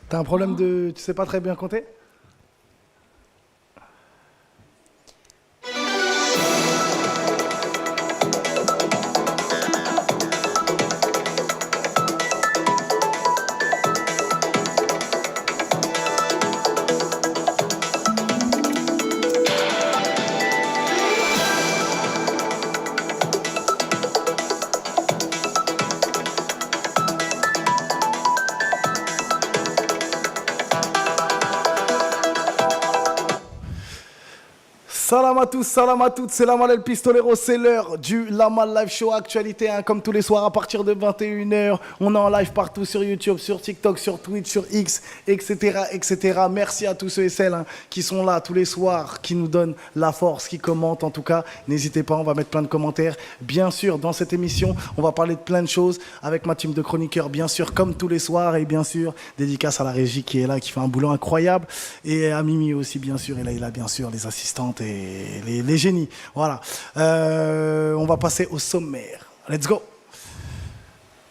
T'as un problème de... Tu sais pas très bien compter? Salam à tous, salam à toutes, c'est Lamal El Pistolero, c'est l'heure du Lamal Live Show Actualité, hein, comme tous les soirs à partir de 21h. On est en live partout sur YouTube, sur TikTok, sur Twitch, sur X, etc. etc. Merci à tous ceux et celles qui sont là tous les soirs, qui nous donnent la force, qui commentent en tout cas. N'hésitez pas, on va mettre plein de commentaires. Bien sûr, dans cette émission, on va parler de plein de choses avec ma team de chroniqueurs, bien sûr, comme tous les soirs. Et bien sûr, dédicace à la régie qui est là, qui fait un boulot incroyable. Et à Mimi aussi, bien sûr. Et là, il a bien sûr les assistantes et les génies. Voilà. On va passer au sommaire. Let's go.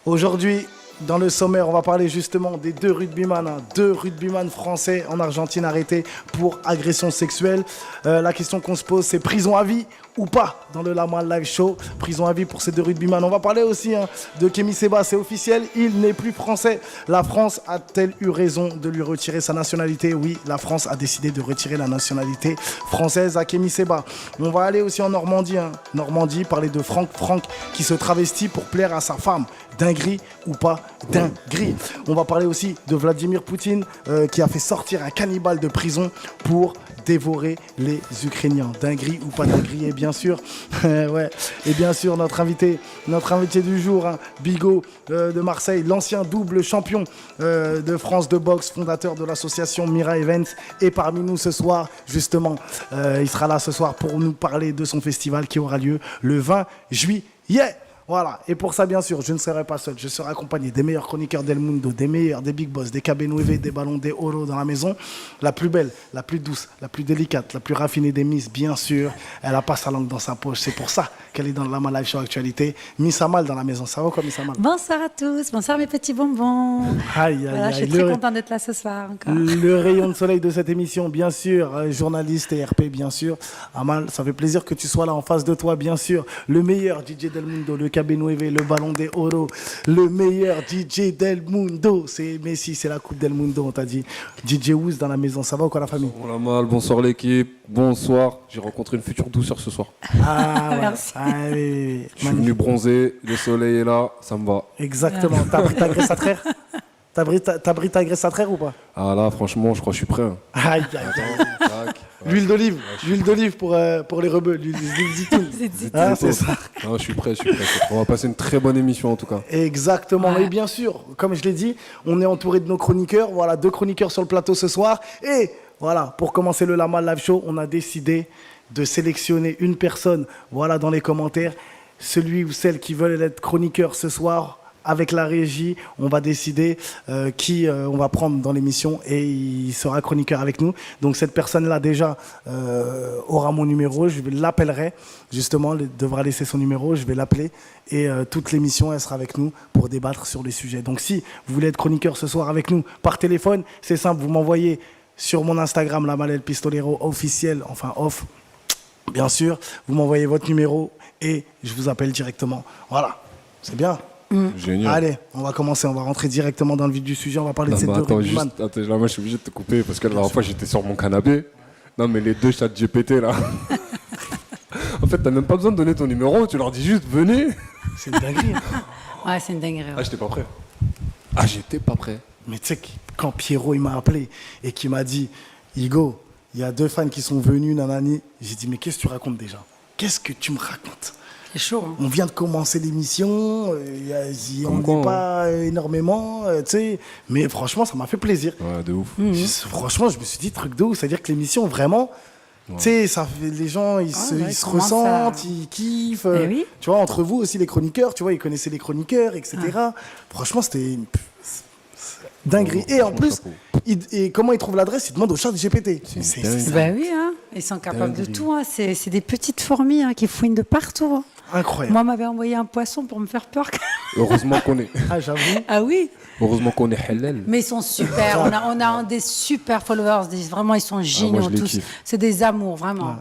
Aujourd'hui, dans le sommaire, on va parler justement des deux rugbyman français en Argentine arrêtés pour agression sexuelle. La question qu'on se pose, c'est prison à vie ou pas dans le Lamal Live Show. Prison à vie pour ces deux rugbyman. On va parler aussi de Kémy Séba, c'est officiel, il n'est plus français. La France a-t-elle eu raison de lui retirer sa nationalité? Oui, la France a décidé de retirer la nationalité française à Kémy Séba. On va aller aussi en Normandie. Normandie, parler de Franck qui se travestit pour plaire à sa femme. Dinguerie ou pas dinguerie. On va parler aussi de Vladimir Poutine qui a fait sortir un cannibale de prison pour dévorer les Ukrainiens. Dinguerie ou pas dinguerie. Et bien sûr, ouais. Et bien sûr, notre invité du jour, Bigot de Marseille, l'ancien double champion de France de boxe, fondateur de l'association Mira Events, est parmi nous ce soir. Justement, il sera là ce soir pour nous parler de son festival qui aura lieu le 20 juillet. Voilà, et pour ça, bien sûr, je ne serai pas seul. Je serai accompagné des meilleurs chroniqueurs d'El Mundo, des meilleurs, des Big Boss, des KB9, des Ballons, des Oro dans la maison. La plus belle, la plus douce, la plus délicate, la plus raffinée des Miss, bien sûr. Elle n'a pas sa langue dans sa poche. C'est pour ça qu'elle est dans le Lamal Live Show Actualité. Miss Amal dans la maison. Ça va quoi, Miss Amal? Bonsoir à tous, bonsoir mes petits bonbons. Voilà, je suis très contente d'être là ce soir encore. Le rayon de soleil de cette émission, bien sûr. Journaliste et RP, bien sûr. Amal, ça fait plaisir que tu sois là en face de toi, bien sûr. Le meilleur DJ d'El Mundo, le KB9, le Ballon des Oro, le meilleur DJ d'El Mundo. C'est Messi, c'est la coupe d'El Mundo, on t'a dit. DJ Wouz dans la maison, ça va ou quoi la famille? Bonsoir Lamal, bonsoir l'équipe, bonsoir. J'ai rencontré une future douceur ce soir. Ah ouais. Merci. Ah, oui. Je suis venu bronzer, le soleil est là, ça me va. Exactement. T'as pris ta graisse à traire? T'as pris ta graisse à traire ou pas? Ah là, franchement, je crois que je suis prêt. Aïe, aïe, aïe. Tac. L'huile d'olive pour les rebeux, l'huile zitoun. Ah, c'est ça. Non, je suis prêt. On va passer une très bonne émission en tout cas. Exactement. Ouais. Et bien sûr, comme je l'ai dit, on est entouré de nos chroniqueurs. Voilà, 2 chroniqueurs sur le plateau ce soir. Et voilà, pour commencer le Lamal Live Show, on a décidé de sélectionner une personne. Voilà, dans les commentaires, celui ou celle qui veulent être chroniqueur ce soir. Avec la régie, on va décider qui on va prendre dans l'émission et il sera chroniqueur avec nous. Donc cette personne-là déjà aura mon numéro, je l'appellerai justement, elle devra laisser son numéro, je vais l'appeler et toute l'émission elle sera avec nous pour débattre sur les sujets. Donc si vous voulez être chroniqueur ce soir avec nous par téléphone, c'est simple, vous m'envoyez sur mon Instagram Lamal El Pistolero officiel, enfin off, bien sûr, vous m'envoyez votre numéro et je vous appelle directement. Voilà, c'est bien. Génial. Allez, on va commencer, on va rentrer directement dans le vif du sujet, on va parler de ces deux rugbyman. Attends, là, moi je suis obligé de te couper parce que la dernière fois j'étais sur mon canapé. Non mais les deux chats GPT là. En fait, t'as même pas besoin de donner ton numéro, tu leur dis juste venez. C'est une dinguerie. Ouais, c'est une dinguerie. Ah, j'étais pas prêt. Mais tu sais, quand Pierrot il m'a appelé et qu'il m'a dit Igo, il y a 2 fans qui sont venus, nanani, j'ai dit mais qu'est-ce que tu racontes déjà? Qu'est-ce que tu me racontes? C'est chaud. Hein. On vient de commencer l'émission, on n'est pas énormément, tu sais, mais franchement, ça m'a fait plaisir. Ouais, de ouf. Franchement, je me suis dit, truc de ouf, c'est-à-dire que l'émission, vraiment, tu sais, ça fait, les gens, ils se ressentent, ils kiffent. Oui. Tu vois, entre vous aussi, les chroniqueurs, tu vois, ils connaissaient les chroniqueurs, etc. Franchement, c'était une dinguerie. Et en plus, et comment ils trouvent l'adresse? Ils demandent au chat GPT. Bah oui, hein. Ils sont capables de tout. Hein. C'est des petites fourmis qui fouinent de partout. Hein. Incroyable. Moi, on m'avait envoyé un poisson pour me faire peur. Heureusement qu'on est. Ah, j'avoue. Ah oui. Heureusement qu'on est halal. Mais ils sont super. on a des super followers. Vraiment, ils sont géniaux moi, je les tous. kiffe. C'est des amours, vraiment.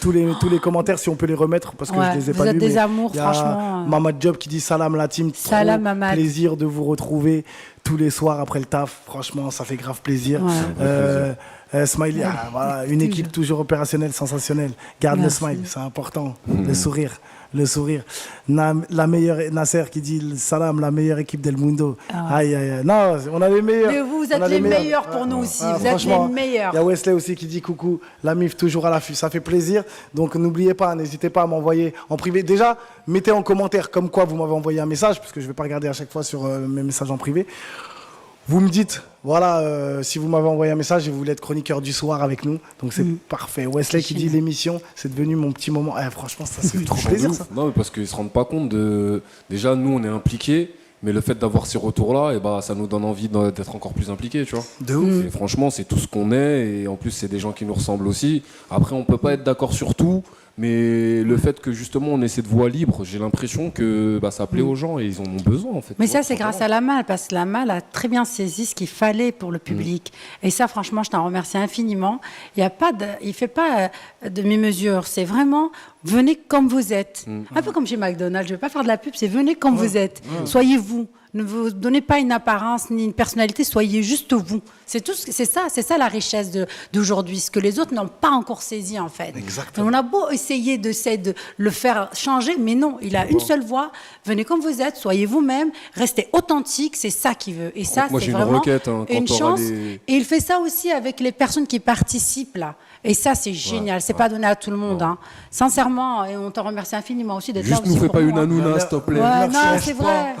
Tous les commentaires, si on peut les remettre, parce que je les ai pas lus. Vous êtes des mais amours, il y a franchement. Mamad Job qui dit salam la team. Salam, trop Mamad. plaisir de vous retrouver tous les soirs après le taf. Franchement, ça fait grave plaisir. Smiley, voilà, une équipe toujours opérationnelle, sensationnelle. Garde Merci. le smile, c'est important. Le sourire. Le sourire. La meilleure, Nasser qui dit salam, la meilleure équipe del mundo. Aïe, aïe, aïe. Non, on a les meilleurs. Mais vous On a êtes les meilleurs pour nous aussi. Vous êtes les meilleurs. Il y a Wesley aussi qui dit coucou, la MIF toujours à l'affût. Ça fait plaisir. Donc n'oubliez pas, n'hésitez pas à m'envoyer en privé. Déjà, mettez en commentaire comme quoi vous m'avez envoyé un message, parce que je ne vais pas regarder à chaque fois sur mes messages en privé. Vous me dites, voilà, si vous m'avez envoyé un message et vous voulez être chroniqueur du soir avec nous, donc c'est parfait. Wesley qui dit l'émission, c'est devenu mon petit moment. Franchement, ça fait trop plaisir, ça. Non, mais parce qu'ils se rendent pas compte de. Déjà, nous, on est impliqués, mais le fait d'avoir ces retours-là, ça nous donne envie d'être encore plus impliqués, tu vois. De ouf. Et franchement, c'est tout ce qu'on est, et en plus, c'est des gens qui nous ressemblent aussi. Après, on peut pas être d'accord sur tout. Mais le fait que justement on ait cette voie libre, j'ai l'impression que ça plaît aux gens et ils en ont besoin en fait. Mais ça c'est grâce à la Malle, parce que la Malle a très bien saisi ce qu'il fallait pour le public. Et ça franchement je t'en remercie infiniment. Il ne fait pas de mes-mesures, c'est vraiment venez comme vous êtes. Un peu comme chez McDonald's, je ne vais pas faire de la pub, c'est venez comme vous êtes. Soyez vous. Ne vous donnez pas une apparence ni une personnalité, soyez juste vous. C'est ça la richesse d'aujourd'hui, ce que les autres n'ont pas encore saisi en fait. Exactement. On a beau essayer de le faire changer, mais non, il a une seule voix. Venez comme vous êtes, soyez vous-même, restez authentique, c'est ça qu'il veut. Et ça, c'est vraiment une chance. Et il fait ça aussi avec les personnes qui participent là. Et ça, c'est génial. C'est pas donné à tout le monde. Hein. Sincèrement, et on te remercie infiniment aussi d'être là aussi. Juste nous fais pas nous, une Hanouna, s'il te plaît. Non, c'est vrai.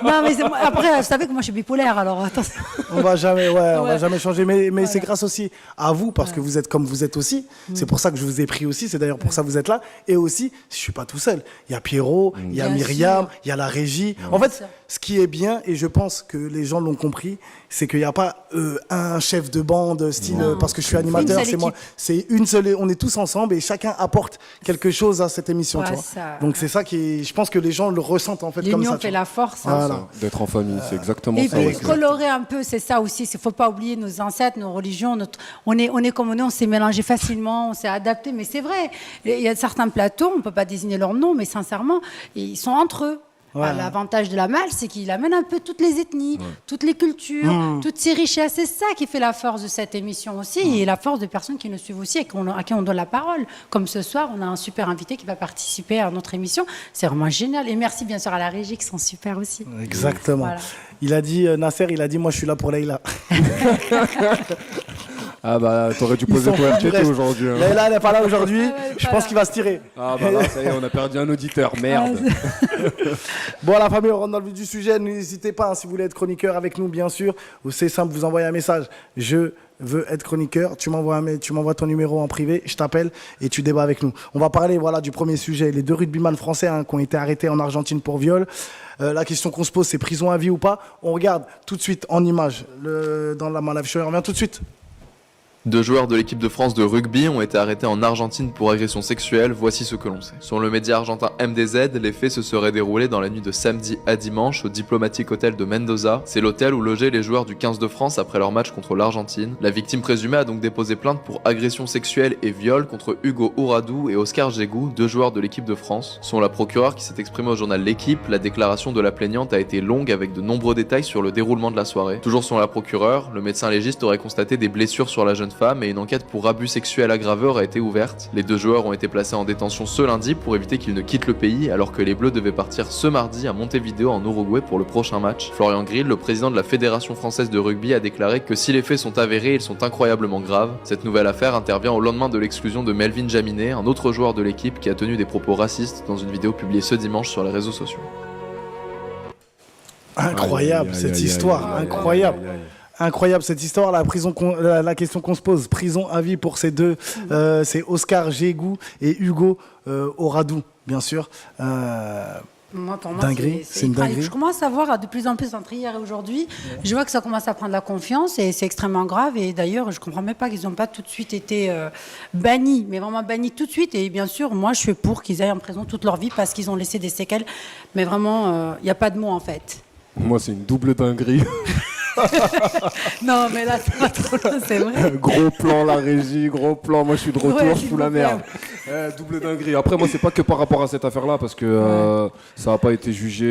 Non, mais après, vous savez que moi, je suis bipolaire, alors attention. On va jamais changer. Mais c'est grâce aussi à vous, parce que vous êtes comme vous êtes aussi. C'est pour ça que je vous ai pris aussi. C'est d'ailleurs pour ça que vous êtes là. Et aussi, je suis pas tout seul. Il y a Pierrot, il y a Myriam, il y a la régie. En fait, ce qui est bien, et je pense que les gens l'ont compris, c'est qu'il n'y a pas un chef de bande style parce que je suis animateur, c'est moi. C'est une seule. On est tous ensemble et chacun apporte quelque chose à cette émission. Tu vois. Donc c'est ça qui, je pense que les gens le ressentent en fait comme ça. L'union fait la force. Voilà. D'être en famille, c'est exactement ça. ça. Et colorer un peu, c'est ça aussi. Il ne faut pas oublier nos ancêtres, nos religions. On est comme on est, on s'est mélangé facilement, on s'est adapté. Mais c'est vrai, il y a certains plateaux, on ne peut pas désigner leur nom, mais sincèrement, ils sont entre eux. L'avantage de la Malle, c'est qu'il amène un peu toutes les ethnies, toutes les cultures, toutes ces richesses. C'est ça qui fait la force de cette émission aussi, et la force des personnes qui nous suivent aussi et à qui on donne la parole. Comme ce soir, on a un super invité qui va participer à notre émission. C'est vraiment génial. Et merci bien sûr à la régie qui sont super aussi. Exactement. Voilà. Il a dit, Nasser, moi je suis là pour Leïla. Ah bah t'aurais dû poser ton RTT aujourd'hui. Hein. Leïla elle n'est pas là aujourd'hui, je pense qu'il va se tirer. Ah bah là ça y est, on a perdu un auditeur, merde. Bon la famille, on rentre dans le vif du sujet, n'hésitez pas si vous voulez être chroniqueur avec nous bien sûr, c'est simple, vous envoyez un message, je veux être chroniqueur, tu m'envoies ton numéro en privé, je t'appelle et tu débats avec nous. On va parler du premier sujet, les 2 rugbyman français qui ont été arrêtés en Argentine pour viol. La question qu'on se pose c'est prison à vie ou pas. On regarde tout de suite en image dans la Live Show, on revient tout de suite. 2 joueurs de l'équipe de France de rugby ont été arrêtés en Argentine pour agression sexuelle, voici ce que l'on sait. Selon le média argentin MDZ, les faits se seraient déroulés dans la nuit de samedi à dimanche au Diplomatic Hotel de Mendoza. C'est l'hôtel où logeaient les joueurs du 15 de France après leur match contre l'Argentine. La victime présumée a donc déposé plainte pour agression sexuelle et viol contre Hugo Ouradou et Oscar Gégou, 2 joueurs de l'équipe de France. Selon la procureure qui s'est exprimée au journal L'Équipe, la déclaration de la plaignante a été longue avec de nombreux détails sur le déroulement de la soirée. Toujours selon la procureure, le médecin légiste aurait constaté des blessures sur la jeune femme et une enquête pour abus sexuel aggravé a été ouverte. Les 2 joueurs ont été placés en détention ce lundi pour éviter qu'ils ne quittent le pays alors que les Bleus devaient partir ce mardi à Montevideo en Uruguay pour le prochain match. Florian Grill, le président de la Fédération française de rugby, a déclaré que si les faits sont avérés, ils sont incroyablement graves. Cette nouvelle affaire intervient au lendemain de l'exclusion de Melvin Jaminet, un autre joueur de l'équipe qui a tenu des propos racistes dans une vidéo publiée ce dimanche sur les réseaux sociaux. Incroyable cette histoire, incroyable. Incroyable cette histoire, la question qu'on se pose, prison à vie pour ces 2, c'est Oscar Gégou et Hugo Ouradou, bien sûr. Moi, pour moi, Dinguerie, c'est une dinguerie. Je commence à voir de plus en plus entre hier et aujourd'hui. Je vois que ça commence à prendre la confiance et c'est extrêmement grave. Et d'ailleurs, je ne comprends même pas qu'ils n'ont pas tout de suite été bannis, mais vraiment bannis tout de suite. Et bien sûr, moi, je suis pour qu'ils aillent en prison toute leur vie parce qu'ils ont laissé des séquelles. Mais vraiment, il n'y a pas de mots en fait. Moi, c'est une double dinguerie. Non, mais là, c'est pas trop loin, c'est vrai. Gros plan, la régie, gros plan. Moi, je suis de retour, Ouais, je s'il fous la vous plaît. merde. Double dinguerie. Après, moi, c'est pas que par rapport à cette affaire-là, parce que ça n'a pas été jugé.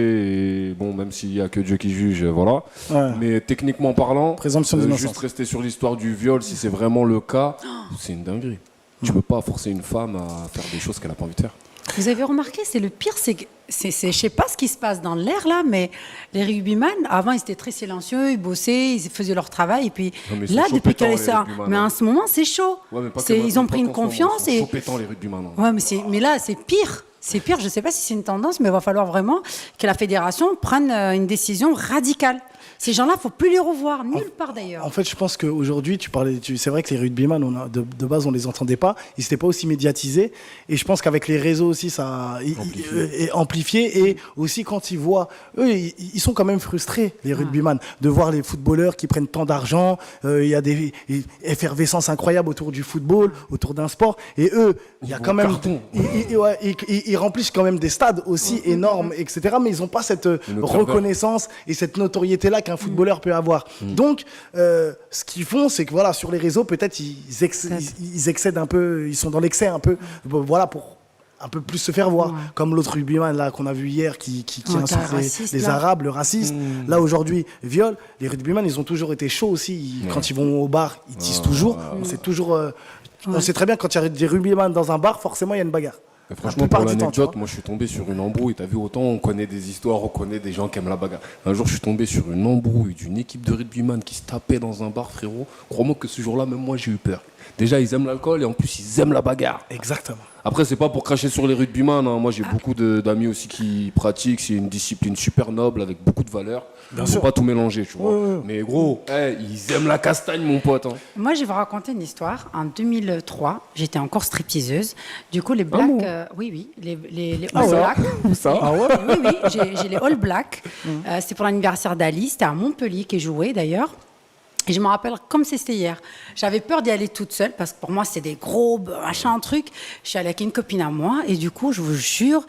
Et bon, même s'il y a que Dieu qui juge, voilà. Ouais. Mais techniquement parlant, Présomption d'innocence. juste rester sur l'histoire du viol, si c'est vraiment le cas, c'est une dinguerie. Tu peux pas forcer une femme à faire des choses qu'elle a pas envie de faire. Vous avez remarqué, c'est le pire, c'est que je sais pas ce qui se passe dans l'air là, mais les rugbyman, avant ils étaient très silencieux, ils bossaient, ils faisaient leur travail, et puis Non, mais ils là sont depuis chaud-pétants, qu'elle est les ça, rugbyman, mais hein. en ce moment c'est chaud. Ouais, mais pas que C'est- ils ont pas pris une qu'en ce moment, confiance ils sont et chaud-pétants, les rugbyman, hein. ouais, mais là c'est pire. C'est pire, je ne sais pas si c'est une tendance, mais il va falloir vraiment que la fédération prenne une décision radicale. Ces gens-là, il ne faut plus les revoir, nulle part d'ailleurs. En fait, je pense qu'aujourd'hui, c'est vrai que les rugbyman, de base, on les entendait pas. Ils n'étaient pas aussi médiatisés. Et je pense qu'avec les réseaux aussi, ça est amplifié. Et aussi, quand ils voient, eux, ils sont quand même frustrés, les rugbyman, de voir les footballeurs qui prennent tant d'argent. Il y a des effervescences incroyables autour du football, autour d'un sport. Et eux, il y a Ils quand vont même, au carton. ils remplissent quand même des stades aussi énormes, etc. Mais ils n'ont pas cette reconnaissance et cette notoriété-là qu'un footballeur peut avoir. Donc, ce qu'ils font, c'est que voilà, sur les réseaux, peut-être ils excèdent un peu, ils sont dans l'excès un peu, voilà, pour un peu plus se faire voir. Ouais. Comme l'autre rugbyman là qu'on a vu hier qui Ouais, insulte raciste, les là. Arabes, le raciste. Là aujourd'hui, viol. Les rugbyman, ils ont toujours été chauds aussi. Quand ils vont au bar, ils tissent toujours. On sait toujours. On sait très bien quand il y a des rugbyman dans un bar, forcément il y a une bagarre. Mais La franchement, plupart pour du temps, tu l'anecdote, vois. moi je suis tombé sur une embrouille. T'as vu, autant on connaît des histoires, on connaît des gens qui aiment la bagarre. Un jour, je suis tombé sur une embrouille d'une équipe de rugbyman qui se tapait dans un bar, frérot. Crois-moi que ce jour-là, même moi, j'ai eu peur. Déjà, ils aiment l'alcool et en plus, ils aiment la bagarre. Exactement. Après, c'est pas pour cracher sur les rugbyman, hein. Moi, j'ai beaucoup d'amis aussi qui pratiquent. C'est une discipline super noble avec beaucoup de valeurs. Faut sûr. pas tout mélanger, tu vois. Ouais. Mais gros, ils aiment la castagne, mon pote, hein. Moi, je vais vous raconter une histoire. En 2003, j'étais encore stripteaseuse. Du coup, les Blacks, bon oui, les Ah All ouais. Blacks. Où ça Oui, j'ai les All Blacks. C'était pour l'anniversaire d'Ali. C'était à Montpellier qui jouait d'ailleurs. Et je me rappelle comme si c'était hier. J'avais peur d'y aller toute seule parce que pour moi, c'était des gros machins, trucs. Je suis allée avec une copine à moi et du coup, je vous jure,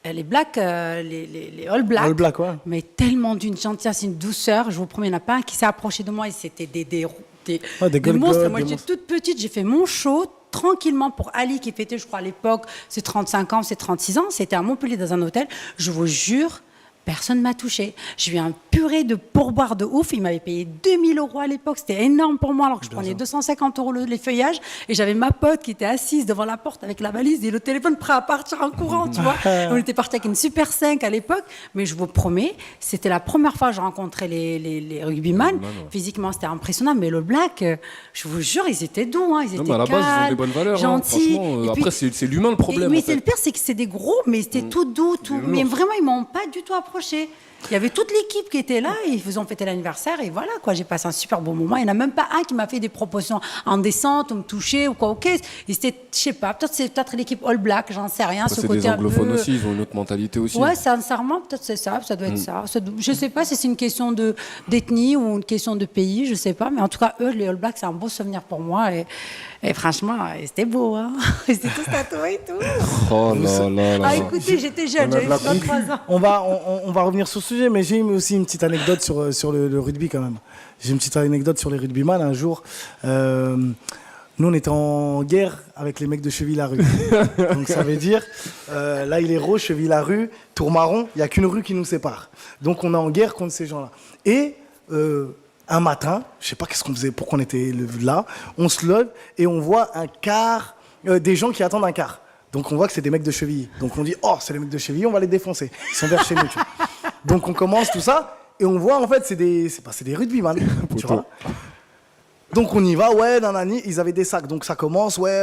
les Blacks, les All Blacks, All Black, ouais. mais tellement d'une gentillesse, une douceur. Je vous promets, il n'y en a pas un qui s'est approché de moi et c'était des gueules, monstres. Moi, des j'étais monstres. toute petite, j'ai fait mon show tranquillement pour Ali qui fêtait, je crois, à l'époque, ses 35 ans, ses 36 ans. C'était à Montpellier dans un hôtel. Je vous jure, personne ne m'a touché. J'ai eu un purée de pourboire de ouf. Il m'avait payé 2000 € à l'époque. C'était énorme pour moi, alors que je prenais 250 € les feuillages. Et j'avais ma pote qui était assise devant la porte avec la valise et le téléphone prêt à partir en courant, tu vois. On était parti avec une Super 5 à l'époque. Mais je vous promets, c'était la première fois que je rencontrais les rugbyman. Physiquement, c'était impressionnant. Mais le Black, je vous jure, ils étaient doux. Hein. Ils Non, étaient mais à la base, ils ont calmes, des bonnes valeurs, hein. gentils. Franchement, Et puis- après, c'est l'humain le problème. mais en c'est fait. le pire, c'est que c'est des gros, mais c'était tout doux, tout. Mais vraiment, ils m'ont pas du tout approché. Il y avait toute l'équipe qui était là, et ils ont fêté l'anniversaire, et voilà, quoi. J'ai passé un super bon moment. Il n'y en a même pas un qui m'a fait des propositions indécentes, ou me toucher, ou quoi, ok. Et c'était, je sais pas, peut-être l'équipe All Black, j'en sais rien. Après, Ce c'est côté des un peu- anglophones aussi, ils ont une autre mentalité aussi. Ouais, sincèrement, peut-être c'est ça, ça doit être ça. Je sais pas si c'est une question d'ethnie ou une question de pays, je sais pas. Mais en tout cas, eux, les All Blacks, c'est un beau souvenir pour moi. Et franchement, c'était beau, hein. Ils étaient tous tatoués et tout. Oh là là là. Ah, écoutez, j'étais jeune, j'avais 23 ans. On va revenir sur ce sujet, mais j'ai aussi une petite anecdote sur le rugby quand même. J'ai une petite anecdote sur les rugbyman. Un jour, nous on était en guerre avec les mecs de Cheville-la-Rue. Donc ça veut dire, là il est rose, Cheville-la-Rue, Tourmaron, il n'y a qu'une rue qui nous sépare. Donc on est en guerre contre ces gens-là. Et un matin, je sais pas qu'est-ce qu'on faisait, pourquoi on était là, on se lève et on voit un car, des gens qui attendent un car. Donc on voit que c'est des mecs de Cheville. Donc on dit, oh, c'est les mecs de Cheville, on va les défoncer. Ils sont vers chez nous. Tu vois. Donc on commence tout ça et on voit en fait, c'est des rugbyman. Tu vois. Donc on y va, ouais, nanani, ils avaient des sacs, donc ça commence, ouais,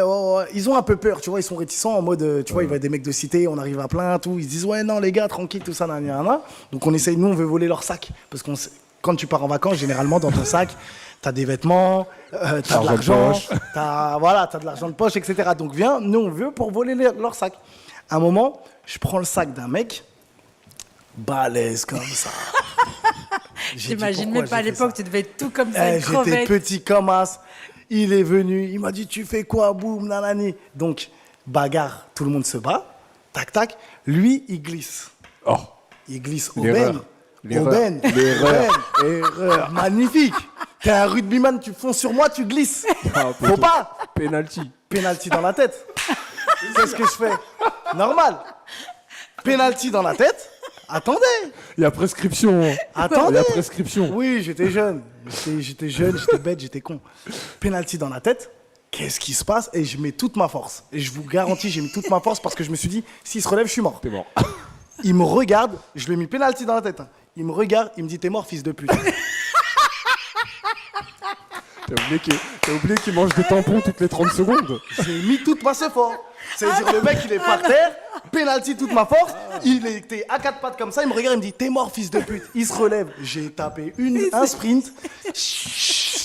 ils ont un peu peur, tu vois, ils sont réticents en mode, tu vois, il va y a des mecs de cité, on arrive à plein, tout, ils se disent, ouais, non, les gars, tranquille, tout ça, nanana. Donc on essaye, nous, on veut voler leur sac, parce que quand tu pars en vacances, généralement, dans ton sac, t'as des vêtements, t'as de l'argent, t'as de l'argent de poche, etc. Donc viens, nous, on veut pour voler leur sac. À un moment, je prends le sac d'un mec, balèze comme ça. J'ai dit, J'imagine pourquoi même pas à j'ai fait l'époque, ça tu devais être tout comme ça, une J'étais crevette. petit comme as. Il est venu, il m'a dit tu fais quoi, boum, nanani. Donc, bagarre, tout le monde se bat. Tac, tac. Lui, il glisse. Oh, Il glisse L'erreur. Aubaine. Erreur. Magnifique. T'es un rugbyman, tu fonces sur moi, tu glisses. Faut pas. penalty. Penalty dans la tête. Qu'est-ce que je fais? Normal. Penalty dans la tête. Attendez. Il y a prescription. Il y Attendez. a prescription. Oui, j'étais jeune. J'étais jeune, j'étais bête, j'étais con. Penalty dans la tête. Qu'est-ce qui se passe? Et je mets toute ma force. Et je vous garantis, j'ai mis toute ma force parce que je me suis dit, s'il se relève, je suis mort. T'es mort. Il me regarde, je lui ai mis penalty dans la tête. Hein. Il me regarde, il me dit, t'es mort, fils de pute. T'as oublié qu'il mange des tampons toutes les 30 secondes. J'ai mis toute ma force. C'est-à-dire, le mec, il est par terre, penalty toute ma force. Il était à quatre pattes comme ça, il me regarde, il me dit, t'es mort, fils de pute. Il se relève. J'ai tapé un sprint.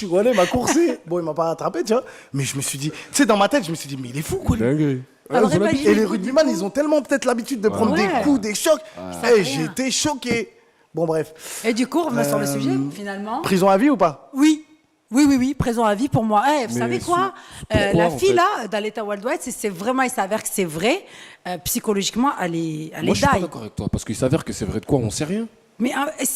Voilà, il m'a coursé. Bon, il m'a pas attrapé, tu vois. Mais je me suis dit, tu sais, dans ma tête, je me suis dit, mais il est fou, quoi. lui. Dinguerie. Alors, ils ont imagine- Et les rugbyman, ils ont tellement peut-être l'habitude de prendre Ouais. des coups, des chocs. Ça fait Et rien. j'étais choqué. Bon, bref. Et du coup, on revient sur le sujet, finalement. Prison à vie ou pas? Oui, présent à vie pour moi. Vous Mais savez quoi pourquoi, la en fille fait là, dans l'état Worldwide, c'est vraiment, il s'avère que c'est vrai. Psychologiquement, elle est Moi, je suis pas die. d'accord avec toi parce qu'il s'avère que c'est vrai de quoi, on sait rien. Mais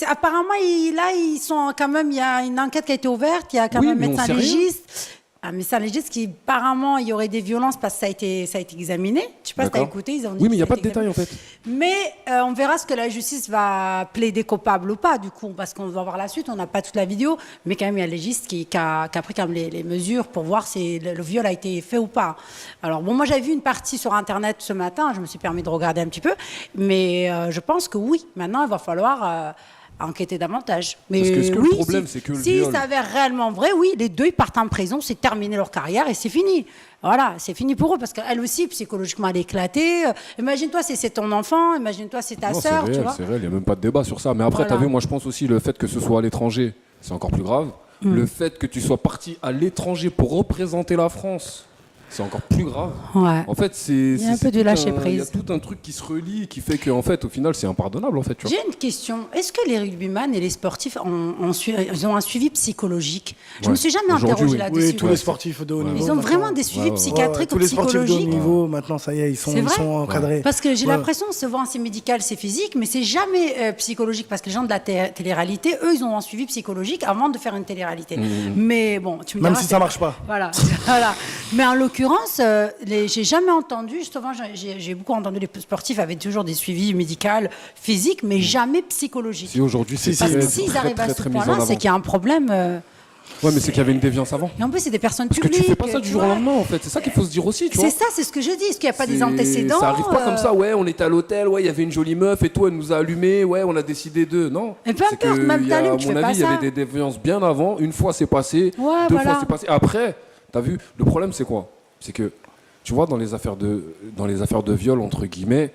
apparemment, là, ils sont quand même. Il y a une enquête qui a été ouverte. Il y a quand Oui, même un mais on médecin sait rien. légiste. Un médecin légiste qui, apparemment, il y aurait des violences parce que ça a été examiné. Je sais pas si tu as D'accord. écouté. Ils ont dit Oui, mais que il n'y a ça pas de détails en fait. Mais on verra ce que la justice va plaider coupable ou pas, du coup, parce qu'on va voir la suite. On n'a pas toute la vidéo, mais quand même, il y a le légiste qui a pris quand même les mesures pour voir si le viol a été fait ou pas. Alors, bon, moi, j'avais vu une partie sur Internet ce matin. Je me suis permis de regarder un petit peu. Mais je pense que oui, maintenant, il va falloir enquêter davantage. Mais Parce que est-ce que le oui, problème, c'est que le si viol- ça s'avère réellement vrai, oui, les deux, ils partent en prison, c'est terminé leur carrière et c'est fini. Voilà, c'est fini pour eux parce qu'elle aussi, psychologiquement, elle est éclatée. Imagine-toi si c'est ton enfant, imagine-toi si c'est ta Non, c'est sœur, tu réel, vois. c'est réel, il n'y a même pas de débat sur ça. Mais après, Voilà. t'as vu, moi je pense aussi le fait que ce soit à l'étranger, c'est encore plus grave. Le fait que tu sois parti à l'étranger pour représenter la France, c'est encore plus grave. Ouais. En fait, Il y a un peu de lâcher Il y a prise. tout un truc qui se relie, qui fait qu'en fait, au final, c'est impardonnable, en fait. Tu vois. J'ai une question. Est-ce que les rugbyman et les sportifs ils ont un suivi psychologique? Je me suis jamais Aujourd'hui, interrogée oui. là-dessus. Oui, tous les sportifs de haut niveau. Ils ont maintenant. vraiment des suivis Ouais, ouais. psychiatriques Tous ou les sportifs de haut psychologiques? niveau, maintenant, ça y est, ils sont, C'est ils vrai sont encadrés. Parce que j'ai Ouais. l'impression, souvent, c'est médical, c'est physique, mais c'est jamais psychologique. Parce que les gens de la télé-réalité, eux, ils ont un suivi psychologique avant de faire une télé-réalité. Mais bon, tu me Même diras, si ça marche pas. Voilà, voilà. Mais en l'occurrence, j'ai jamais entendu, justement, j'ai beaucoup entendu les sportifs avaient toujours des suivis médicaux, physiques, mais jamais psychologiques. Si aujourd'hui, c'est Parce très, que s'ils très, arrivent à très, ce très mis en point-là, avant. c'est qu'il y a un problème. Ouais, mais c'est qu'il y avait une déviance avant. Et en plus, c'est des personnes Parce que publiques. tu fais pas ça du tu jour au vois. lendemain, en fait. C'est ça qu'il faut se dire aussi, tu vois. C'est ça, c'est ce que je dis. Est-ce qu'il n'y a pas des C'est- antécédents Ça arrive pas comme ça, ouais, on était à l'hôtel, ouais, il y avait une jolie meuf et tout, elle nous a allumé, ouais, on a décidé de. Non. Et peu C'est importe, que même il y a, t'allumes, à tu mon fais pas avis, il y ça. avait des déviances bien avant. Une fois, c'est passé. Ouais, deux voilà. fois, c'est passé. Après, t'as vu, le problème, c'est quoi? C'est que. Tu vois, dans les affaires de viol, entre guillemets,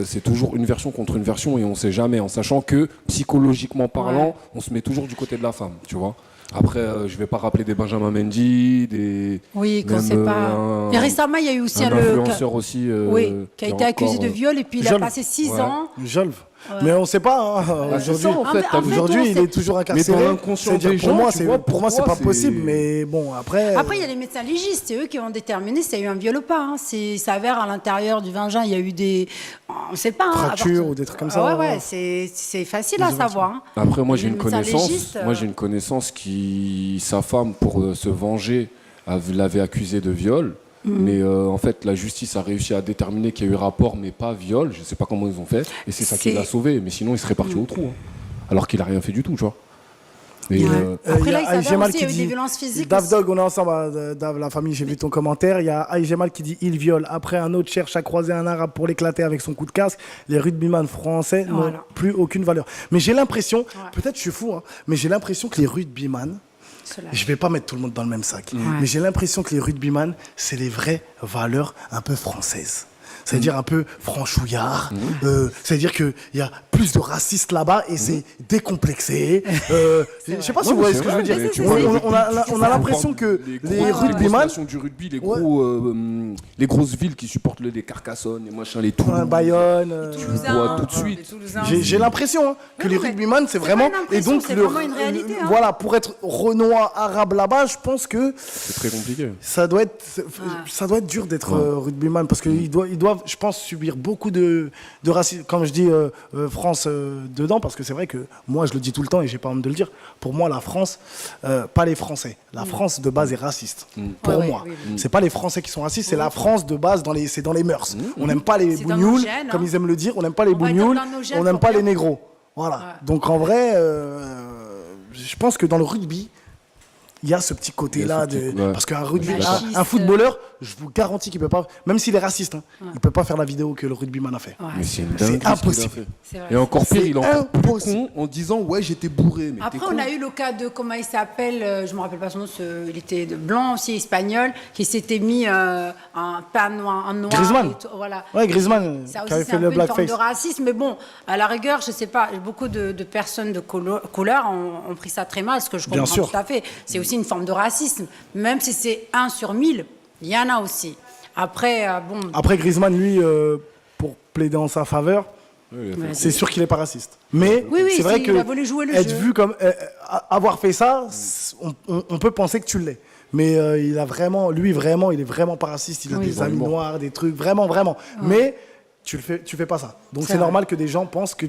c'est toujours une version contre une version et on sait jamais, en sachant que, psychologiquement parlant, Ouais. on se met toujours du côté de la femme, tu vois. Après, je vais pas rappeler des Benjamin Mendy, des... Oui, qu'on même, sait pas. un- Et récemment, il y a eu aussi un le. influenceur aussi. Oui, qui a est été accusé encore, de viol et puis il a Jolve. passé 6 Ouais. ans. Jolve. Mais on sait pas, hein, Ah, c'est aujourd'hui. ça, en fait, En fait, Aujourd'hui, on il sait- est toujours Mais dans incarcéré. l'inconscient C'est-à-dire, des pour gens, moi, tu c'est vois, pour moi, c'est pas pourquoi possible. c'est- Mais bon, après. Après, il y a les médecins légistes, c'est eux qui ont déterminé s'il y a eu un viol ou pas. Hein. Il s'avère à l'intérieur du vagin, il y a eu des. On ne sait pas. Hein, Fractures ou des trucs comme ça, Ah ouais, ouais. ouais, c'est facile à savoir. Hein. Après, moi, Les j'ai une médecins connaissance. légistes, Moi, j'ai une connaissance qui, sa femme, pour se venger, l'avait accusé de viol. Mais en fait, la justice a réussi à déterminer qu'il y a eu rapport, mais pas viol. Je sais pas comment ils ont fait. Et c'est ça qui C'est- l'a sauvé. Mais sinon, il serait parti au trou. Hein. Alors qu'il a rien fait du tout, tu vois. Et, Ouais. Après, il y là, a il s'avère Aïgemal aussi, il y a eu des violences physiques Dav aussi. Dog, on est ensemble, Dav, la famille, j'ai vu ton commentaire. Il y a Aïgemal qui dit il viole. Après, un autre cherche à croiser un arabe pour l'éclater avec son coup de casque. Les rugbyman français n'ont Voilà. plus aucune valeur. Mais j'ai l'impression, peut-être je suis fou, hein, mais j'ai l'impression que les rugbyman, Cela. je vais pas mettre tout le monde dans le même sac, mais j'ai l'impression que les rugbyman, c'est les vraies valeurs un peu françaises. C'est-à-dire un peu franchouillard. C'est-à-dire qu'il y a plus de racistes là-bas et c'est décomplexé. Je sais pas si vous voyez ce que je veux dire. On a l'impression que les rugbyman, du rugby, les grosses villes qui supportent les Carcassonne, les machins, les Toulouse, Bayonne, tu vois tout de suite. j'ai l'impression que les rugbyman c'est vraiment et donc c'est vraiment une réalité. voilà, pour être renois arabe là-bas, je pense que c'est très compliqué. ça doit être dur d'être rugbyman parce qu'ils doivent, je pense, subir beaucoup de racisme. Comme je dis France dedans, parce que c'est vrai que moi je le dis tout le temps et j'ai pas honte de le dire. Pour moi, la France, pas les Français. La France de base est raciste. Pour moi, c'est pas les Français qui sont racistes, c'est la France de base c'est dans les mœurs. On n'aime pas les bougnoules, comme ils aiment le dire. On n'aime pas les bougnoules. On n'aime pas les négros. Voilà. Donc en vrai, je pense que dans le rugby, il y a ce petit côté-là parce qu'un un footballeur, je vous garantis qu'il peut pas, même s'il est raciste, il peut pas faire la vidéo que le rugbyman a fait. Mais c'est impossible. Et encore pire, il est encore plus con en disant ouais j'étais bourré. Mais après on a eu le cas de comment il s'appelle, je me rappelle pas son nom, il était blanc aussi espagnol, qui s'était mis un pain noir, Griezmann. Voilà. Ouais, Griezmann Ça qui aussi avait c'est fait un le peu une forme blackface. de racisme, mais bon, à la rigueur, je sais pas, beaucoup de personnes de couleur ont pris ça très mal, ce que je comprends tout à fait. C'est aussi une forme de racisme, même si c'est 1 sur 1000, il y en a aussi. Après, Après Griezmann, lui, pour plaider en sa faveur, c'est sûr qu'il n'est pas raciste. Mais c'est vrai que il a voulu jouer le être jeu. vu comme avoir fait ça, on peut penser que tu l'es. Mais il est vraiment pas raciste. Il a des amis noirs, des trucs, vraiment. Mais tu fais pas ça. Donc c'est normal que des gens pensent que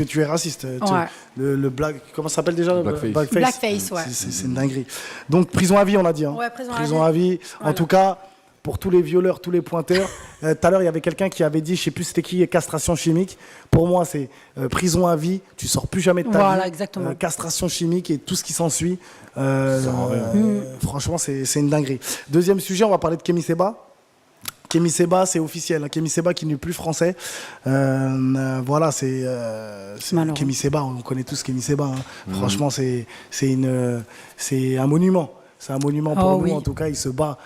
tu es raciste. Le black, comment ça s'appelle déjà? Blackface, ouais. C'est une dinguerie. Donc prison à vie, on a dit. Ouais, prison à vie. Voilà. En tout cas, pour tous les violeurs, tous les pointeurs. Tout à l'heure, il y avait quelqu'un qui avait dit, je sais plus c'était qui, castration chimique. Pour moi, c'est prison à vie. Tu sors plus jamais de ta vie. Voilà, exactement. Castration chimique et tout ce qui s'ensuit. Franchement, c'est une dinguerie. Deuxième sujet, on va parler de Kémy Séba. Kémy Séba, c'est officiel. Kémy Séba qui n'est plus français. Voilà, c'est Kémy Séba. On connaît tous Kémy Séba. Franchement, c'est un monument. C'est un monument pour nous. En tout cas, il se bat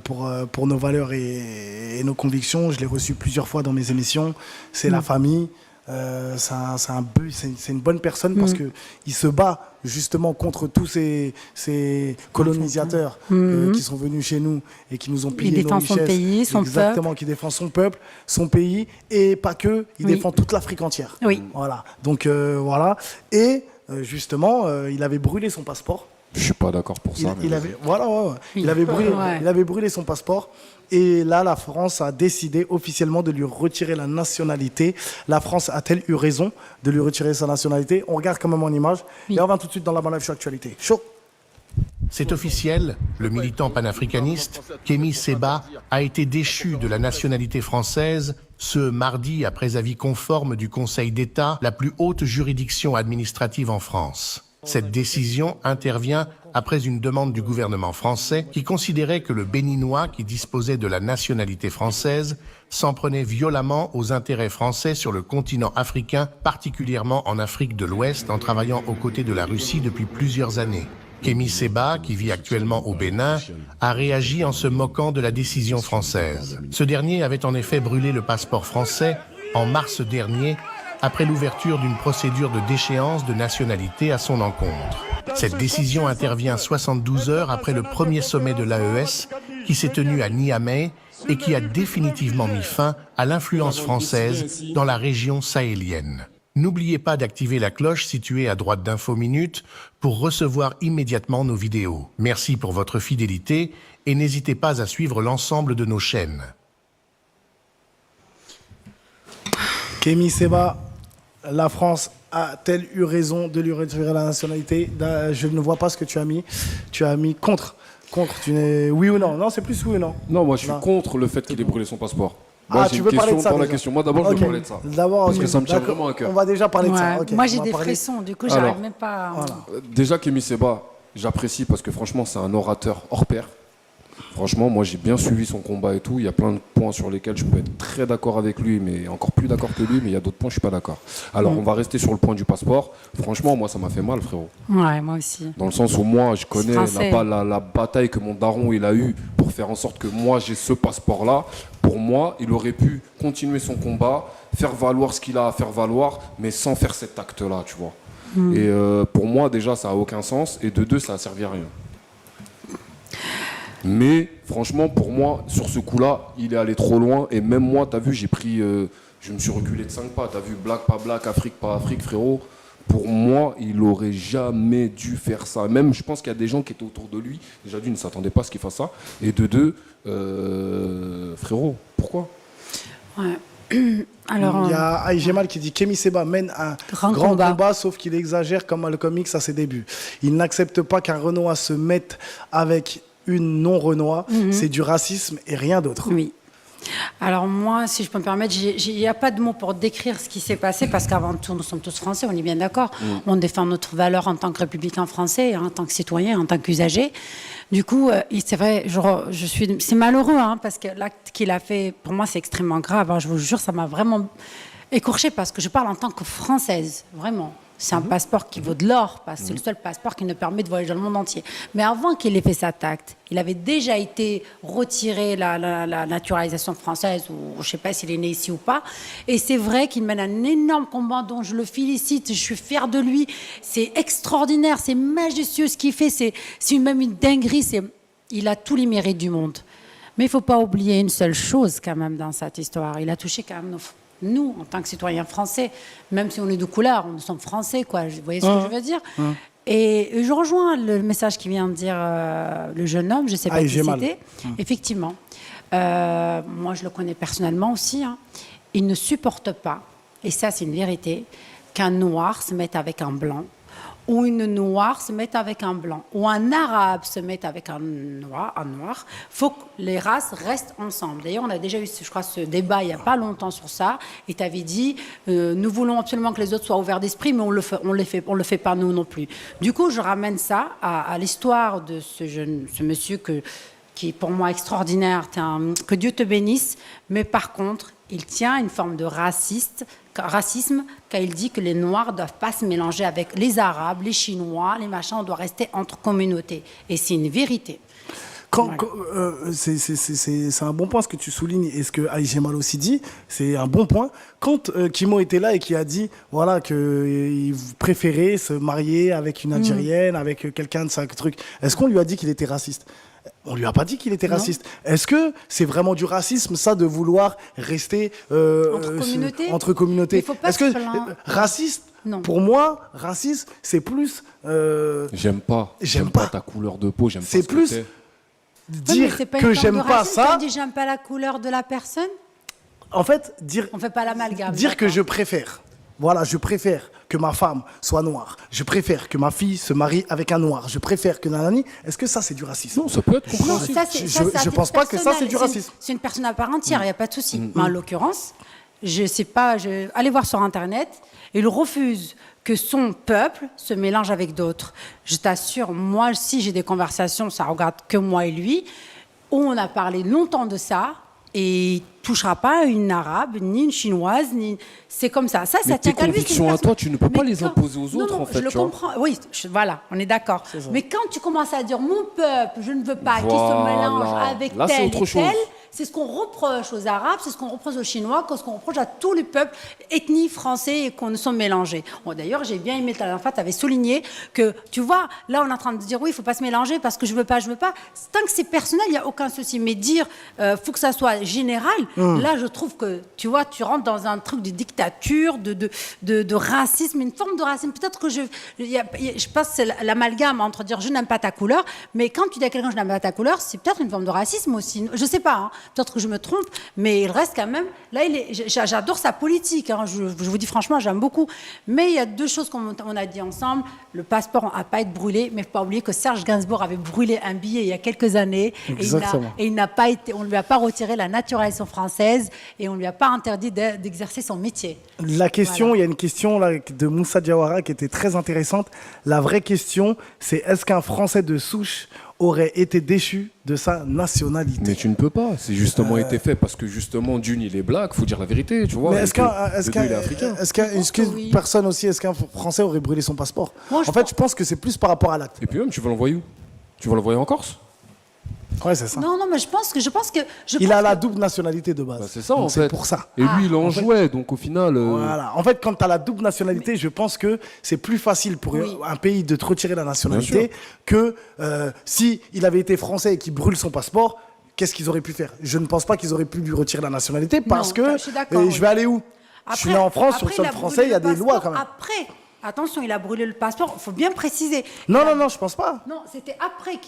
pour nos valeurs et nos convictions. Je l'ai reçu plusieurs fois dans mes émissions. C'est la famille. C'est une bonne personne parce que il se bat justement contre tous ces colonisateurs qui sont venus chez nous et qui nous ont pillé nos richesses. Il défend son pays, son Exactement, peuple. qui défend son peuple, son pays et pas que. Il défend toute l'Afrique entière. Oui. Voilà. Donc voilà. Et justement, il avait brûlé son passeport. Je suis pas d'accord pour ça. Il avait brûlé son passeport. Et là, la France a décidé officiellement de lui retirer la nationalité. La France a-t-elle eu raison de lui retirer sa nationalité? On regarde quand même en image. Et on va tout de suite dans la One Life Show Actualité. Chaud. C'est officiel, le militant panafricaniste Kémy Séba a été déchu de la nationalité française ce mardi après avis conforme du Conseil d'État, la plus haute juridiction administrative en France. Cette décision intervient après une demande du gouvernement français qui considérait que le Béninois, qui disposait de la nationalité française, s'en prenait violemment aux intérêts français sur le continent africain, particulièrement en Afrique de l'Ouest, en travaillant aux côtés de la Russie depuis plusieurs années. Kémy Séba, qui vit actuellement au Bénin, a réagi en se moquant de la décision française. Ce dernier avait en effet brûlé le passeport français en mars dernier, après l'ouverture d'une procédure de déchéance de nationalité à son encontre. Cette décision intervient 72 heures après le premier sommet de l'AES qui s'est tenu à Niamey et qui a définitivement mis fin à l'influence française dans la région sahélienne. N'oubliez pas d'activer la cloche située à droite d'Info Minutes pour recevoir immédiatement nos vidéos. Merci pour votre fidélité et n'hésitez pas à suivre l'ensemble de nos chaînes. Kémy Séba, la France a-t-elle eu raison de lui retirer la nationalité? Je ne vois pas ce que tu as mis. Tu as mis contre. Oui ou non? Non, c'est plus oui ou non. Non, moi je suis contre le fait qu'il ait brûlé son passeport. Moi, j'ai tu une veux parler de question ça dans la déjà. question. Moi d'abord, je veux parler de ça. D'abord, parce que ça me tient vraiment à cœur. On va déjà parler de ça. Moi j'ai des frissons, du coup j'arrive même pas. Déjà, Kémy Séba, j'apprécie parce que franchement, c'est un orateur hors pair. Franchement, moi j'ai bien suivi son combat et tout. Il y a plein de points sur lesquels je peux être très d'accord avec lui, mais encore plus d'accord que lui, mais il y a d'autres points, je suis pas d'accord. Alors, on va rester sur le point du passeport. Franchement, moi ça m'a fait mal, frérot. Ouais, moi aussi. Dans le sens où moi, je connais Français. la bataille que mon daron il a eue pour faire en sorte que moi j'ai ce passeport-là. Pour moi, il aurait pu continuer son combat, faire valoir ce qu'il a à faire valoir, mais sans faire cet acte-là, tu vois. Et pour moi, déjà, ça n'a aucun sens. Et de deux, ça n'a servi à rien. Mais franchement, pour moi, sur ce coup-là, il est allé trop loin. Et même moi, t'as vu, je me suis reculé de 5 pas. T'as vu, black, pas black, Afrique, pas Afrique, frérot. Pour moi, il aurait jamais dû faire ça. Même, je pense qu'il y a des gens qui étaient autour de lui. Déjà, d'une, ne s'attendaient pas à ce qu'il fasse ça. Et de deux, frérot, pourquoi? Ouais. Alors, Il y a Aïgemal qui dit Kémy Séba mène un Grand grand combat. combat, sauf qu'il exagère comme Malcolm X à ses débuts. Il n'accepte pas qu'un Renoir se mette avec une non-Renoir. C'est du racisme et rien d'autre. oui. Alors moi, si je peux me permettre, il n'y a pas de mots pour décrire ce qui s'est passé, parce qu'avant tout, nous sommes tous français, on est bien d'accord. On défend notre valeur en tant que républicain français, en tant que citoyen, en tant qu'usager. Du coup, c'est vrai, c'est malheureux, parce que l'acte qu'il a fait, pour moi, c'est extrêmement grave. Je vous jure, ça m'a vraiment écorché, parce que je parle en tant que Française, vraiment. C'est un passeport qui vaut de l'or, parce que c'est le seul passeport qui nous permet de voyager dans le monde entier. Mais avant qu'il ait fait cet acte, il avait déjà été retiré la naturalisation française, ou je ne sais pas s'il est né ici ou pas. Et c'est vrai qu'il mène un énorme combat dont je le félicite, je suis fière de lui. C'est extraordinaire, c'est majestueux ce qu'il fait, c'est même une dinguerie. Il a tous les mérites du monde. Mais il ne faut pas oublier une seule chose quand même dans cette histoire. Il a touché quand même nous, en tant que citoyens français, même si on est de couleur, nous sommes français, quoi. Vous voyez ce que je veux dire? Et je rejoins le message qui vient de dire le jeune homme, je ne sais pas qui c'était. Effectivement. Moi, je le connais personnellement aussi. Il ne supporte pas, et ça, c'est une vérité, qu'un noir se mette avec un blanc, ou une noire se mette avec un blanc, ou un arabe se mette avec un noir. Il faut que les races restent ensemble. D'ailleurs, on a déjà eu, je crois, ce débat il n'y a pas longtemps sur ça, et tu avais dit, nous voulons absolument que les autres soient ouverts d'esprit, mais on le fait pas nous non plus. Du coup, je ramène ça à l'histoire de ce monsieur qui est pour moi extraordinaire, que Dieu te bénisse, mais par contre, il tient une forme de racisme quand il dit que les Noirs ne doivent pas se mélanger avec les Arabes, les Chinois, les machins, on doit rester entre communautés. Et c'est une vérité. C'est un bon point ce que tu soulignes, et ce que Aïgemal aussi dit, c'est un bon point. Quand Kimo était là et qui a dit voilà, qu'il préférait se marier avec une Algérienne, avec quelqu'un de ça, truc, est-ce qu'on lui a dit qu'il était raciste? On lui a pas dit qu'il était raciste. Est-ce que c'est vraiment du racisme, ça, de vouloir rester entre communautés? Est-ce que raciste, non. Pour moi, raciste, c'est plus j'aime pas ta couleur de peau, j'aime pas ce c'est plus dire que j'aime pas ça. On dit j'aime pas la couleur de la personne. En fait, on fait pas l'amalgame. Dire que je préfère. Voilà, je préfère que ma femme soit noire. Je préfère que ma fille se marie avec un noir. Je préfère que nanani. Est-ce que ça, c'est du racisme? Non, ça peut être compréhensible. Je pense pas que ça, c'est du racisme. C'est une personne à part entière, il n'y a pas de souci. Mais en l'occurrence, je sais pas, allez voir sur Internet, il refuse que son peuple se mélange avec d'autres. Je t'assure, moi, si j'ai des conversations, ça regarde que moi et lui, où on a parlé longtemps de ça, et il ne touchera pas une arabe, ni une chinoise, ni... C'est comme ça. Ça mais tient qu'à lui. Tes convictions à toi, tu ne peux pas les imposer aux autres, non, en fait. Je le comprends. Oui, voilà, on est d'accord. Mais quand tu commences à dire mon peuple, je ne veux pas qu'il se mélange avec là, tel et chose. tel, c'est ce qu'on reproche aux Arabes, c'est ce qu'on reproche aux Chinois, c'est ce qu'on reproche à tous les peuples ethnies français et qu'on nous sommes mélangés. Bon, d'ailleurs, j'ai bien aimé, la dernière fois, tu avais souligné que, tu vois, là, on est en train de dire oui, il ne faut pas se mélanger parce que je veux pas. Tant que c'est personnel, il n'y a aucun souci. Mais dire, faut que ça soit général, là, je trouve que, tu vois, tu rentres dans un truc de dictature, de racisme, une forme de racisme. Peut-être que je pense que c'est l'amalgame entre dire je n'aime pas ta couleur, mais quand tu dis à quelqu'un je n'aime pas ta couleur, c'est peut-être une forme de racisme aussi. Je sais pas, peut-être que je me trompe, mais il reste quand même. Là, j'adore sa politique. Je vous dis franchement, j'aime beaucoup. Mais il y a deux choses qu'on a dit ensemble. Le passeport n'a pas été brûlé, mais il ne faut pas oublier que Serge Gainsbourg avait brûlé un billet il y a quelques années. Exactement. Et on ne lui a pas retiré la naturalisation française et on ne lui a pas interdit d'exercer son métier. La question, il y a une question là, de Moussa Diawara qui était très intéressante. La vraie question, c'est est-ce qu'un Français de souche aurait été déchu de sa nationalité? Mais tu ne peux pas. C'est justement été fait parce que justement, d'une, il est black, faut dire la vérité, tu vois. Mais est-ce qu'une personne aussi, est-ce qu'un Français aurait brûlé son passeport? En fait, je pense que c'est plus par rapport à l'acte. Et puis même, tu vas l'envoyer où? Tu vas l'envoyer en Corse? Ouais, c'est ça. Non, mais je pense que Il a la double nationalité de base. Bah, c'est ça, Donc en fait. C'est pour ça. Et lui, il en jouait, donc au final. Voilà. En fait, quand tu as la double nationalité, je pense que c'est plus facile pour un pays de te retirer la nationalité que si il avait été français et qu'il brûle son passeport. Qu'est-ce qu'ils auraient pu faire? Je ne pense pas qu'ils auraient pu lui retirer la nationalité parce que je vais aller où? Je suis né en France, sur le sol français, il y a des lois quand même. Après, attention, il a brûlé le passeport, il faut bien préciser. Non, je pense pas. Non, c'était après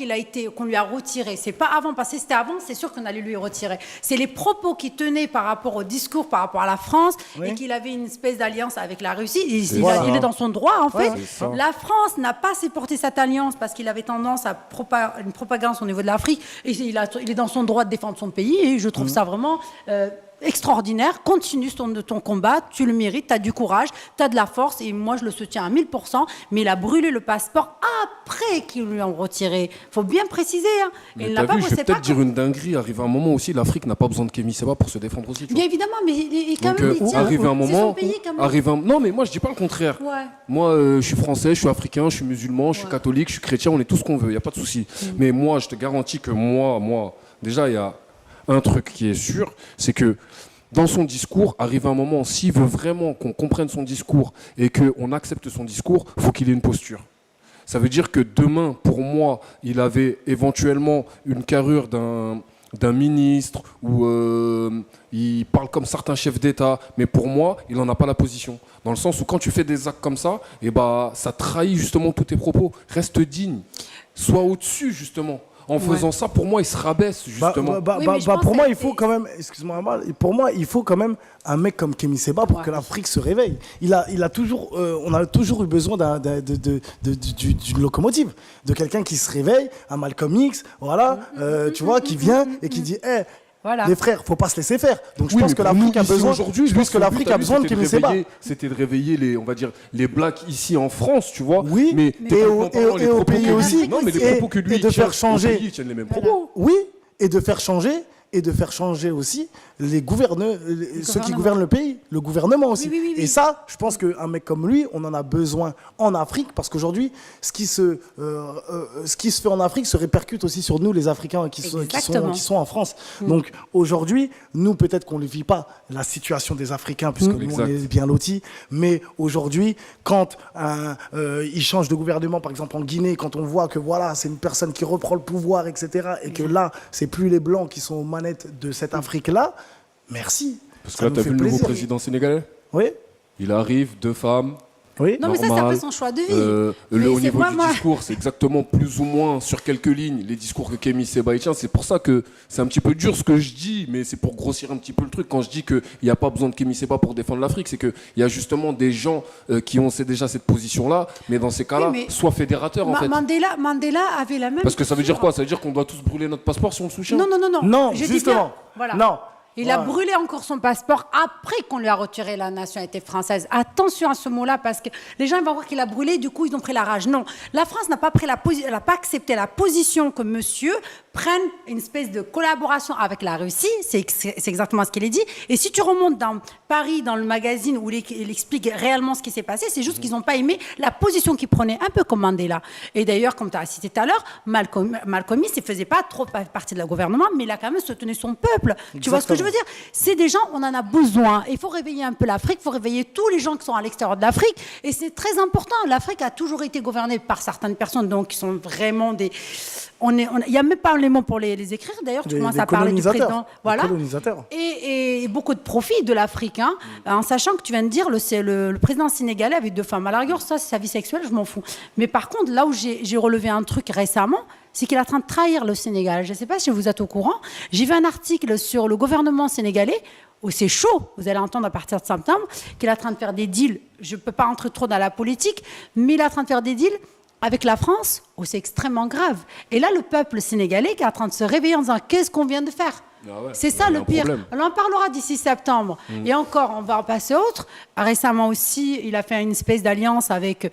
qu'on lui a retiré. C'est pas avant, parce que si c'était avant, c'est sûr qu'on allait lui retirer. C'est les propos qu'il tenait par rapport au discours, par rapport à la France, et qu'il avait une espèce d'alliance avec la Russie. Il est dans son droit, en fait. La France n'a pas supporté cette alliance parce qu'il avait tendance à une propagande au niveau de l'Afrique. Et il est dans son droit de défendre son pays. Et je trouve ça vraiment extraordinaire. Continue ton combat, tu le mérites, tu as du courage, tu as de la force, et moi je le soutiens à 1000%, mais il a brûlé le passeport après qu'ils lui ont retiré. Faut bien préciser. Hein. Mais t'as vu, je vais peut-être dire une dinguerie, arrive un moment aussi, l'Afrique n'a pas besoin de Kémy Séba pour se défendre aussi. Bien évidemment, mais quand même, arrive un moment, c'est son pays, quand même. Non, mais moi je dis pas le contraire. Ouais. Moi, je suis français, je suis africain, je suis musulman, je suis catholique, je suis chrétien, on est tout ce qu'on veut, il y a pas de souci. Mais moi, je te garantis que moi, déjà il y a un truc qui est sûr, c'est que dans son discours, arrive un moment, s'il veut vraiment qu'on comprenne son discours et qu'on accepte son discours, il faut qu'il ait une posture. Ça veut dire que demain, pour moi, il avait éventuellement une carrure d'un ministre ou il parle comme certains chefs d'État, mais pour moi, il n'en a pas la position. Dans le sens où quand tu fais des actes comme ça, ça trahit justement tous tes propos. Reste digne, sois au-dessus justement. En faisant ça, pour moi, il se rabaisse, justement. Pour moi, il faut quand même, excuse-moi, pour moi, il faut quand même un mec comme Kémy Séba pour que l'Afrique se réveille. On a toujours eu besoin d'une locomotive, de quelqu'un qui se réveille, un Malcolm X, voilà, tu vois, qui vient et qui dit, les frères, faut pas se laisser faire. Donc je pense que l'Afrique a besoin. Je pense que l'Afrique a besoin de Kémy Séba. C'était de réveiller les blacks ici en France, tu vois. Oui, mais et au pays aussi. Non, mais les propos que lui et de faire changer. Ils tiennent les mêmes propos. Oui, et de faire changer aussi les ceux qui gouvernent le pays, le gouvernement aussi. Oui. Et ça, je pense qu'un mec comme lui, on en a besoin en Afrique, parce qu'aujourd'hui, ce qui se fait en Afrique se répercute aussi sur nous, les Africains qui sont en France. Donc aujourd'hui, nous, peut-être qu'on ne vit pas la situation des Africains, puisque nous, on est bien lotis, mais aujourd'hui, quand ils changent de gouvernement, par exemple en Guinée, quand on voit que voilà, c'est une personne qui reprend le pouvoir, etc., et que là, c'est plus les Blancs qui sont aux manettes de cette Afrique-là, merci. Parce que là, tu as vu le nouveau président sénégalais? Oui. Il arrive, 2 femmes. Oui. Non, mais ça, c'est après son choix de vie. Au niveau du discours, c'est exactement plus ou moins sur quelques lignes les discours que Kémy Séba tient. C'est pour ça que c'est un petit peu dur ce que je dis, mais c'est pour grossir un petit peu le truc. Quand je dis qu'il n'y a pas besoin de Kémy Séba pour défendre l'Afrique, c'est qu'il y a justement des gens qui ont déjà cette position-là, mais dans ces cas-là, sois fédérateur en fait. Mandela avait la même. Parce que ça veut dire quoi? Ça veut dire qu'on doit tous brûler notre passeport si on le soutient? Non, justement. Voilà. Non. Il a brûlé encore son passeport après qu'on lui a retiré la nationalité française. Attention à ce mot-là, parce que les gens vont voir qu'il a brûlé, du coup ils ont pris la rage. Non, la France n'a pas accepté la position que monsieur prenne une espèce de collaboration avec la Russie. C'est exactement ce qu'il a dit. Et si tu remontes dans Paris, dans le magazine où il explique réellement ce qui s'est passé, c'est juste qu'ils n'ont pas aimé la position qu'il prenait, un peu comme Mandela. Et d'ailleurs, comme tu as cité tout à l'heure, Malcolm X, il ne faisait pas trop partie de la gouvernement, mais il a quand même soutenu son peuple. Exactement. Tu vois ce que je veux dire? C'est des gens, on en a besoin. Il faut réveiller un peu l'Afrique, il faut réveiller tous les gens qui sont à l'extérieur de l'Afrique. Et c'est très important. L'Afrique a toujours été gouvernée par certaines personnes, donc qui sont vraiment des... Il n'y a même pas les mots pour les écrire. D'ailleurs, tu commences à parler du président. Voilà. Et beaucoup de profit de l'Afrique, en sachant que tu viens de dire le président sénégalais avait 2 femmes. À la rigueur, ça, c'est sa vie sexuelle, je m'en fous. Mais par contre, là où j'ai relevé un truc récemment, c'est qu'il est en train de trahir le Sénégal. Je ne sais pas si vous êtes au courant. J'ai vu un article sur le gouvernement sénégalais où c'est chaud, vous allez entendre à partir de septembre, qu'il est en train de faire des deals. Je ne peux pas entrer trop dans la politique, mais il est en train de faire des deals avec la France, où c'est extrêmement grave. Et là, le peuple sénégalais qui est en train de se réveiller en disant « Qu'est-ce qu'on vient de faire ?» Ah ouais, C'est ça il y a le un pire. problème. On en parlera d'ici septembre. Et encore, on va en passer autre. Récemment aussi, il a fait une espèce d'alliance avec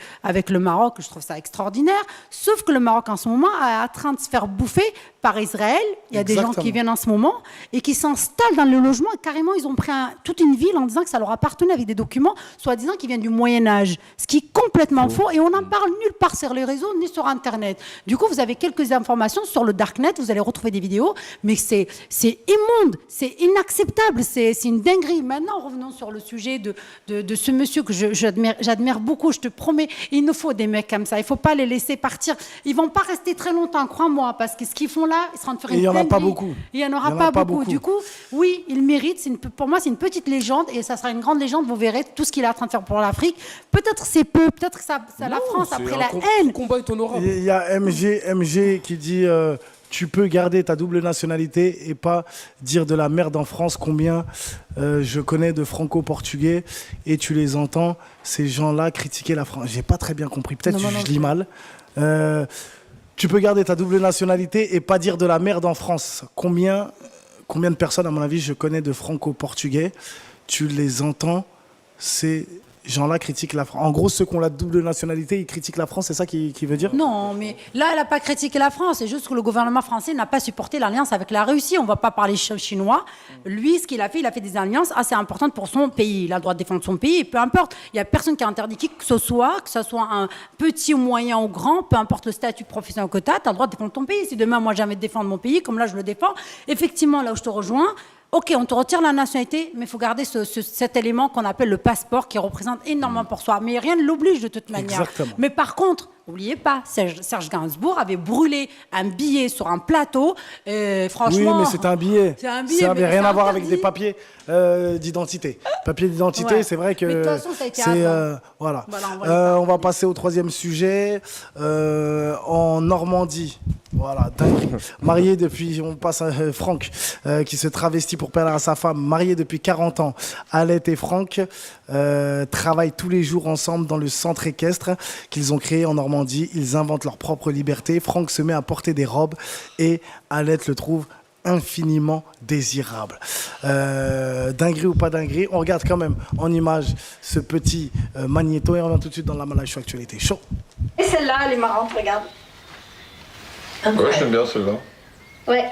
le Maroc. Je trouve ça extraordinaire. Sauf que le Maroc, en ce moment, est en train de se faire bouffer par Israël. Il y a des gens Exactement. qui viennent en ce moment et qui s'installent dans le logement. Et carrément, ils ont pris toute une ville en disant que ça leur appartenait avec des documents, soi-disant qui viennent du Moyen-Âge. Ce qui est complètement faux. Et on n'en parle nulle part sur les réseaux ni sur Internet. Du coup, vous avez quelques informations sur le Darknet. Vous allez retrouver des vidéos. Mais c'est immonde. C'est inacceptable. C'est une dinguerie. Maintenant, revenons sur le sujet de ce monsieur que j'admire beaucoup. Je te promets, il nous faut des mecs comme ça. Il ne faut pas les laisser partir. Ils ne vont pas rester très longtemps, crois-moi. Parce que ce qu'ils font là, ils seront en train de faire Et il y en a dinguerie. pas beaucoup. Il n'y en aura Il y en a pas pas beaucoup. beaucoup. Du coup, oui, il mérite. Pour moi, c'est une petite légende et ça sera une grande légende. Vous verrez tout ce qu'il est en train de faire pour l'Afrique. Peut-être c'est peu, peut-être que ça la France C'est après un la Tout haine. combat est honorable. Il y a MG qui dit tu peux garder ta double nationalité et pas dire de la merde en France. Combien je connais de franco-portugais et tu les entends, ces gens-là critiquer la France. J'ai pas très bien compris. Peut-être Non, que moi je non lis mal. Tu peux garder ta double nationalité et pas dire de la merde en France. Combien de personnes, à mon avis, je connais de franco-portugais, tu les entends, ces gens-là critiquent la France. En gros, ceux qui ont la double nationalité, ils critiquent la France, c'est ça qu'il veut dire? Non, mais là, elle n'a pas critiqué la France. C'est juste que le gouvernement français n'a pas supporté l'alliance avec la Russie. On ne va pas parler chinois. Lui, ce qu'il a fait des alliances assez importantes pour son pays. Il a le droit de défendre son pays, et peu importe. Il n'y a personne qui a interdit qui que ce soit un petit ou moyen ou grand, peu importe le statut professionnel que tu as le droit de défendre ton pays. Si demain, moi, j'ai envie de défendre mon pays, comme là, je le défends, effectivement, là où je te rejoins, ok, on te retire la nationalité, mais il faut garder cet élément qu'on appelle le passeport qui représente énormément pour soi. Mais rien ne l'oblige de toute manière. Exactement. Mais par contre, n'oubliez pas, Serge Gainsbourg avait brûlé un billet sur un plateau. Franchement, Oui, mais c'est un billet. C'est un billet, Ça n'avait mais rien c'est à voir avec interdit. des papiers d'identité. Papiers d'identité, Ouais. c'est vrai que Mais de toute façon, ça a été c'est avant. voilà. Voilà, on va y parler. On va passer au troisième sujet. En Normandie, voilà, dinguerie. Marié depuis, on passe à Franck, qui se travestit pour plaire à sa femme. Marié depuis 40 ans, Alette et Franck travaillent tous les jours ensemble dans le centre équestre qu'ils ont créé en Normandie. Ils inventent leur propre liberté. Franck se met à porter des robes et Alette le trouve infiniment désirable. Dinguerie ou pas dinguerie, on regarde quand même en image ce petit magnéto et on revient tout de suite dans la Malaise Show Actualité. Chaud. Et celle-là, elle est marrante, regarde. Ouais, j'aime bien celle-là. Ouais.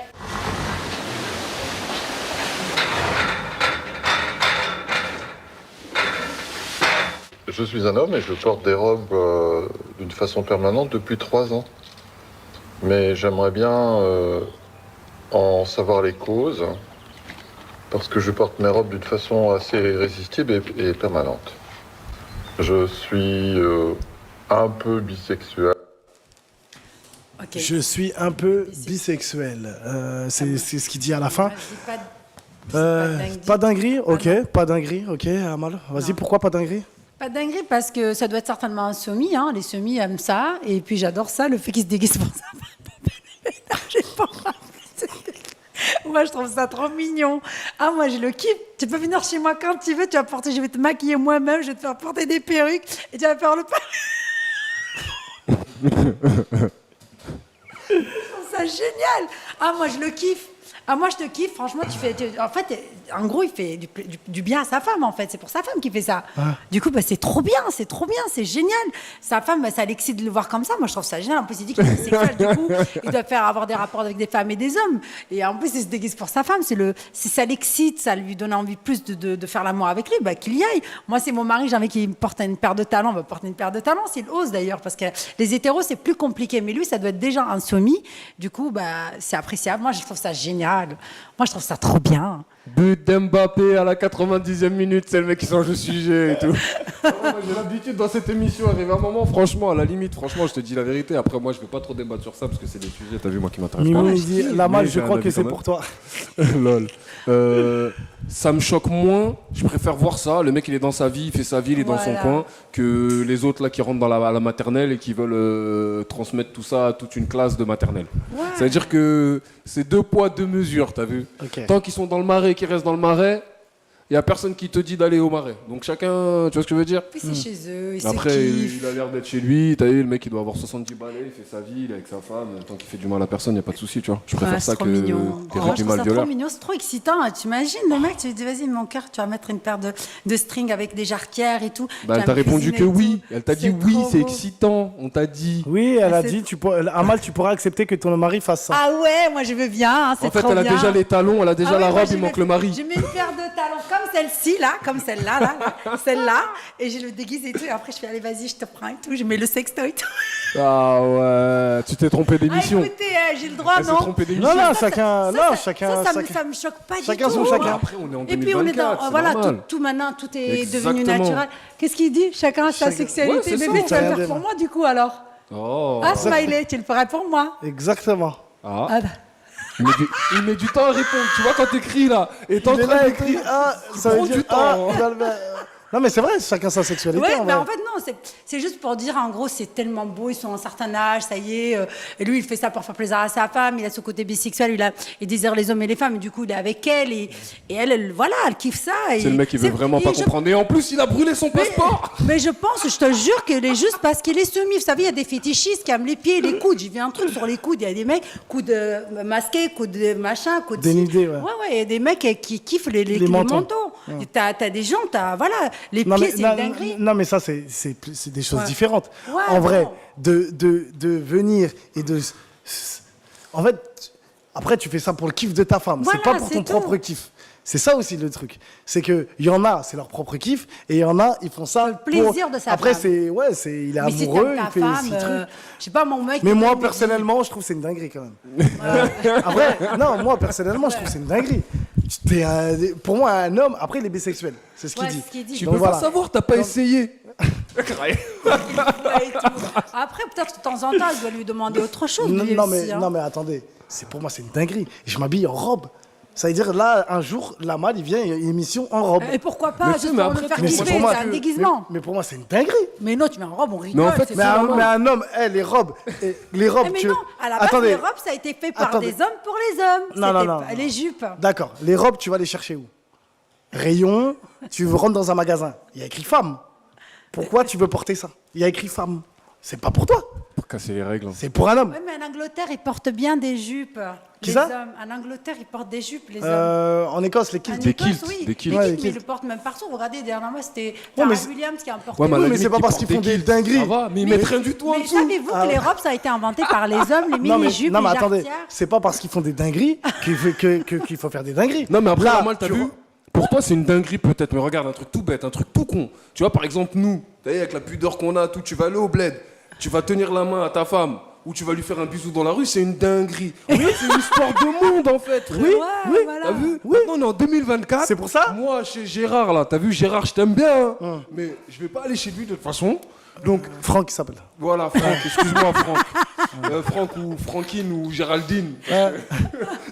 Je suis un homme et je porte des robes d'une façon permanente depuis 3 ans. Mais j'aimerais bien en savoir les causes, parce que je porte mes robes d'une façon assez irrésistible et permanente. Je suis un peu bisexuel. Ok. Je suis un peu bisexuel. C'est ce qu'il dit à la fin. Moi, je dis pas Pas dinguerie, ok. non. Pas dinguerie, ok. Amal, vas-y, Non. pourquoi pas dinguerie? Pas de dinguerie parce que ça doit être certainement un semis. Hein. Les semis aiment ça. Et puis j'adore ça, le fait qu'ils se déguisent pour ça. J'ai pas Moi, je trouve ça trop mignon. Ah, moi, je le kiffe. Tu peux venir chez moi quand tu veux. Tu vas porter, je vais te maquiller moi-même. Je vais te faire porter des perruques. Et tu vas faire le Je trouve ça génial. Ah, moi, je le kiffe. Ah, moi, je te kiffe. Franchement, en fait, en gros, il fait du bien à sa femme, en fait. C'est pour sa femme qu'il fait ça. Du coup, bah, c'est trop bien, c'est génial. Sa femme, bah, ça l'excite de le voir comme ça. Moi, je trouve ça génial. En plus, il dit qu'il est sexuel. Du coup, il doit avoir des rapports avec des femmes et des hommes. Et en plus, il se déguise pour sa femme. Ça l'excite, ça lui donne envie plus de faire l'amour avec lui, bah, qu'il y aille. Moi, c'est mon mari, j'ai envie qu'il porte une paire de talons. On va porter une paire de talons, s'il ose d'ailleurs, parce que les hétéros, c'est plus compliqué. Mais lui, ça doit être déjà un semi. Du coup, bah, c'est appréciable. Moi, je trouve ça génial. Moi, je trouve ça trop bien. But d'Mbappé à la 90e minute, c'est le mec qui change de sujet et tout. Moi, j'ai l'habitude dans cette émission, arrive un moment, franchement, à la limite, franchement, je te dis la vérité. Après, moi, je vais pas trop débattre sur ça parce que c'est des sujets, t'as vu, moi qui m'intéresse Mimou, pas. il dit, la malle, Mais je j'ai un crois avis que c'est quand pour toi. Lol. Ça me choque moins. Je préfère voir ça. Le mec, il est dans sa vie, il fait sa vie, il est dans son Voilà. coin, que les autres là qui rentrent à la maternelle et qui veulent transmettre tout ça à toute une classe de maternelle. Ça veut dire que c'est 2 poids 2 mesures, t'as vu. Ok. Tant qu'ils sont dans le marais, qu'ils restent dans le marais, il y a personne qui te dit d'aller au marais. Donc chacun, tu vois ce que je veux dire? Puis c'est chez eux, ils Après, se kiffent. il a l'air d'être chez lui. T'as vu, le mec, il doit avoir 70 balais, il fait sa vie, il est avec sa femme. Tant qu'il fait du mal à personne, il n'y a pas de souci, tu vois. Je préfère Ouais, ça c'est que trop des mignon. rugby Je trouve mal ça trop violeurs. mignon, c'est trop excitant. T'imagines le mec, tu lui dis vas-y mon cœur, tu vas mettre une paire de strings avec des jarretières et tout. Bah, Tu elle vas t'a me répondu cuisiner que et oui. tout. Elle t'a dit C'est oui, trop c'est beau. excitant. On t'a dit. Oui, elle a C'est- dit, Amal, tu pourras accepter que ton mari fasse ça. Ah ouais, moi je veux bien, hein, c'est En fait, trop elle a bien. déjà les talons, elle a déjà Ah ouais, la moi, robe, j'ai il manque mis- le mari. J'ai mis une paire de talons comme celle-ci, là, comme celle-là, là, celle-là, et je le déguise et tout, et après je fais allez vas-y, je te prends et tout, je mets le sextoy et tout. Ah ouais, tu t'es trompé Ah d'émission. écoutez, j'ai le droit, Elle s'est non? trompée d'émission. Non, non, chacun, Ça me choque pas chacun du son tout. chacun. Après, on est en Et puis on est 2024, dans c'est voilà normal. tout maintenant tout est devenu Exactement. naturel. Qu'est-ce qu'il dit? Chacun a sa Chacun- sexualité. Ouais, c'est Bébé, ça. tu vas le Rien faire de pour mal. moi du coup alors. Oh. Ah Smiley, tu le ferais pour moi. Exactement. Ah. Ah, Il met du temps à répondre. Tu vois quand t'écris là, et t'es en Il est train là, d'écrire. écrit, ah, ça veut Prends dire, du temps, ah, hein. il va le faire. Non, mais c'est vrai, chacun sa sexualité. ouais, en mais vrai. en fait non, c'est juste pour dire en gros c'est tellement beau, ils sont à un certain âge, ça y est, et lui il fait ça pour faire plaisir à sa femme, il a ce côté bisexuel, il désire les hommes et les femmes, et du coup il est avec elle et elle voilà, elle kiffe ça. C'est le mec qui veut vraiment pas comprendre. Et en plus, il a brûlé son passeport. Mais je pense, je te jure qu'il est juste parce qu'il est soumis. Vous savez, il y a des fétichistes qui aiment les pieds et les coudes. J'ai vu un truc sur les coudes. Il y a des mecs, coudes masqués, coudes machin, coudes. Dénudés, ouais. Ouais, il y a des mecs qui kiffent les mentons. manteaux. T'as des gens, voilà, les Non, pieds, mais, c'est une dinguerie. non, mais ça, c'est des choses Ouais. différentes. Ouais, en vrai, bon. de venir et de. En fait, après, tu fais ça pour le kiff de ta femme. Voilà, c'est pas pour c'est ton tout. propre kiff. C'est ça aussi le truc. C'est qu'il y en a, c'est leur propre kiff, et il y en a, ils font ça. Le plaisir pour... de sa Après, femme. il est Mais si amoureux, t'aimes il ta fait femme, six trucs. je sais pas, mon mec. Mais il moi, me dit- personnellement, je trouve que c'est une dinguerie quand même. Après, non, moi, personnellement, je trouve que c'est une dinguerie. Pour moi, un homme, après, il est bisexuel. C'est ce qu'il Ouais, dit. c'est ce qu'il dit. Tu Donc peux voilà. pas savoir, t'as pas essayé. Ouais, et tout. Après, peut-être de temps en temps, il doit lui demander autre chose. Non, lui non, aussi, mais, hein. non, mais attendez, pour moi, c'est une dinguerie. Je m'habille en robe. Ça veut dire, là, un jour, Lamal, il vient, il y a une émission en robe. Et pourquoi pas, Mais tu juste sais, mais pour après, me faire mais c'est kiffer, pour moi c'est un que- déguisement. Mais pour moi, c'est une dinguerie. Mais non, tu mets en robe, on rigole. Mais en fait, c'est Mais ça. un homme, les robes, les robes, Mais tu... non, à la base, Attendez, les robes, ça a été fait par Attendez. des hommes pour les hommes. Non, non, C'était non, pas- non. Les jupes. D'accord, les robes, tu vas les chercher où? Rayon, tu rentres dans un magasin, il y a écrit femme. Pourquoi tu veux porter ça? Il y a écrit femme. C'est pas pour toi, Pour casser les règles. c'est pour un homme. Oui, mais en Angleterre, ils portent bien des jupes. Qui les ça hommes. En Angleterre, ils portent des jupes, les hommes. En Écosse, les kilts. En des Écosse, kilts, oui. des kilts. Les Ouais, kilts, des mais ils kilts. le portent même partout. Regardez, dernièrement, c'était Ouais, mais Pharrell Williams qui a porté. Ouais, mais à la Oui, mais c'est limite, pas ils parce portent qu'ils font des kilts. dingueries. Ça va, mais ils mettent rien du tout en Mais dessous. savez-vous que les robes, ça a été inventé par les hommes, les Non, mais, mini-jupes, non, mais les attendez, jarretières. c'est pas parce qu'ils font des dingueries qu'il faut faire des dingueries. Non, mais après, Là, normal, t'as tu vu vois- Pour toi, c'est une dinguerie peut-être, mais regarde, un truc tout bête, un truc tout con. Tu vois, par exemple, nous, t'as vu, avec la pudeur qu'on a, tout, tu vas aller au bled, tu vas tenir la main à ta femme, ou tu vas lui faire un bisou dans la rue, c'est une dinguerie. En fait, c'est une histoire de monde, en fait. frère. Ouais, oui, voilà. T'as vu Maintenant, on est en 2024. C'est pour ça Moi, chez Gérard, là, t'as vu, Gérard, je t'aime bien, hein, mais je vais pas aller chez lui de toute façon. Donc, Franck, il s'appelle. voilà, Franck, excuse-moi, Franck. Franck ou Frankine ou Géraldine.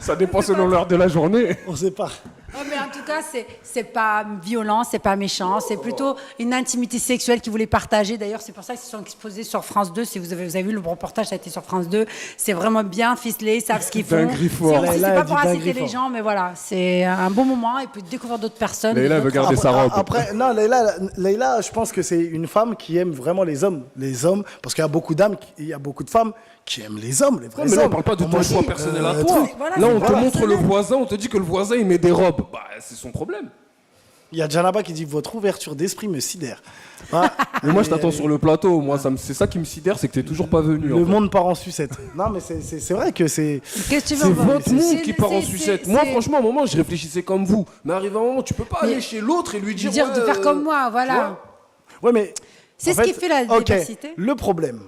Ça dépend selon l'heure de la journée. On sait pas. Oh, mais en tout cas, c'est pas violent, c'est pas méchant, c'est plutôt une intimité sexuelle qu'ils voulaient partager. D'ailleurs, c'est pour ça qu'ils se sont exposés sur France 2. Si vous avez vu le reportage, ça a été sur France 2. C'est vraiment bien ficelé, ils savent ce qu'ils font. Dinguerie fort. C'est Leïla pas a pour dit inciter dinguerie les fort. gens, mais voilà, c'est un bon moment et puis découvrir d'autres personnes. Leïla veut d'autres- garder sa robe. Après, non, Leïla, je pense que c'est une femme qui aime vraiment les hommes. Les hommes, parce qu'il y a beaucoup d'âmes, il y a beaucoup de femmes qui aiment les hommes, les vrais Non, mais là, on hommes. parle pas de Comme ton on choix dit, personnel à truc. toi. Voilà, Là, c'est on te pas montre le personnel. voisin, on te dit que le voisin, il met des robes. Bah, c'est son problème. Il y a Janaba qui dit votre ouverture d'esprit me sidère. Ah, Mais moi, je t'attends sur le plateau. Moi, c'est ça qui me sidère, c'est que t'es toujours pas venu. le en fait. monde part en sucette. Non, mais c'est vrai que c'est. Qu'est-ce que tu veux C'est voir votre monde C'est- qui part en c'est- sucette. c'est- Moi, c'est- franchement, à un moment, je réfléchissais comme vous. Mais arrive un moment, tu peux pas Mais- aller chez l'autre et lui dire. dire de ouais, faire comme moi, voilà. tu vois. Ouais, mais. C'est en ce qui fait la ok, diversité. Le problème,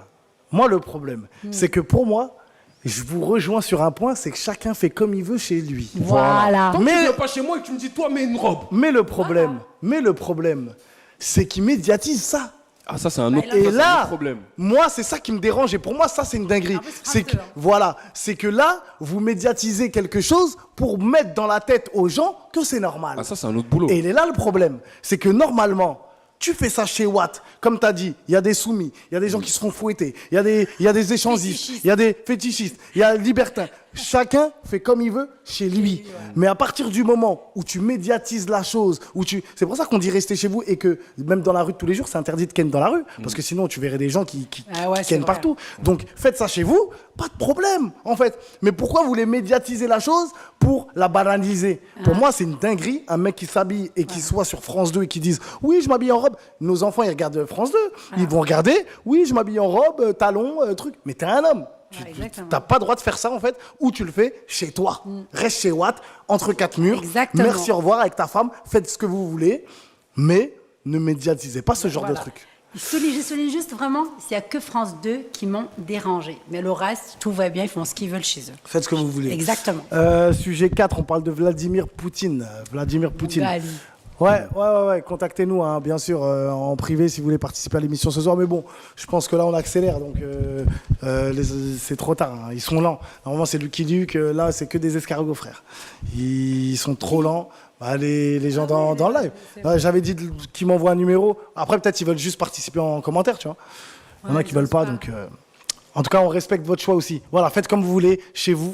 c'est que pour moi, je vous rejoins sur un point, c'est que chacun fait comme il veut chez lui. Voilà. Tant que Mais- tu viens pas chez moi et que tu me dis, toi, mets une robe. Mais le problème, c'est qu'ils médiatisent ça. Ah, ça, c'est un autre, Et ça, c'est un là, autre problème. moi, c'est ça qui me dérange. Et pour moi, ça, c'est une dinguerie. Ah oui, c'est C'est que, honteux, hein. voilà, c'est que là, vous médiatisez quelque chose pour mettre dans la tête aux gens que c'est normal. Ah, ça, c'est un autre boulot. Et il est là le problème. C'est que normalement, tu fais ça chez Watt. Comme tu as dit, il y a des soumis, il y a des gens qui se font fouetter, il y a des échangistes, Fétichistes. il y a des fétichistes, il y a des libertins. Chacun fait comme il veut chez lui. Mais à partir du moment où tu médiatises la chose, c'est pour ça qu'on dit rester chez vous et que même dans la rue de tous les jours, c'est interdit de ken dans la rue. Parce que sinon, tu verrais des gens qui kennent partout. Donc, faites ça chez vous, pas de problème, en fait. Mais pourquoi vous voulez médiatiser la chose pour la banaliser? Pour moi, c'est une dinguerie. Un mec qui s'habille et qui soit sur France 2 et qui dise « Oui, je m'habille en robe ». Nos enfants, ils regardent France 2. Ils vont regarder « Oui, je m'habille en robe, talons, truc ». Mais t'es un homme. Tu n'as pas le droit de faire ça, en fait, ou tu le fais chez toi. Reste chez Watt, entre quatre murs. Exactement. Merci, au revoir avec ta femme. Faites ce que vous voulez. Mais ne médiatisez pas ce genre de truc. Je souligne juste vraiment, il n'y a que France 2 qui m'ont dérangé. Mais le reste, tout va bien, ils font ce qu'ils veulent chez eux. Faites ce que vous voulez. Exactement. Sujet 4, on parle de Vladimir Poutine. Vladimir Poutine. Gali. Ouais, contactez-nous, hein, bien sûr, en privé si vous voulez participer à l'émission ce soir. Mais bon, je pense que là, on accélère, donc c'est trop tard. Hein, ils sont lents. Normalement, c'est Lucky Luke. Là, c'est que des escargots, frère. Ils sont trop lents. Bah, les gens dans le live. J'avais dit qu'ils m'envoient un numéro. Après, peut-être ils veulent juste participer en commentaire, tu vois. Il y en a qui veulent pas, donc... En tout cas, on respecte votre choix aussi. Voilà, faites comme vous voulez, chez vous.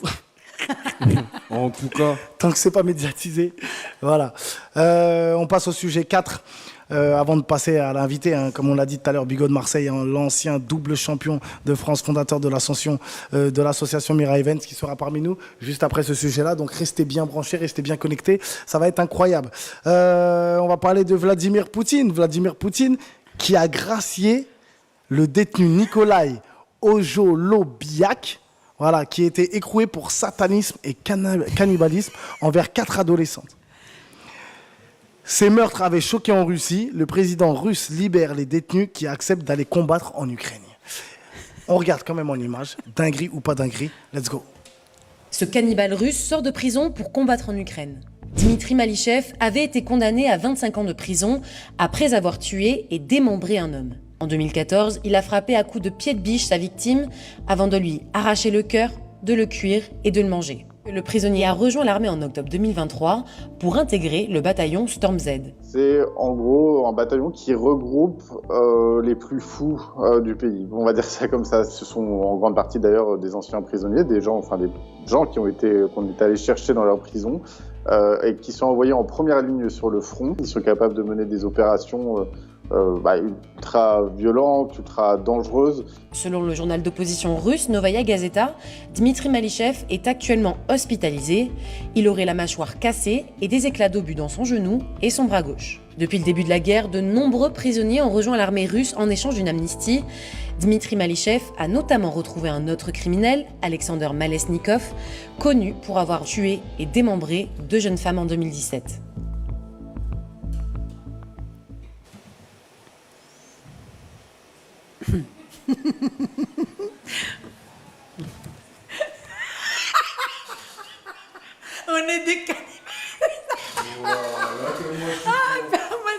En tout cas. Tant que c'est pas médiatisé. Voilà. On passe au sujet 4. Avant de passer à l'invité, hein, comme on l'a dit tout à l'heure, Bigot de Marseille, hein, l'ancien double champion de France, fondateur de l'ascension de l'association Mira Events, qui sera parmi nous juste après ce sujet-là. Donc restez bien branchés, restez bien connectés. Ça va être incroyable. On va parler de Vladimir Poutine. Vladimir Poutine qui a gracié le détenu Nikolai Ojolobiak, voilà, qui a été écroué pour satanisme et cannibalisme envers 4 adolescentes. Ces meurtres avaient choqué en Russie. Le président russe libère les détenus qui acceptent d'aller combattre en Ukraine. On regarde quand même en image, dinguerie ou pas dinguerie, let's go. Ce cannibale russe sort de prison pour combattre en Ukraine. Dmitri Malichev avait été condamné à 25 ans de prison après avoir tué et démembré un homme. En 2014, il a frappé à coups de pied de biche sa victime avant de lui arracher le cœur, de le cuire et de le manger. Le prisonnier a rejoint l'armée en octobre 2023 pour intégrer le bataillon Storm Z. C'est en gros un bataillon qui regroupe les plus fous du pays. On va dire ça comme ça. Ce sont en grande partie d'ailleurs des anciens prisonniers, des gens qu'on est allé chercher dans leur prison et qui sont envoyés en première ligne sur le front. Ils sont capables de mener des opérations ultra violentes, ultra dangereuses. Selon le journal d'opposition russe Novaya Gazeta, Dmitri Malichev est actuellement hospitalisé. Il aurait la mâchoire cassée et des éclats d'obus dans son genou et son bras gauche. Depuis le début de la guerre, de nombreux prisonniers ont rejoint l'armée russe en échange d'une amnistie. Dmitri Malichev a notamment retrouvé un autre criminel, Alexander Malesnikov, connu pour avoir tué et démembré 2 jeunes femmes en 2017. On est des cannibales. Moi,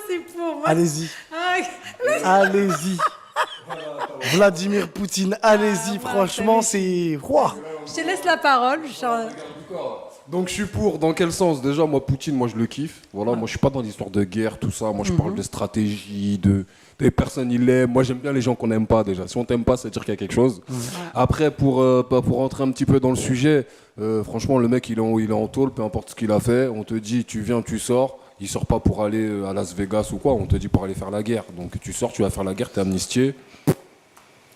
c'est pour moi. Allez-y. Allez-y. Vladimir Poutine, allez-y. Franchement, c'est... Wow. Je te laisse la parole. Donc je suis pour, dans quel sens? Déjà, moi, Poutine, moi, je le kiffe. Voilà, moi, je suis pas dans l'histoire de guerre, tout ça. Moi, je parle de stratégie, des personnes, il l'aiment. Moi, j'aime bien les gens qu'on n'aime pas, déjà. Si on t'aime pas, ça veut dire qu'il y a quelque chose. Après, pour rentrer un petit peu dans le sujet, franchement, le mec, il est en tôle, peu importe ce qu'il a fait. On te dit, tu viens, tu sors. Il sort pas pour aller à Las Vegas ou quoi. On te dit pour aller faire la guerre. Donc, tu sors, tu vas faire la guerre, t'es amnistié.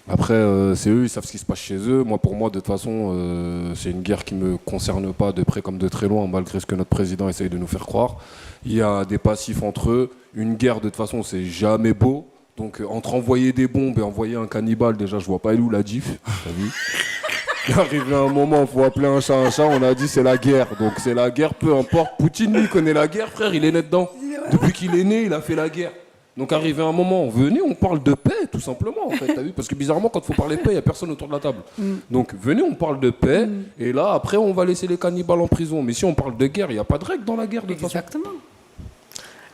Après, c'est eux, ils savent ce qui se passe chez eux. Moi, pour moi, de toute façon, c'est une guerre qui ne me concerne pas de près comme de très loin, malgré ce que notre président essaye de nous faire croire. Il y a des passifs entre eux. Une guerre, de toute façon, c'est jamais beau. Donc, entre envoyer des bombes et envoyer un cannibale, déjà, je vois pas où la diff. T'as vu ? Il est arrivé un moment, il faut appeler un chat, on a dit c'est la guerre. Donc, c'est la guerre, peu importe. Poutine, lui, connaît la guerre, frère, il est né dedans. Depuis qu'il est né, il a fait la guerre. Donc arrivé un moment, venez, on parle de paix, tout simplement, en fait, t'as vu? Parce que bizarrement, quand il faut parler de paix, il n'y a personne autour de la table. Donc venez, on parle de paix, et là, après, on va laisser les cannibales en prison. Mais si on parle de guerre, il n'y a pas de règle dans la guerre, de toute façon. Exactement.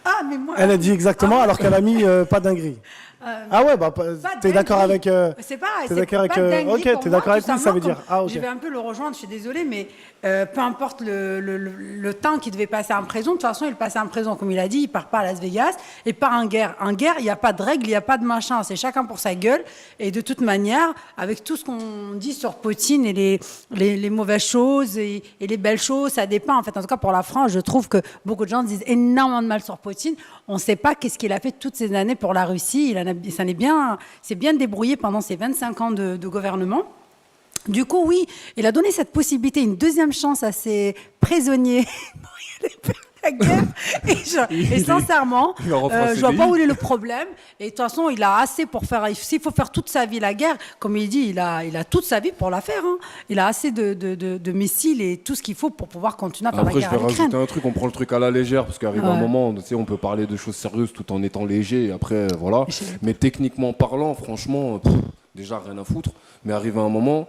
Ah, mais moi... Elle a dit exactement, alors qu'elle a mis pas dinguerie. Ah ouais, bah, Pas t'es d'accord dinguerie. avec... C'est pas, t'es c'est d'accord pas avec... dinguerie ok, pour t'es moi, d'accord avec tout lui, ça veut simplement, dire... Ah, ok. Je vais un peu le rejoindre, je suis désolée, mais peu importe le temps qu'il devait passer en prison, de toute façon, il passait en prison, comme il a dit, il part pas à Las Vegas, il part en guerre. En guerre, il n'y a pas de règles, il n'y a pas de machin, c'est chacun pour sa gueule. Et de toute manière, avec tout ce qu'on dit sur Poutine et les mauvaises choses et les belles choses, ça dépend. En fait, en tout cas, pour la France, je trouve que beaucoup de gens disent énormément de mal sur Poutine. On ne sait pas qu'est-ce qu'il a fait toutes ces années pour la Russie. C'est bien débrouillé pendant ces 25 ans de gouvernement. Du coup, oui, il a donné cette possibilité, une deuxième chance à ses prisonniers pour y aller faire la guerre. Et sincèrement, je ne vois pas où est le problème. Et de toute façon, il a assez pour faire. S'il faut faire toute sa vie la guerre, comme il dit, il a toute sa vie pour la faire. Hein. Il a assez de missiles et tout ce qu'il faut pour pouvoir continuer à faire la guerre. Après, je vais rajouter un truc, on prend le truc à la légère, parce qu'arrive un moment, tu sais, on peut parler de choses sérieuses tout en étant léger, et après, voilà. Mais techniquement parlant, franchement, déjà rien à foutre. Mais arrivé à un moment,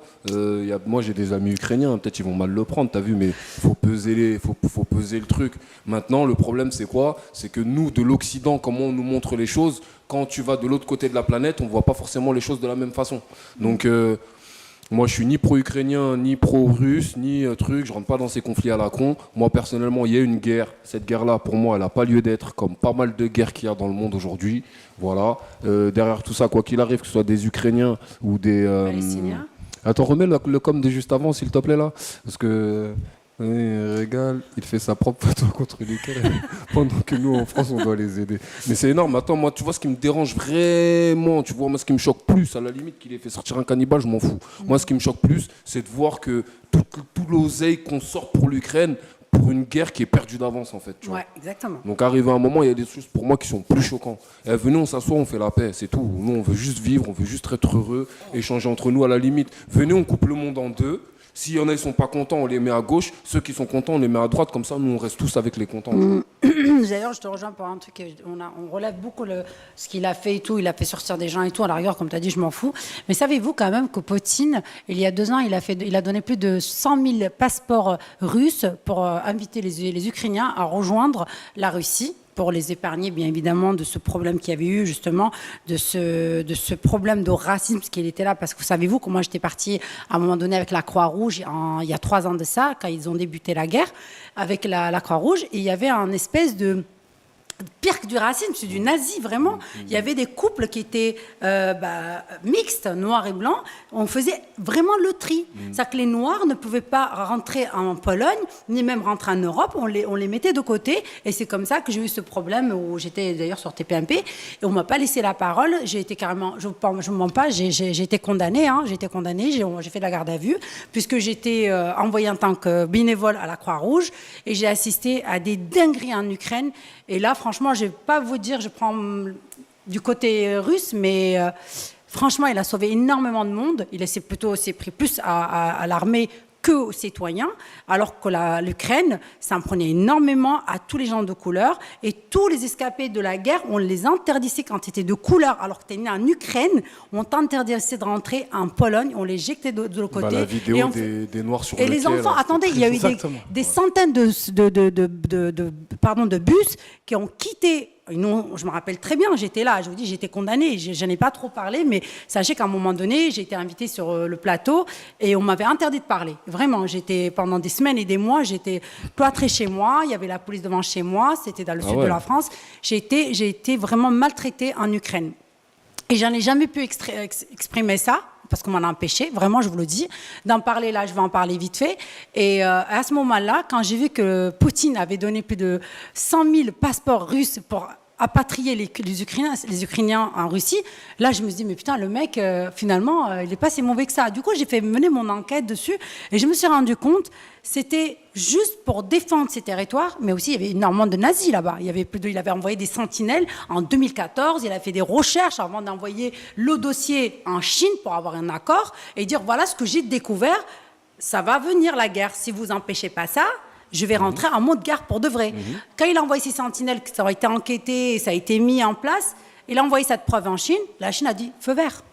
moi j'ai des amis ukrainiens, peut-être ils vont mal le prendre, t'as vu, mais faut peser le truc. Maintenant, le problème c'est quoi? C'est que nous, de l'Occident, comment on nous montre les choses, quand tu vas de l'autre côté de la planète, on voit pas forcément les choses de la même façon. Donc moi je suis ni pro-ukrainien, ni pro-russe, ni truc, je rentre pas dans ces conflits à la con. Moi personnellement, il y a une guerre, cette guerre-là pour moi elle n'a pas lieu d'être, comme pas mal de guerres qu'il y a dans le monde aujourd'hui. Voilà. Derrière tout ça, quoi qu'il arrive, que ce soit des Ukrainiens ou des... Palestiniens. Attends, remets le com de juste avant, s'il te plaît, là. Parce que... Régal, il fait sa propre photo contre l'Ukraine pendant que nous, en France, on doit les aider. Mais c'est énorme. Attends, moi, tu vois, ce qui me dérange vraiment, tu vois, moi, ce qui me choque plus, à la limite, qu'il ait fait sortir un cannibale, je m'en fous. Moi, ce qui me choque plus, c'est de voir que tout l'oseille qu'on sort pour l'Ukraine, pour une guerre qui est perdue d'avance, en fait. Tu vois. Ouais, exactement. Donc, arrivé à un moment, il y a des choses pour moi qui sont plus choquantes. Venez, on s'assoit, on fait la paix, c'est tout. Nous, on veut juste vivre, on veut juste être heureux, échanger entre nous à la limite. Venez, on coupe le monde en deux. S'il y en a qui ne sont pas contents, on les met à gauche. Ceux qui sont contents, on les met à droite. Comme ça, nous, on reste tous avec les contents. D'ailleurs, je te rejoins pour un truc. On relève beaucoup ce qu'il a fait et tout. Il a fait sortir des gens et tout. À la rigueur, comme tu as dit, je m'en fous. Mais savez-vous quand même que Poutine, il y a 2 ans, il a donné plus de 100 000 passeports russes pour inviter les Ukrainiens à rejoindre la Russie, pour les épargner, bien évidemment, de ce problème qu'il y avait eu, justement, de ce problème de racisme, parce qu'il était là. Parce que savez-vous que moi, j'étais partie à un moment donné avec la Croix-Rouge, il y a 3 ans de ça, quand ils ont débuté la guerre, avec la Croix-Rouge, et il y avait un espèce de... Pire que du racisme, c'est du nazi, vraiment. Il y avait des couples qui étaient mixtes, noirs et blancs. On faisait vraiment le tri. C'est-à-dire que les Noirs ne pouvaient pas rentrer en Pologne, ni même rentrer en Europe. On les mettait de côté. Et c'est comme ça que j'ai eu ce problème où j'étais d'ailleurs sur TPMP. Et on ne m'a pas laissé la parole. J'ai été carrément, je ne mens pas, j'ai été condamnée. Hein, j'ai fait de la garde à vue, puisque j'étais envoyée en tant que bénévole à la Croix-Rouge. Et j'ai assisté à des dingueries en Ukraine. Et là, franchement, je ne vais pas vous dire, je prends du côté russe, mais franchement, il a sauvé énormément de monde. Il s'est pris plus à l'armée qu'aux citoyens, alors que l'Ukraine s'en prenait énormément à tous les gens de couleur. Et tous les escapés de la guerre, on les interdisait quand tu étais de couleur, alors que tu es né en Ukraine, on t'interdisait de rentrer en Pologne, on les jetait de l'autre côté. La vidéo des Noirs sur et le les quai, enfants, là, attendez, il y a eu des centaines de bus qui ont quitté. Non, je me rappelle très bien, j'étais là, je vous dis, j'étais condamnée, je n'ai pas trop parlé, mais sachez qu'à un moment donné, j'ai été invitée sur le plateau et on m'avait interdit de parler. Vraiment, j'étais pendant des semaines et des mois, j'étais cloîtrée chez moi, il y avait la police devant chez moi, c'était dans le sud de la France. J'ai été vraiment maltraitée en Ukraine. Et j'en ai jamais pu exprimer ça, parce qu'on m'en a empêché, vraiment, je vous le dis. D'en parler là, je vais en parler vite fait. Et à ce moment-là, quand j'ai vu que Poutine avait donné plus de 100 000 passeports russes pour apatrier les Ukrainiens en Russie, là, je me suis dit, mais putain, le mec, finalement, il n'est pas si mauvais que ça. Du coup, j'ai fait mener mon enquête dessus et je me suis rendu compte, c'était juste pour défendre ses territoires, mais aussi, il y avait énormément de nazis là-bas. Il avait envoyé des sentinelles en 2014, il a fait des recherches avant d'envoyer le dossier en Chine pour avoir un accord et dire, voilà ce que j'ai découvert, ça va venir la guerre. Si vous n'empêchez pas ça, je vais rentrer en mode guerre pour de vrai. Quand il a envoyé ses sentinelles, ça a été enquêté, ça a été mis en place, il a envoyé cette preuve en Chine, la Chine a dit feu vert.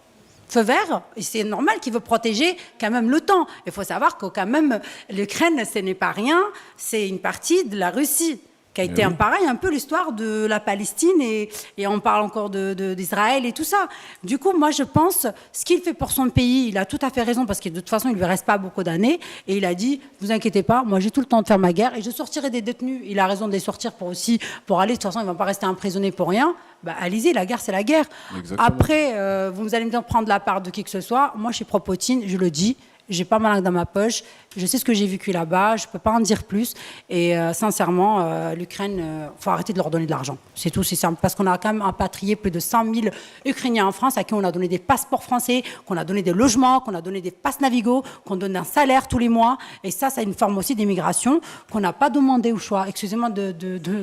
Feu vert, et c'est normal qu'il veut protéger quand même l'OTAN. Il faut savoir que quand même, l'Ukraine, ce n'est pas rien, c'est une partie de la Russie. qui a été pareil, un peu l'histoire de la Palestine et on parle encore d'Israël et tout ça. Du coup, moi, je pense, ce qu'il fait pour son pays, il a tout à fait raison parce que de toute façon, il lui reste pas beaucoup d'années et il a dit, vous inquiétez pas, moi, j'ai tout le temps de faire ma guerre et je sortirai des détenus. Il a raison de les sortir pour aller. De toute façon, ils vont pas rester emprisonnés pour rien. Bah, allez-y, la guerre, c'est la guerre. Exactement. Après, vous allez me dire prendre la part de qui que ce soit. Moi, je suis pro-Poutine, je le dis. J'ai pas ma langue dans ma poche. Je sais ce que j'ai vécu là-bas. Je peux pas en dire plus. Et sincèrement, l'Ukraine, faut arrêter de leur donner de l'argent. C'est tout, c'est simple. Parce qu'on a quand même rapatrié plus de 100 000 Ukrainiens en France à qui on a donné des passeports français, qu'on a donné des logements, qu'on a donné des passes Navigo, qu'on donne un salaire tous les mois. Et ça, c'est une forme aussi d'immigration qu'on n'a pas demandé au choix. Excusez-moi de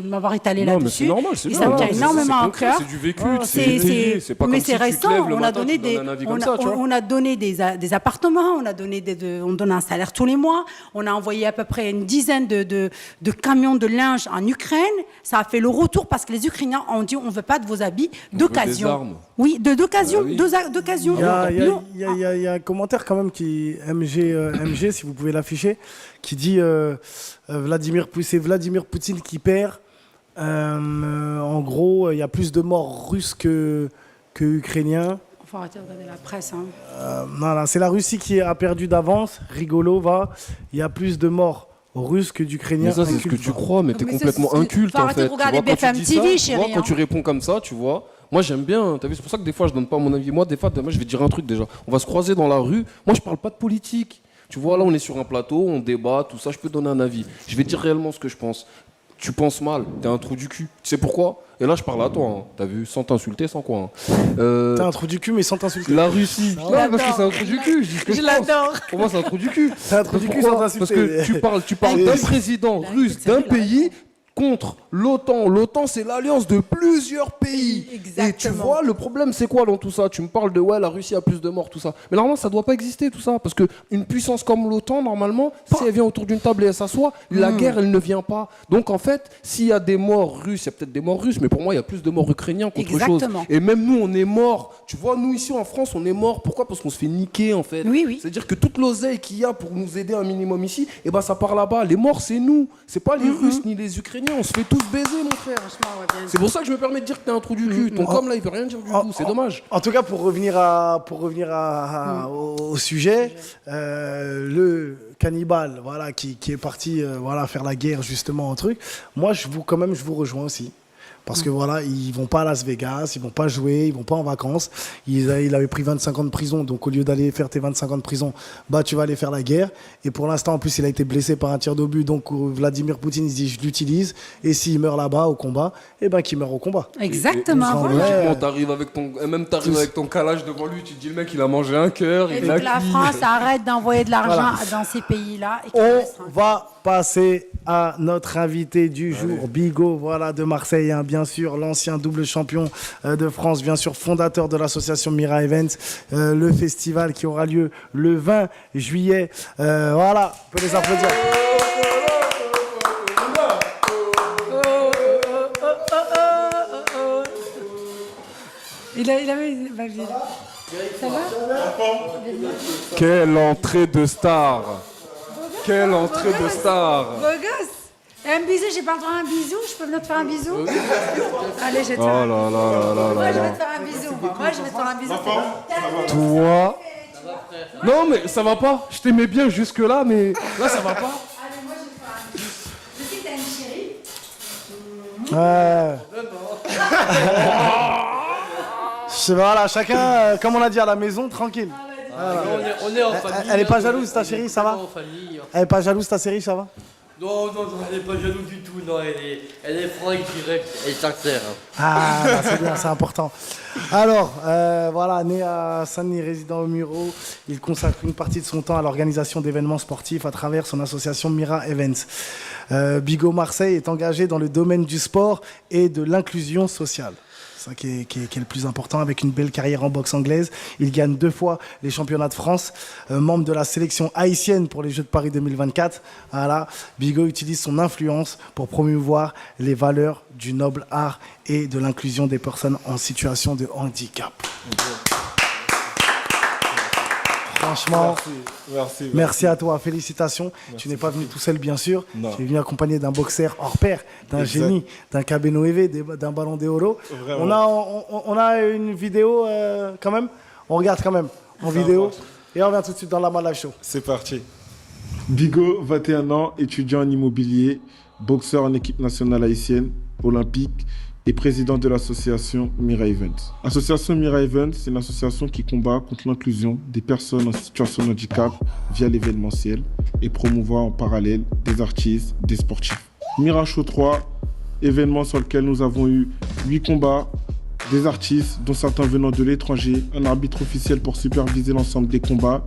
m'avoir étalé là-dessus. Non, mais c'est normal, c'est et ça me tient énormément à cœur. C'est du vécu, c'est étayé. C'est pas comme si tu te lèves le matin, tu donnes un avis comme ça, tu vois. On a donné des appartements, on donne un salaire tous les mois. On a envoyé à peu près une dizaine de camions de linge en Ukraine. Ça a fait le retour parce que les Ukrainiens ont dit on ne veut pas de vos habits d'occasion. Oui, d'occasion. D'occasion. Il y a un commentaire quand même qui MG, si vous pouvez l'afficher, qui dit c'est Vladimir Poutine qui perd. En gros, il y a plus de morts russes que ukrainiens. Faut arrêter de regarder la presse. Voilà, c'est la Russie qui a perdu d'avance. Rigolo, va. Il y a plus de morts russes que d'Ukrainiens. Mais ça, c'est ce que tu crois, mais t'es complètement inculte, faut en arrêter fait. de regarder BFM TV, chérie. Quand tu réponds comme ça, tu vois. Moi, j'aime bien. T'as vu, c'est pour ça que des fois, je donne pas mon avis. Moi, des fois, je vais dire un truc déjà. On va se croiser dans la rue. Moi, je parle pas de politique. Tu vois, là, on est sur un plateau, on débat, tout ça. Je peux donner un avis. Je vais dire réellement ce que je pense. Tu penses mal, t'es un trou du cul. Tu sais pourquoi? Et là, je parle à toi, hein. T'as vu, sans t'insulter, sans quoi. T'es un trou du cul, mais sans t'insulter. La Russie. Non, parce que c'est un trou du cul. Je l'adore. Pour moi, c'est un trou du cul. C'est un trou du cul sans t'insulter. Parce que tu parles d'un président russe, d'un pays contre l'OTAN. L'OTAN, c'est l'alliance de plusieurs pays. Exactement. Et tu vois, le problème, c'est quoi dans tout ça? Tu me parles de, la Russie a plus de morts, tout ça. Mais normalement, ça doit pas exister, tout ça. Parce qu'une puissance comme l'OTAN, normalement, si elle vient autour d'une table et elle s'assoit, la guerre, elle ne vient pas. Donc, en fait, s'il y a des morts russes, il y a peut-être des morts russes, mais pour moi, il y a plus de morts ukrainiens qu'autre chose. Et même nous, on est morts. Tu vois, nous, ici, en France, on est morts. Pourquoi? Parce qu'on se fait niquer, en fait. Oui. C'est-à-dire que toute l'oseille qu'il y a pour nous aider un minimum ici, eh ben, ça part là-bas. Les morts, c'est nous. C'est pas les Russes ni les Ukrainiens. On se fait tous baiser, mon frère. C'est pour ça que je me permets de dire que t'es un trou du cul. Ton com là, il veut rien dire du tout. C'est dommage. En tout cas, pour revenir au sujet, le cannibale, voilà, qui est parti, faire la guerre justement un truc. Moi, je vous rejoins aussi. Parce que voilà, ils vont pas à Las Vegas, ils vont pas jouer, ils vont pas en vacances. Il avait pris 25 ans de prison, donc au lieu d'aller faire tes 25 ans de prison, tu vas aller faire la guerre. Et pour l'instant, en plus, il a été blessé par un tir d'obus, donc Vladimir Poutine, il se dit, je l'utilise. Et s'il meurt là-bas au combat, qu'il meurt au combat. Exactement. T'arrives avec ton calage devant lui, tu te dis le mec, il a mangé un cœur. Et donc la France arrête d'envoyer de l'argent dans ces pays-là. On va passer à notre invité du jour, Bigot, de Marseille, bien sûr, l'ancien double champion de France, bien sûr, fondateur de l'association Mira Events, le festival qui aura lieu le 20 juillet. On peut les applaudir. Ça va? Quelle entrée de star! Quelle entrée de star! Beau gosse! Un bisou, j'ai pas le droit à un bisou? Je peux venir te faire un bisou? Allez, je vais te Oh faire là là là là Moi, je là. vais te faire un bisou. Moi, je vais te faire un bisou. Toi. Non, mais ça va pas. Je t'aimais bien jusque-là, mais là, ça va pas. Allez, moi, je vais te faire un bisou. Je sais que t'as une chérie. Voilà, chacun, comme on a dit à la maison, tranquille. On est en famille. Elle est pas jalouse, ta chérie, ça va? Elle est pas jalouse, ta chérie, ça va? Non, elle n'est pas jalouse du tout, non, elle est franche, directe et sincère. C'est bien, c'est important. Alors, né à Saint-Denis, résident au Muro, il consacre une partie de son temps à l'organisation d'événements sportifs à travers son association Mira Events. Bigot Marseille est engagé dans le domaine du sport et de l'inclusion sociale. C'est ça qui est le plus important, avec une belle carrière en boxe anglaise. Il gagne 2 fois les championnats de France, membre de la sélection haïtienne pour les Jeux de Paris 2024. Voilà. Bigot utilise son influence pour promouvoir les valeurs du noble art et de l'inclusion des personnes en situation de handicap. Franchement, Merci. merci à toi, félicitations. Tu n'es pas venu tout seul, bien sûr. Non. Tu es venu accompagné d'un boxeur hors pair, d'un Exact. génie, d'un Cabeno EV, d'un Ballon d'Oro. Vraiment. On a une vidéo quand même. On regarde quand même en vidéo. Et on revient tout de suite dans la Live Show. C'est parti. Bigo, 21 ans, étudiant en immobilier, boxeur en équipe nationale haïtienne, olympique et président de l'association Mira Events. L'association Mira Events, c'est une association qui combat contre l'inclusion des personnes en situation de handicap via l'événementiel et promouvoir en parallèle des artistes, des sportifs. Mira Show 3, événement sur lequel nous avons eu 8 combats, des artistes, dont certains venant de l'étranger, un arbitre officiel pour superviser l'ensemble des combats,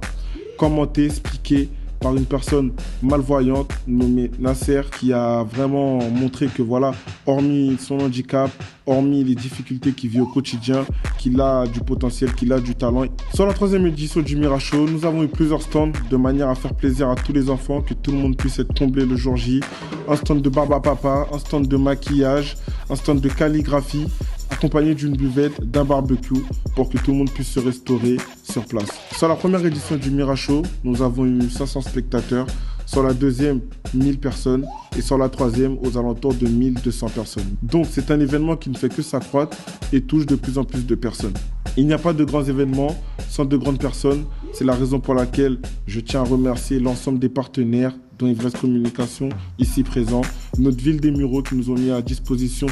commenté, expliqué par une personne malvoyante nommée Nasser qui a vraiment montré que voilà, hormis son handicap, hormis les difficultés qu'il vit au quotidien, qu'il a du potentiel, qu'il a du talent. Sur la 3e édition du Mira Show, nous avons eu plusieurs stands de manière à faire plaisir à tous les enfants, que tout le monde puisse être comblé le jour J. Un stand de barbe à papa, un stand de maquillage, un stand de calligraphie, accompagné d'une buvette, d'un barbecue pour que tout le monde puisse se restaurer sur place. Sur la première édition du Mira Show, nous avons eu 500 spectateurs. Sur la deuxième, 1000 personnes. Et sur la troisième, aux alentours de 1200 personnes. Donc c'est un événement qui ne fait que s'accroître et touche de plus en plus de personnes. Il n'y a pas de grands événements sans de grandes personnes. C'est la raison pour laquelle je tiens à remercier l'ensemble des partenaires, dont Ivresse Communication, ici présent, notre ville des Mureaux qui nous ont mis à disposition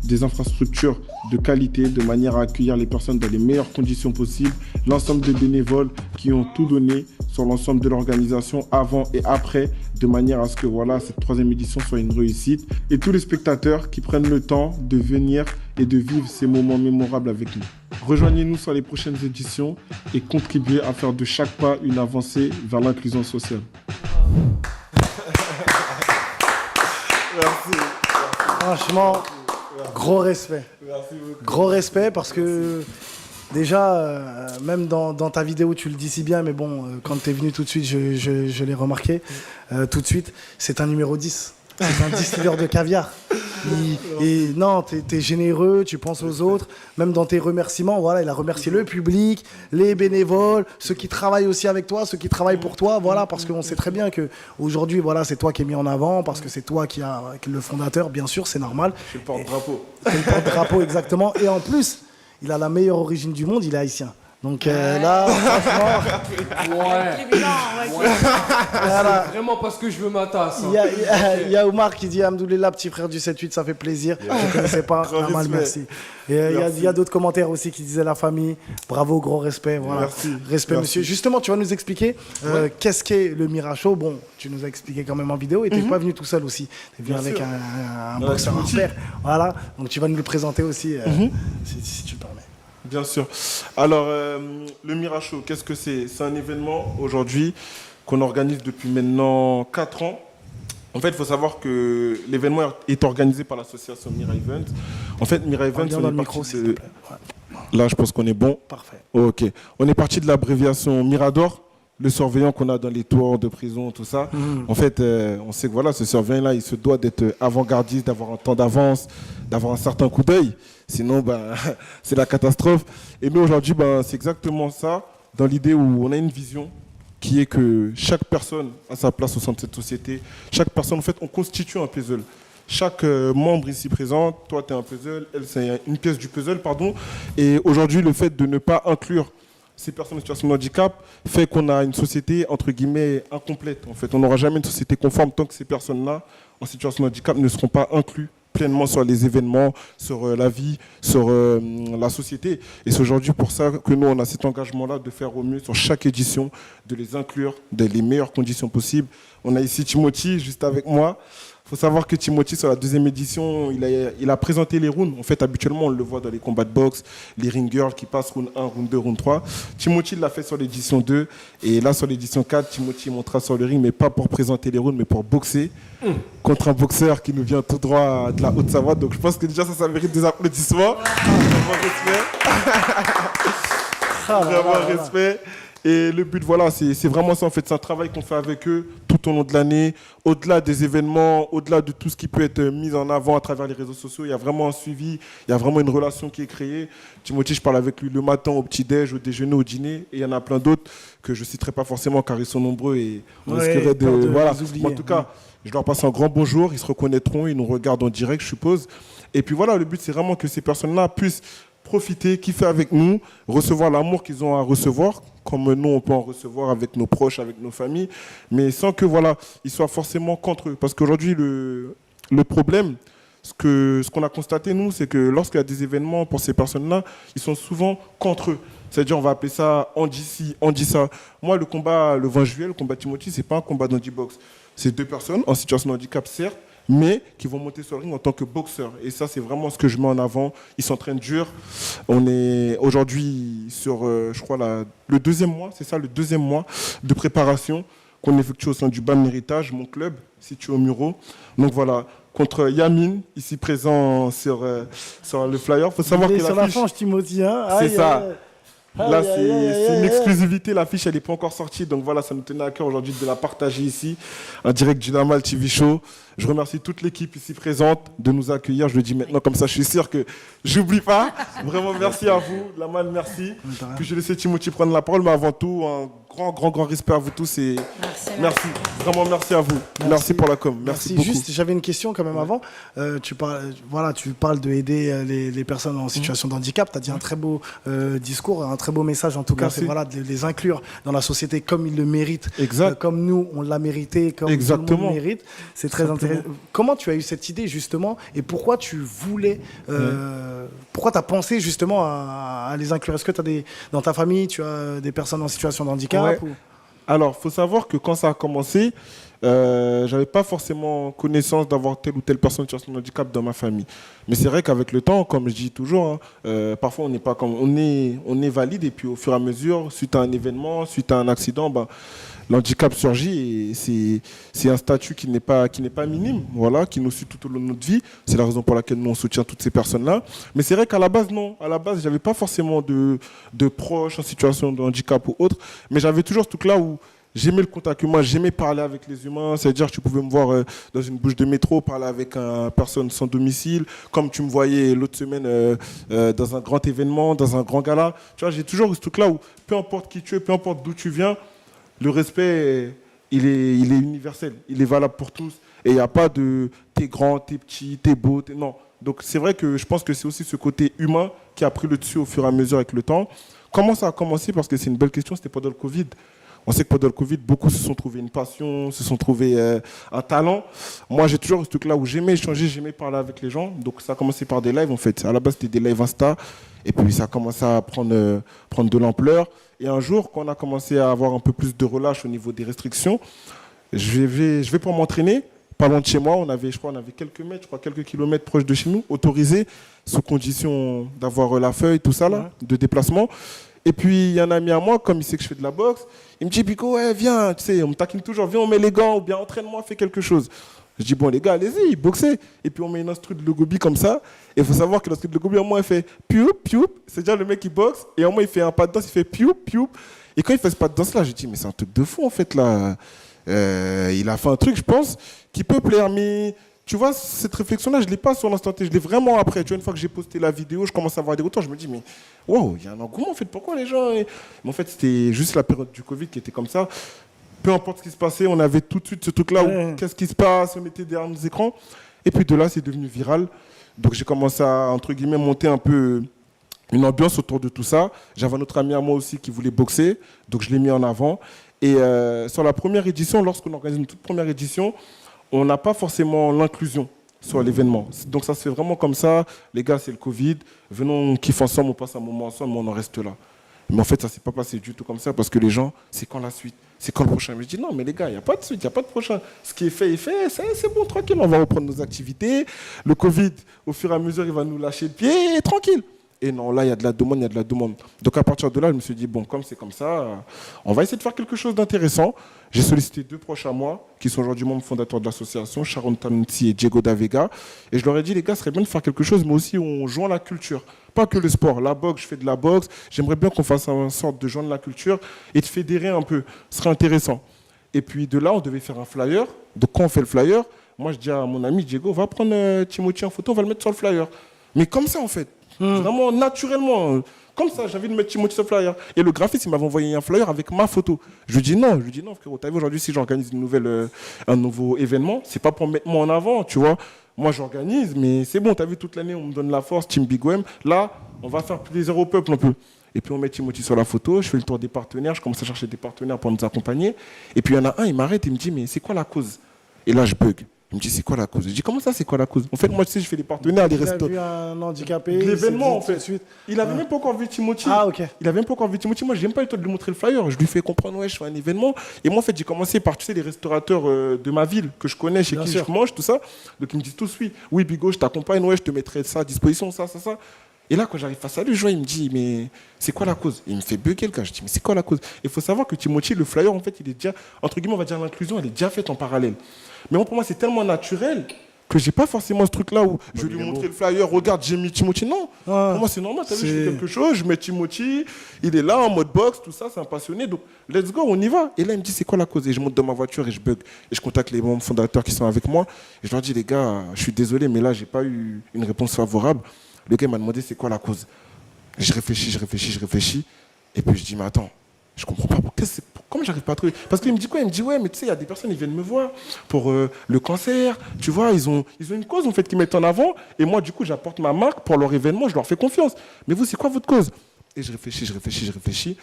des infrastructures de qualité de manière à accueillir les personnes dans les meilleures conditions possibles, l'ensemble des bénévoles qui ont tout donné sur l'ensemble de l'organisation avant et après, de manière à ce que voilà, cette 3e édition soit une réussite, et tous les spectateurs qui prennent le temps de venir et de vivre ces moments mémorables avec nous. Rejoignez-nous sur les prochaines éditions et contribuez à faire de chaque pas une avancée vers l'inclusion sociale. Merci. Franchement, gros respect. Merci beaucoup. Gros respect parce que déjà, même dans ta vidéo, tu le dis si bien, mais bon, quand tu es venu tout de suite, je l'ai remarqué tout de suite, c'est un numéro 10. C'est un distilleur de caviar. Et non, t'es généreux, tu penses aux autres. Même dans tes remerciements, voilà, il a remercié le public, les bénévoles, ceux qui travaillent aussi avec toi, ceux qui travaillent pour toi, voilà, parce qu'on sait très bien que aujourd'hui, voilà, c'est toi qui es mis en avant, parce que c'est toi qui est le fondateur, bien sûr, c'est normal. Je le porte-drapeau. C'est le porte-drapeau, exactement. Et en plus, il a la meilleure origine du monde, il est haïtien. Donc là, franchement, C'est vraiment parce que je veux ma tasse. Hein. il y a Omar qui dit Hamdoulilah, petit frère du 7-8, ça fait plaisir. Je ne connaissais pas, pas mal, merci. Et il y a d'autres commentaires aussi qui disaient la famille, bravo, gros respect. Voilà. Merci. Respect, monsieur. Justement, tu vas nous expliquer qu'est-ce qu'est le Mira Show. Bon, tu nous as expliqué quand même en vidéo et tu n'es pas venu tout seul aussi. Tu es venu avec un boxeur hors pair. Voilà, donc tu vas nous le présenter aussi, si tu le permets. Bien sûr. Alors, le Mira Show, qu'est-ce que c'est? C'est un événement aujourd'hui qu'on organise depuis maintenant 4 ans. En fait, il faut savoir que l'événement est organisé par l'association Mira Events. En fait, Mira Events, on est parti de... Là, je pense qu'on est bon. Parfait. Ok. On est parti de l'abréviation Mirador, le surveillant qu'on a dans les tours de prison, tout ça. En fait, on sait que voilà, ce surveillant-là, il se doit d'être avant-gardiste, d'avoir un temps d'avance, d'avoir un certain coup d'œil. Sinon, c'est la catastrophe. Et nous, aujourd'hui, c'est exactement ça, dans l'idée où on a une vision qui est que chaque personne a sa place au sein de cette société. Chaque personne, en fait, on constitue un puzzle. Chaque membre ici présent, toi, tu es un puzzle, elle, c'est une pièce du puzzle, pardon. Et aujourd'hui, le fait de ne pas inclure ces personnes en situation de handicap fait qu'on a une société, entre guillemets, incomplète. En fait, on n'aura jamais une société conforme tant que ces personnes-là, en situation de handicap, ne seront pas incluses pleinement sur les événements, sur la vie, sur la société. Et c'est aujourd'hui pour ça que nous, on a cet engagement-là de faire au mieux sur chaque édition, de les inclure dans les meilleures conditions possibles. On a ici Timothy, juste avec moi. Il faut savoir que Timothy, sur la 2e édition, il a présenté les rounds. En fait, habituellement, on le voit dans les combats de boxe, les ring girls qui passent round 1, round 2, round 3. Timothy l'a fait sur l'édition 2. Et là, sur l'édition 4, Timothy montera sur le ring, mais pas pour présenter les rounds, mais pour boxer contre un boxeur qui nous vient tout droit de la Haute-Savoie. Donc, je pense que déjà, ça mérite des applaudissements. Vraiment respect. Vraiment respect. Et le but, voilà, c'est vraiment ça, en fait. C'est un travail qu'on fait avec eux tout au long de l'année, au-delà des événements, au-delà de tout ce qui peut être mis en avant à travers les réseaux sociaux. Il y a vraiment un suivi, il y a vraiment une relation qui est créée. Timothy, je parle avec lui le matin, au petit-déj, au déjeuner, au dîner. Et il y en a plein d'autres que je ne citerai pas forcément car ils sont nombreux et on risquerait de voilà. les oublier. En tout cas, je leur passe un grand bonjour. Ils se reconnaîtront, ils nous regardent en direct, je suppose. Et puis voilà, le but, c'est vraiment que ces personnes-là puissent profiter, kiffer avec nous, recevoir l'amour qu'ils ont à recevoir, comme nous, on peut en recevoir avec nos proches, avec nos familles, mais sans que, voilà, ils soient forcément contre eux. Parce qu'aujourd'hui, le problème, ce qu'on a constaté, nous, c'est que lorsqu'il y a des événements pour ces personnes-là, ils sont souvent contre eux. C'est-à-dire, on va appeler ça, on dit ci, on dit ça. Moi, le combat, le 20 juillet, le combat Timothy, c'est pas un combat d'handibox. C'est deux personnes en situation de handicap, certes, mais qui vont monter sur le ring en tant que boxeurs. Et ça, c'est vraiment ce que je mets en avant. Ils s'entraînent dur. On est aujourd'hui sur, je crois, le deuxième mois, c'est ça, le deuxième mois de préparation qu'on effectue au sein du BAM Héritage, mon club, situé au Muro. Donc voilà, contre Yamin, ici présent sur le flyer. Il faut savoir que sur la fange, Timothy, hein. C'est ça. Là, c'est une exclusivité. L'affiche, elle n'est pas encore sortie. Donc voilà, ça nous tenait à cœur aujourd'hui de la partager ici, en direct du Lamal TV Show. Je remercie toute l'équipe ici présente de nous accueillir. Je le dis maintenant comme ça, je suis sûr que j'oublie pas. Vraiment, merci à vous. Lamal, merci. Puis je vais laisser Timothy prendre la parole. Mais avant tout, un grand respect à vous tous. Et merci. Vraiment, merci à vous. Merci pour la com. Merci beaucoup. Juste, j'avais une question quand même avant. Tu parles d'aider les personnes en situation de handicap. Tu as dit un très beau discours, un très beau message. En tout cas, c'est voilà, de les inclure dans la société comme ils le méritent. Comme nous, on l'a mérité, comme tout le monde mérite. C'est très intéressant. Comment tu as eu cette idée justement et pourquoi tu voulais, pourquoi tu as pensé justement à les inclure? Est-ce que dans ta famille, tu as des personnes en situation de handicap Alors, il faut savoir que quand ça a commencé, j'avais pas forcément connaissance d'avoir telle ou telle personne en situation de handicap dans ma famille. Mais c'est vrai qu'avec le temps, comme je dis toujours, parfois on n'est pas comme on est valide et puis au fur et à mesure, suite à un événement, suite à un accident, l'handicap surgit et c'est un statut qui n'est pas minime, voilà, qui nous suit tout au long de notre vie. C'est la raison pour laquelle nous on soutient toutes ces personnes-là. Mais c'est vrai qu'à la base, non. À la base, j'avais pas forcément de proches en situation de handicap ou autre, mais j'avais toujours ce truc-là où j'aimais le contact humain, j'aimais parler avec les humains. C'est-à-dire que tu pouvais me voir dans une bouche de métro, parler avec une personne sans domicile, comme tu me voyais l'autre semaine dans un grand événement, dans un grand gala. Tu vois, j'ai toujours eu ce truc-là où peu importe qui tu es, peu importe d'où tu viens, le respect, il est universel, il est valable pour tous. Et il n'y a pas de t'es grand, t'es petit, t'es beau, non. Donc c'est vrai que je pense que c'est aussi ce côté humain qui a pris le dessus au fur et à mesure avec le temps. Comment ça a commencé? Parce que c'est une belle question, c'était pendant le Covid. On sait que pendant le Covid, beaucoup se sont trouvés une passion, se sont trouvés un talent. Moi, j'ai toujours eu ce truc-là où j'aimais échanger, j'aimais parler avec les gens. Donc ça a commencé par des lives en fait. À la base, c'était des lives Insta. Et puis ça a commencé à prendre de l'ampleur. Et un jour, quand on a commencé à avoir un peu plus de relâche au niveau des restrictions, je vais pour m'entraîner, pas loin de chez moi. On avait quelques mètres, quelques kilomètres proches de chez nous, autorisés, sous condition d'avoir la feuille, tout ça là, de déplacement. Et puis, il y a un ami à moi, comme il sait que je fais de la boxe, il me dit, Pico, ouais, viens, tu sais, on me taquine toujours, viens, on met les gants, ou bien entraîne-moi, fais quelque chose. Je dis, bon, les gars, allez-y, boxez. Et puis, on met une instru de Logobi comme ça. Et il faut savoir que l'instru de Logobi, au moins, il fait piou, piou. C'est-à-dire, le mec, il boxe. Et au moins, il fait un pas de danse, il fait piou, piou. Et quand il fait ce pas de danse-là, je dis, mais c'est un truc de fou, en fait, là. Il a fait un truc, je pense, qui peut plaire. Mais tu vois, cette réflexion-là, je ne l'ai pas sur l'instant T. Je l'ai vraiment après. Tu vois, une fois que j'ai posté la vidéo, je commence à avoir des retours. Je me dis, mais wow, il y a un engouement, en fait. Pourquoi les gens. Mais en fait, c'était juste la période du Covid qui était comme ça. Peu importe ce qui se passait, on avait tout de suite ce truc-là où qu'est-ce qui se passe, on était derrière nos écrans. Et puis de là, c'est devenu viral. Donc j'ai commencé à, entre guillemets, monter un peu une ambiance autour de tout ça. J'avais un autre ami à moi aussi qui voulait boxer, donc je l'ai mis en avant. Et sur la première édition, lorsqu'on organise une toute première édition, on n'a pas forcément l'inclusion sur l'événement. Donc ça se fait vraiment comme ça. Les gars, c'est le Covid. Venons, on kiffe ensemble, on passe un moment ensemble, mais on en reste là. Mais en fait, ça ne s'est pas passé du tout comme ça parce que les gens, c'est quand la suite? C'est quand le prochain? Mais je dis non, mais les gars, il n'y a pas de suite, il n'y a pas de prochain. Ce qui est fait est fait, c'est bon, tranquille, on va reprendre nos activités. Le Covid, au fur et à mesure, il va nous lâcher le pied, et tranquille. Et non, là, il y a de la demande, il y a de la demande. Donc à partir de là, je me suis dit, bon, comme c'est comme ça, on va essayer de faire quelque chose d'intéressant. J'ai sollicité 2 proches à moi, qui sont aujourd'hui membres fondateurs de l'association, Sharon Tanunzi et Diego Davega. Et je leur ai dit, les gars, ce serait bien de faire quelque chose, mais aussi on joint la culture. Pas que le sport. La boxe, je fais de la boxe. J'aimerais bien qu'on fasse une sorte de joindre la culture et de fédérer un peu. Ce serait intéressant. Et puis de là, on devait faire un flyer. Donc quand on fait le flyer, moi je dis à mon ami Diego, va prendre Timothy en photo, on va le mettre sur le flyer. Mais comme ça en fait, vraiment naturellement. Comme ça, j'ai envie de mettre Timothy sur le flyer. Et le graphiste, il m'avait envoyé un flyer avec ma photo. Je lui dis non, frérot, t'as vu aujourd'hui, si j'organise un nouveau événement, c'est pas pour mettre moi en avant, tu vois. Moi, j'organise, mais c'est bon, t'as vu, toute l'année, on me donne la force, Team Big Wem. Là, on va faire plaisir au peuple un peu. Et puis, on met Timothy sur la photo, je fais le tour des partenaires, je commence à chercher des partenaires pour nous accompagner. Et puis, il y en a un, il m'arrête, il me dit, mais c'est quoi la cause? Et là, je bug. Il me dit, c'est quoi la cause? Je dis, comment ça, c'est quoi la cause? En fait, moi, tu sais, je fais des partenaires, des restos. Il a vu un handicapé. L'événement, en fait. Il avait même pas encore vu Timothy. Ah, ok. Il avait même pas encore vu Timothy. Moi, j'ai même pas eu le temps de lui montrer le flyer. Je lui fais comprendre, ouais, je fais un événement. Et moi, en fait, j'ai commencé par, tu sais, les restaurateurs de ma ville que je connais, chez qui je mange, tout ça. Donc, ils me disent tous, oui, oui, Bigo, je t'accompagne, ouais, je te mettrai ça à disposition, ça. Et là, quand j'arrive face à lui, je vois, il me dit, mais c'est quoi la cause? Il me fait bugger le gars. Je dis, mais c'est quoi la cause? Il faut savoir que Timothy, le flyer, en fait, il est déjà, entre guillemets, on va dire l'inclusion, elle est déjà faite en parallèle. Mais bon, pour moi, c'est tellement naturel que j'ai pas forcément ce truc-là où je vais lui montrer le flyer, regarde, j'ai mis Timothy. Non, pour moi, c'est normal. T'as vu, je fais quelque chose, je mets Timothy, il est là en mode boxe, tout ça, c'est un passionné. Donc, let's go, on y va. Et là, il me dit, c'est quoi la cause? Et je monte dans ma voiture et je bug. Et je contacte les membres fondateurs qui sont avec moi. Et je leur dis, les gars, je suis désolé, mais là, j'ai pas eu une réponse favorable. Le gars m'a demandé, c'est quoi la cause? Je réfléchis. Et puis, je dis, mais attends, je comprends pas. Comment j'arrive pas à trouver? Parce qu'il me dit quoi? Il me dit, ouais, mais tu sais, il y a des personnes, ils viennent me voir pour le cancer. Tu vois, ils ont une cause, en fait, qu'ils mettent en avant. Et moi, du coup, j'apporte ma marque pour leur événement, je leur fais confiance. Mais vous, c'est quoi votre cause? Et je réfléchis.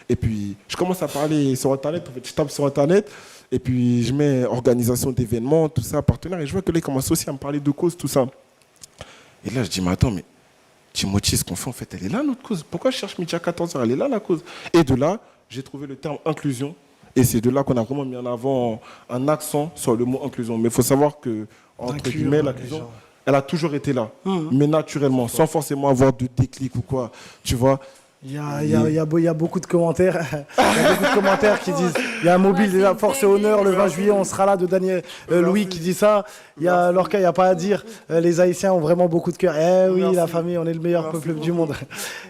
Et puis, je commence à parler sur Internet. En fait, je tape sur Internet. Et puis, je mets organisation d'événements, tout ça, partenaire. Et je vois que là, ils commencent aussi à me parler de cause, tout ça. Et là, je dis, mais attends, mais Timothy, ce qu'on fait, en fait, elle est là, notre cause. Pourquoi je cherche midi à 14h? Elle est là, la cause. Et de là, j'ai trouvé le terme inclusion. Et c'est de là qu'on a vraiment mis en avant un accent sur le mot inclusion. Mais il faut savoir que, entre guillemets, l'inclusion, elle a toujours été là. Mais naturellement, sans forcément avoir de déclic ou quoi. Tu vois? Il y a beaucoup de commentaires. Il y a beaucoup de commentaires qui disent. Il y a un mobile déjà, force et honneur, le 20 juillet, on sera là, de Daniel Louis qui dit ça. Il y a Lorca, il n'y a pas à dire. Les Haïtiens ont vraiment beaucoup de cœur. Eh oui, la famille, on est le meilleur peuple du monde.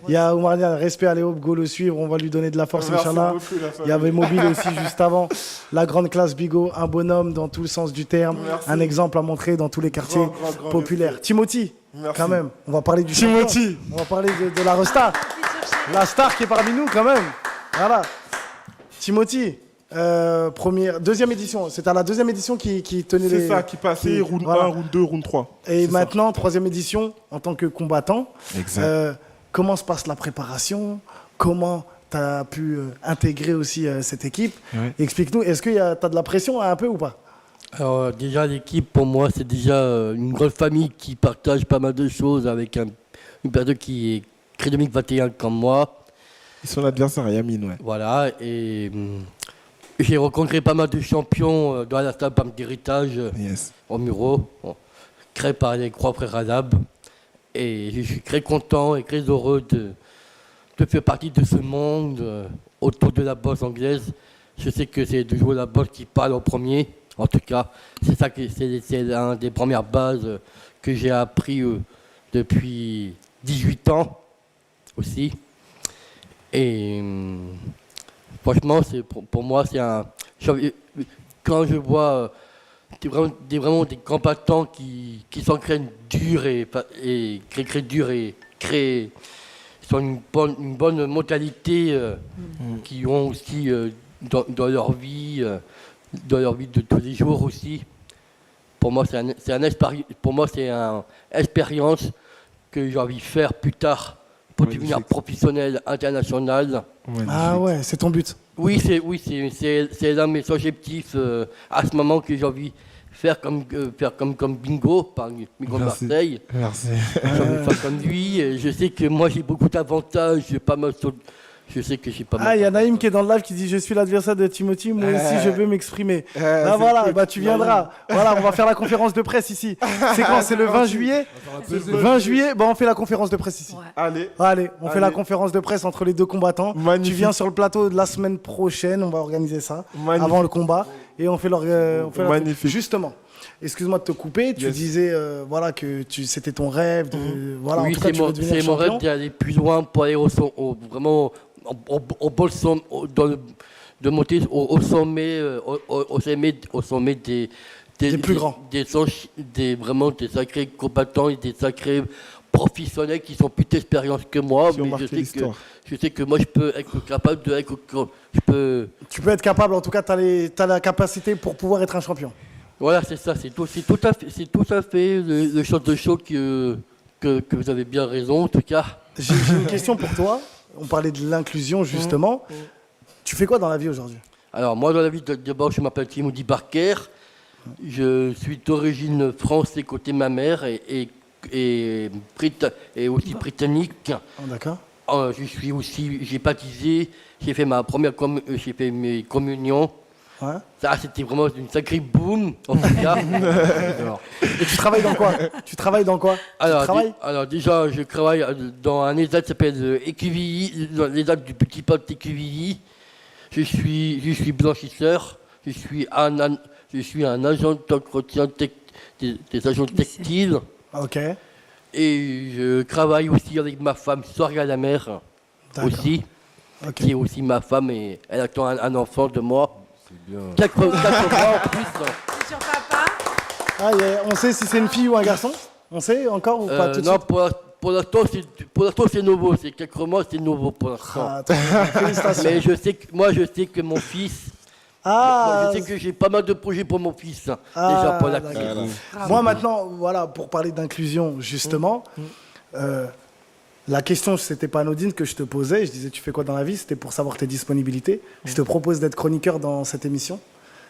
Il y a Oumarnia, respect à Léo, go le suivre, on va lui donner de la force, Inch'Allah. Il y avait Mobile aussi juste avant. La grande classe Bigo, un bonhomme dans tout le sens du terme. Un exemple à montrer dans tous les quartiers populaires. Timothy, quand même, on va parler du Timothy. On va parler de la resta. La star qui est parmi nous, quand même. Voilà. Timothy, deuxième édition. C'était à la deuxième édition qui tenait les... C'est ça, qui passait round 1, round 2, round 3. Et maintenant, troisième édition, en tant que combattant. Exact. Comment se passe la préparation? Comment tu as pu intégrer aussi cette équipe? Explique-nous, est-ce que tu as de la pression un peu ou pas? Alors déjà, l'équipe, pour moi, c'est déjà une grande famille qui partage pas mal de choses avec une personne qui est créé 2021 comme moi. Et son adversaire, Yamine, ouais. Voilà, et j'ai rencontré pas mal de champions dans la table d'héritage au Muro, créé par les Croix Frères Arabes. Et je suis très content et très heureux de faire partie de ce monde autour de la boxe anglaise. Je sais que c'est toujours la boxe qui parle en premier. En tout cas, c'est l'une des premières bases que j'ai appris depuis 18 ans aussi. Et franchement, pour moi, c'est quand je vois vraiment des combattants qui s'entraînent dur et sont une bonne mentalité, qui ont aussi dans leur vie de tous les jours aussi. Pour moi, c'est une expérience que j'ai envie de faire plus tard pour devenir professionnel international. Ah ouais, c'est ton but? Oui, c'est l'un de mes objectifs à ce moment que j'ai envie de faire comme Bingo, par Bingo Marseille. Merci. J'ai envie de faire comme lui. Je sais que moi j'ai beaucoup d'avantages, pas mal Je sais que j'ai pas mal. Ah, il y a Naïm qui est dans le live qui dit je suis l'adversaire de Timothy, moi aussi je veux m'exprimer. Ah voilà, bah tu viendras. Voilà, on va faire la conférence de presse ici. C'est quand? C'est le 20 juillet. 20 juillet, bah on fait la conférence de presse ici. Allez. Allez, on fait la conférence de presse entre les deux combattants. Magnifique. Tu viens sur le plateau de la semaine prochaine, on va organiser ça avant le combat et on fait leur Magnifique. Justement. Excuse-moi de te couper, tu disais voilà que c'était ton rêve voilà, Oui, en tout cas, tu veux devenir c'est mon champion. rêve d'aller plus loin pour aller vraiment de monter au sommet, au sommet des plus grands. Vraiment des sacrés combattants et des sacrés professionnels qui sont plus d'expérience que moi. Qui ont Mais marqué l'histoire. je sais que moi je peux être capable de Tu peux être capable, en tout cas, tu as la capacité pour pouvoir être un champion. Voilà, c'est ça, c'est tout à fait le genre de show que vous avez bien raison, en tout cas. J'ai une question pour toi. On parlait de l'inclusion, justement. Tu fais quoi dans la vie aujourd'hui? Alors, moi, dans la vie, d'abord, je m'appelle Timothy Barker. Je suis d'origine française côté ma mère et aussi britannique. D'accord. J'ai baptisé, j'ai fait mes communions. Ouais. Ça, c'était vraiment une sacrée boum, en tout cas. Et tu travailles dans quoi? Alors, déjà, je travaille dans un ESAT qui s'appelle EQVI, dans l'ESAT du petit pote EQVI. Je suis blanchisseur, je suis un agent d'entretien des agents textiles. Ok. Et je travaille aussi avec ma femme, Soria la mère, aussi, qui est aussi ma femme, et elle attend un enfant de moi. C'est bien. 4 mois en plus. Sur papa. Ah, on sait si c'est une fille ou un garçon? On sait encore ou pas tout de Non, suite? pour l'instant, c'est nouveau. C'est 4 mois, c'est nouveau pour l'instant. Ah, félicitations. Mais je sais que mon fils... Ah, je sais que j'ai pas mal de projets pour mon fils. Ah, déjà pour la d'accord. Moi maintenant, voilà, pour parler d'inclusion justement, la question c'était pas anodine que je te posais. Je disais tu fais quoi dans la vie? C'était pour savoir tes disponibilités. Je te propose d'être chroniqueur dans cette émission.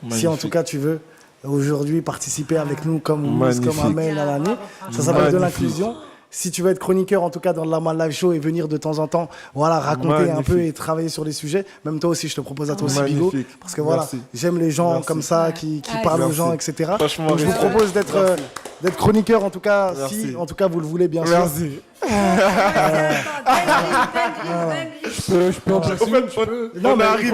Si en tout cas tu veux aujourd'hui participer avec nous comme Mousse, comme Amel, Alani, ça s'appelle de l'inclusion. Si tu veux être chroniqueur, en tout cas dans le Lama Live Show et venir de temps en temps, voilà, raconter un peu et travailler sur les sujets. Même toi aussi, je te propose à toi aussi, Bigo, parce que voilà, j'aime les gens comme ça qui parlent aux gens, etc. Franchement, donc je vous propose d'être chroniqueur, en tout cas, si en tout cas vous le voulez, bien sûr. Merci. Je peux en placer une, Non, mais il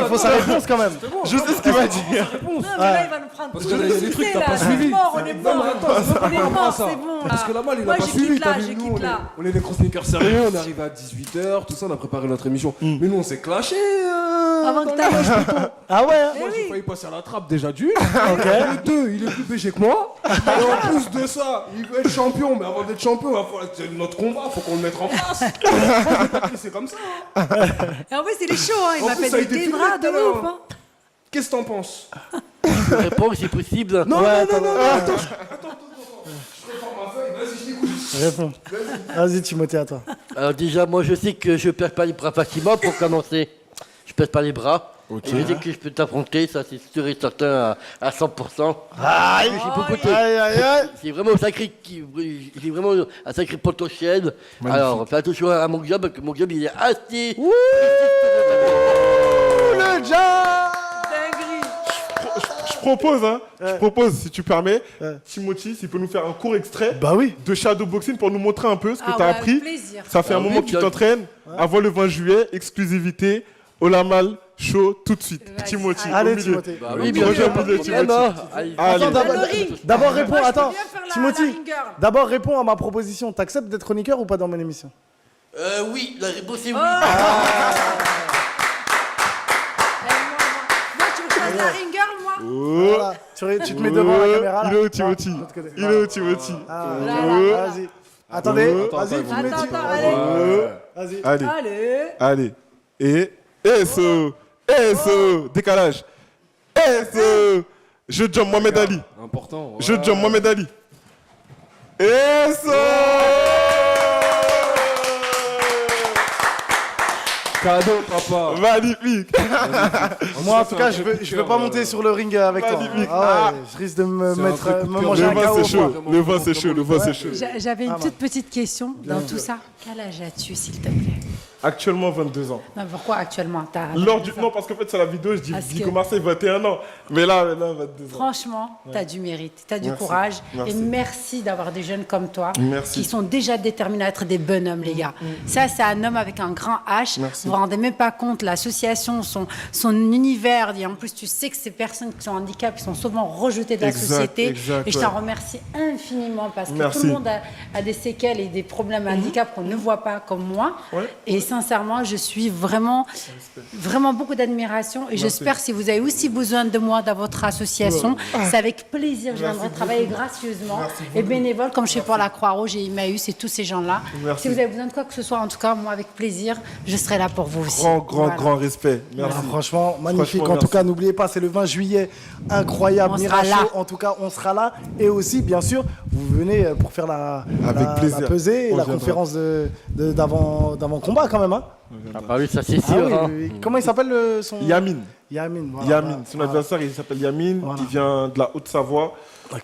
faut sa réponse quand même. Je sais ce qu'il va dire. Non, mais là, il va nous prendre Parce tout que le là, il y a des trucs que t'as pas suivis. On est mort, c'est bon. Parce que là, il a Moi, pas suivi. j'écoute là, T'as vu, nous, j'écoute là. on est des chroniqueurs sérieux, on est arrivé à 18h, tout ça, on a préparé notre émission. Mais nous, on s'est clashé. Avant que t'ailles. Ah ouais, hein. Moi, j'ai failli passer à la trappe déjà d'une. Le 2, il est plus péché que moi. Et en plus de ça, il veut être champion. Mais avant d'être champion, il va falloir notre combat, faut qu'on le mette en place. C'est comme ça. Et en plus, il est chaud, hein. Il En m'a plus, fait ça a des été filmé bras tout à de l'heure. ouf. Hein. Qu'est-ce que t'en penses? Je réponds si possible. Non, attends. attends. Je prépare ma feuille, vas-y, je t'écoute. Réponds. Vas-y, Timothée, à toi. Alors déjà, moi je sais que je perds pas les bras facilement pour commencer. Je perds pas les bras. Et je sais que je peux t'affronter, ça c'est sûr et certain à 100%. Aïe, C'est vraiment j'ai vraiment un sacré potentiel. Alors fais attention à mon job, parce que mon job il est assez... le jab. Je propose, si tu permets, Timothy, s'il peut nous faire un court extrait de shadowboxing pour nous montrer un peu ce que tu as appris. Plaisir. Ça fait un moment que tu t'entraînes. Avant le 20 juillet, exclusivité, Olamal Show tout de suite. Timothy, allez, au milieu. Timothée. Oui, bien sûr, Timothy. Attends, ring. d'abord réponds, Moi, je peux attends, bien faire la Timothy, ring girl. d'abord réponds à ma proposition. T'acceptes d'être chroniqueur ou pas dans mon émission? Oui, la réponse est oui. Moi, tu veux que je fasse la ring girl, moi? Voilà. Tu te mets devant la caméra. Là. Il est où, Timothy? Non, de l'autre côté. Il est où, Timothy? Vas-y. Attendez, vas-y, filmez. Allez. Vas-y. Allez. Et SO, décalage. SO, je jump Mohamed Ali. Important. Je jump Mohamed Ali. SO. Cadeau, papa. Magnifique. Moi, en tout cas, je veux pas monter sur le ring avec toi. Magnifique. Ah ouais, je risque de me manger Le un vin KO. c'est chaud. Le vin c'est chaud. J'avais une toute petite question dans tout ça. Quel âge as-tu, s'il te plaît? Actuellement 22 ans. Non, pourquoi actuellement Non, parce qu'en fait, sur la vidéo, je dis Parce Vigo que- Marseille, 21 ans. Mais là 22 ans. Franchement, tu as du mérite, tu as du Merci. courage. Merci. Et merci d'avoir des jeunes comme toi Merci. qui sont déjà déterminés à être des bonhommes, les gars. Ça, c'est un homme avec un grand H. Merci. Vous vous rendez même pas compte, l'association, son univers. Et en plus, tu sais que ces personnes qui sont handicapées sont souvent rejetées de la Exact, société. exact, Et je ouais. t'en remercie infiniment parce que Merci. tout le monde a des séquelles et des problèmes handicaps qu'on ne voit pas comme moi. Ouais. Et sincèrement, je suis vraiment beaucoup d'admiration. Et j'espère, si vous avez aussi besoin de moi dans votre association, c'est avec plaisir que je viendrai travailler gracieusement et bénévole, comme je fais pour la Croix-Rouge et Emmaüs et tous ces gens-là. Merci. Si vous avez besoin de quoi que ce soit, en tout cas, moi, avec plaisir, je serai là pour vous aussi. Grand Voilà. respect. Merci. Ah, franchement, magnifique. Franchement, En tout merci. cas, n'oubliez pas, c'est le 20 juillet. Incroyable. On Mira sera là. Show. En tout cas, on sera là. Et aussi, bien sûr, vous venez pour faire Avec plaisir. la pesée et On la viendra. conférence d'avant combat quand même. Hein. Ah bah oui, ça c'est Ah sûr. oui, hein. oui. Comment il s'appelle son Yamin. Yamin. Voilà, Yamin, son adversaire, il s'appelle Yamin, Voilà. il vient de la Haute-Savoie.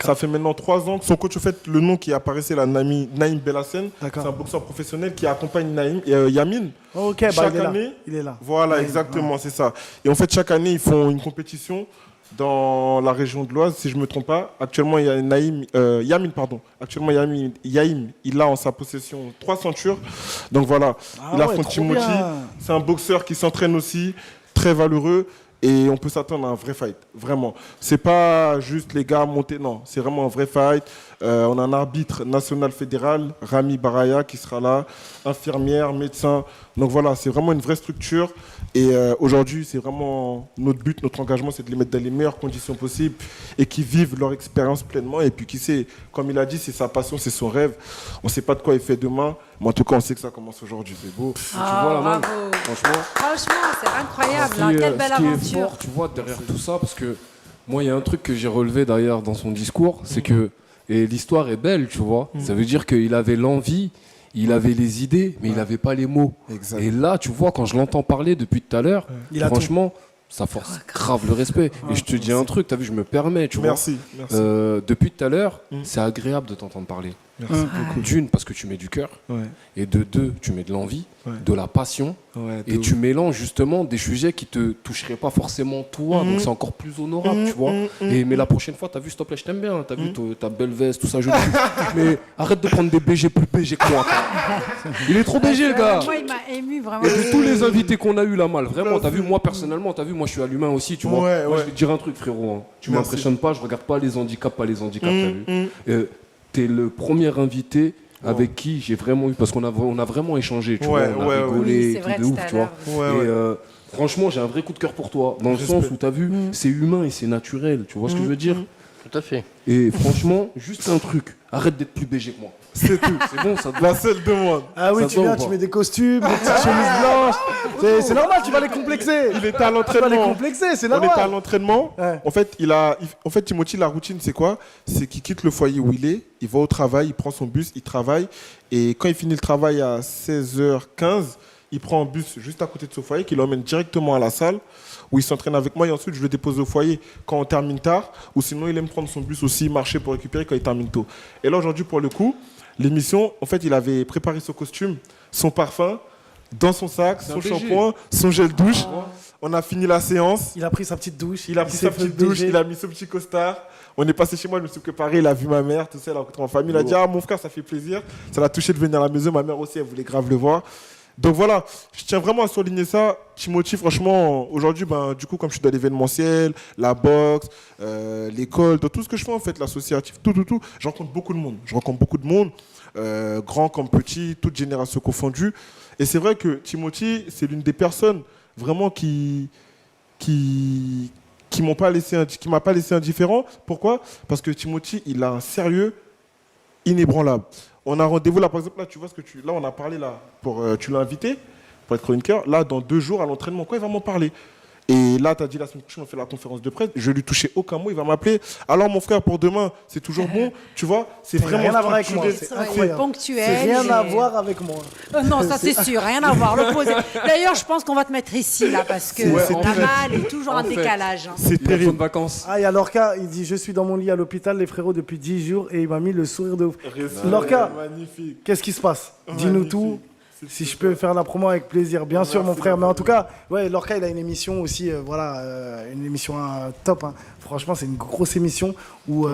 Ça fait maintenant 3 ans que son coach, au fait, le nom qui apparaissait là, Naïm Bellassène, c'est D'accord. un boxeur professionnel qui accompagne Yamin. Ok, bah, Chaque il est là. année, Il est là. Voilà, Ouais, exactement, c'est ça. Et en fait, chaque année, ils font une compétition dans la région de l'Oise, si je ne me trompe pas. Actuellement, il y a Yamin, pardon. Actuellement, Yamin, il a en sa possession 3 ceintures. Donc voilà, Ah il ouais, affronte trop Timothy. bien. C'est un boxeur qui s'entraîne aussi, très valeureux. Et on peut s'attendre à un vrai fight, vraiment. C'est pas juste les gars monter, non. C'est vraiment un vrai fight. On a un arbitre national fédéral, Rami Baraya, qui sera là, infirmière, médecin. Donc voilà, c'est vraiment une vraie structure. Et aujourd'hui, c'est vraiment notre but, notre engagement, c'est de les mettre dans les meilleures conditions possibles et qu'ils vivent leur expérience pleinement. Et puis qui sait, comme il a dit, c'est sa passion, c'est son rêve. On ne sait pas de quoi il fait demain, mais en tout cas, on sait que ça commence aujourd'hui. C'est beau. Ah, tu vois la main, bravo. franchement. Franchement, c'est incroyable. Ce hein, qui est- quelle belle ce qui est aventure. fort, tu vois, derrière tout ça, parce que moi, il y a un truc que j'ai relevé d'ailleurs dans son discours, c'est que, et l'histoire est belle, tu vois, ça veut dire qu'il avait l'envie, il avait les idées, mais il n'avait pas les mots. Exact. Et là, tu vois, quand je l'entends parler depuis tout à l'heure, Il a franchement, ça force grave le respect. Et je te dis un truc, t'as vu, je me permets, tu Merci, vois. merci. Depuis tout à l'heure, c'est agréable de t'entendre parler. Merci beaucoup. D'une, parce que tu mets du cœur, Ouais. et de deux, tu mets de l'envie, Ouais. de la passion, Ouais, de et ouf. tu mélanges justement des sujets qui te toucheraient pas forcément toi, donc c'est encore plus honorable, tu vois. Mais la prochaine fois, t'as vu, s'il te plaît, je t'aime bien, t'as vu ta belle veste, tout ça, je mais arrête de prendre des BG plus BG que moi. quoi. Il est trop BG, le gars. Moi, il m'a ému vraiment. Et de tous les invités qu'on a eu là, mal, vraiment, t'as vu, moi personnellement, t'as vu, moi je suis à l'humain aussi, tu vois. Ouais, Moi, ouais. je vais te dire un truc, frérot. Hein. Tu Merci. m'impressionnes pas, je regarde pas les handicaps, t'as vu. T'es le premier invité avec qui j'ai vraiment eu, parce qu'on a vraiment échangé, tu Ouais, vois, on a ouais, ouais. rigolé, Oui, et c'est tout vrai, de tout ouf, à tu vois. l'heure. Ouais, Et ouais. franchement, j'ai un vrai coup de cœur pour toi, dans le Respect. sens où t'as vu, c'est humain et c'est naturel, tu vois ce que je veux dire. Tout à fait. Et franchement, juste un truc, arrête d'être plus BG que moi. C'est tout. C'est bon, ça te La seule demande. Ah oui, Ça tu te va viens, ou tu pas mets des costumes, des petites chemises blanches. C'est normal, tu vas les complexer. Il était à Tu vas les l'entraînement. complexer, c'est On était à normal. l'entraînement. Ouais. En fait, Timothy, la routine, c'est quoi? C'est qu'il quitte le foyer où il va au travail, il prend son bus, il travaille. Et quand il finit le travail à 16h15, il prend un bus juste à côté de son foyer qui l'emmène directement à la salle où il s'entraîne avec moi et ensuite je le dépose au foyer quand on termine tard. Ou sinon, il aime prendre son bus aussi, marcher pour récupérer quand il termine tôt. Et là, aujourd'hui, pour le coup, l'émission, en fait, il avait préparé son costume, son parfum, dans son sac, son BG. shampoing, son gel douche. On a fini la séance. Il a pris sa petite douche. Il a pris s'est sa fait petite douche, BG. il a mis son petit costard. On est passé chez moi, je me suis préparé, il a vu ma mère, tout ça, il a rencontré ma famille. Il a dit, ah mon frère, ça fait plaisir. Ça l'a touché de venir à la maison. Ma mère aussi, elle voulait grave le voir. Donc voilà, je tiens vraiment à souligner ça. Timothy, franchement, aujourd'hui, du coup, comme je suis dans l'événementiel, la boxe, l'école, dans tout ce que je fais en fait, l'associatif, tout, je rencontre beaucoup de monde. Je rencontre beaucoup de monde, grand comme petit, toute génération confondue. Et c'est vrai que Timothy, c'est l'une des personnes vraiment qui m'a pas laissé indifférent. Pourquoi? Parce que Timothy, il a un sérieux inébranlable. On a rendez-vous là, par exemple, là, tu vois ce que là, on a parlé là, tu l'as invité pour être chroniqueur. Là, dans 2 jours à l'entraînement, quoi, il va m'en parler. Et là, tu as dit la semaine prochaine, on fait la conférence de presse. Je lui touchais aucun mot, il va m'appeler. Alors, mon frère, pour demain, c'est toujours bon. Tu vois, c'est Ça n'a vraiment rien à voir avec moi, structuré. c'est Ouais, incroyable. ponctuel. C'est rien à et- voir avec moi. Non, ça c'est sûr, rien à voir. L'opposé. D'ailleurs, je pense qu'on va te mettre ici, là, parce que Ouais, la c'est malle est toujours en fait, décalage. hein. C'est Il a besoin de terrible. vacances. Ah, il y a Lorca, il dit je suis dans mon lit à l'hôpital, les frérots, depuis 10 jours et il m'a mis le sourire de ouf. Lorca, Magnifique. qu'est-ce qui se passe? Dis-nous Magnifique. tout. Si je peux faire la promo avec plaisir, bien sûr, mon frère. Mais en tout cas, ouais, Lorca, il a une émission aussi, une émission top. Hein. Franchement, c'est une grosse émission où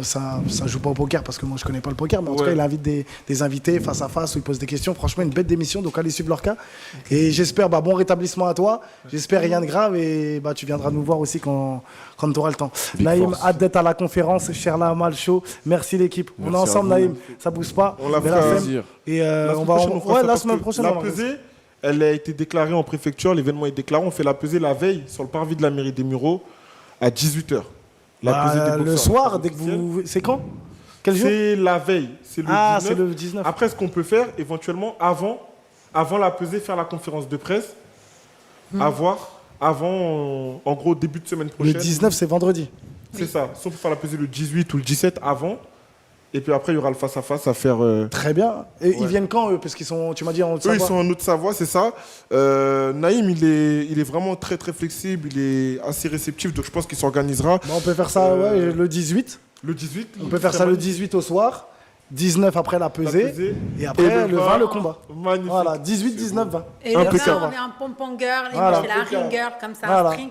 ça joue pas au poker parce que moi, je connais pas le poker. Mais en tout cas, il invite des invités face à face où il pose des questions. Franchement, une bête d'émission. Donc, allez suivre Lorca. Et j'espère, bon rétablissement à toi. J'espère rien de grave et tu viendras nous voir aussi quand tu auras le temps. Naïm, hâte d'être à la conférence. Sherla Malcho, merci l'équipe. On est ensemble, Naïm. Ça bouge pas. On l'a fait plaisir. Et on va la semaine prochaine. La pesée, elle a été déclarée en préfecture. L'événement est déclaré. On fait la pesée la veille sur le parvis de la mairie des Mureaux à 18h. Le soir, dès que vous. C'est quand? Quel jour? C'est la veille. C'est le 19. C'est le 19. Après, ce qu'on peut faire, éventuellement, avant la pesée, faire la conférence de presse. Avant, en gros, début de semaine prochaine. Le 19, c'est vendredi. C'est ça. Si on peut faire la pesée le 18 ou le 17 avant. Et puis après, il y aura le face-à-face à faire. Très bien. Et ils viennent quand, eux? Parce qu'ils sont, tu m'as dit, en Haute-Savoie. Eux, ils sont en Haute-Savoie, c'est ça. Naïm, il est vraiment très, très flexible. Il est assez réceptif. Donc, je pense qu'il s'organisera. On peut faire ça le 18. Le 18. On peut faire ça le 18 au soir. 19 après la pesée. Et après, le 20, le combat. Magnifique. Voilà, 18, 19, 20. Et le 20, on est en pom-pom girl. Et moi, je fais la ring girl, comme ça. Voilà. String.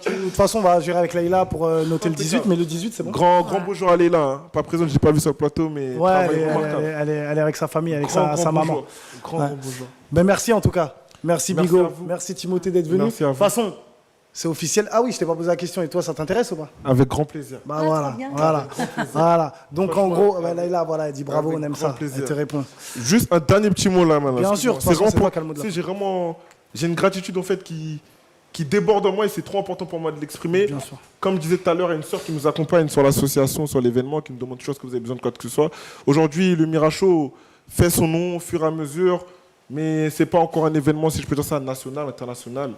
De toute façon, on va gérer avec Leïla pour noter le 18, mais le 18, c'est bon. Grand bonjour à Leïla. Hein. Pas présente, je l'ai pas vu sur le plateau, mais elle est avec sa famille, avec sa maman. Grand bonjour. Ben, merci en tout cas. Merci Bigo. Merci Timothée d'être venu. Merci à vous. De toute façon, c'est officiel. Ah oui, je t'ai pas posé la question. Et toi, ça t'intéresse ou pas? Avec grand plaisir. Voilà. Donc en gros, Leïla, voilà, elle dit bravo, avec on aime grand ça. plaisir. Elle te répond. Juste un dernier petit mot là, maintenant. Bien sûr, c'est c'est moi qui ai le mot de la fin. J'ai une gratitude en fait qui déborde en moi et c'est trop important pour moi de l'exprimer. Bien sûr. Comme je disais tout à l'heure, il y a une sœur qui nous accompagne sur l'association, sur l'événement, qui nous demande toujours que vous avez besoin de quoi que ce soit. Aujourd'hui, le Mirachaud fait son nom au fur et à mesure, mais c'est pas encore un événement, si je peux dire ça, national, international.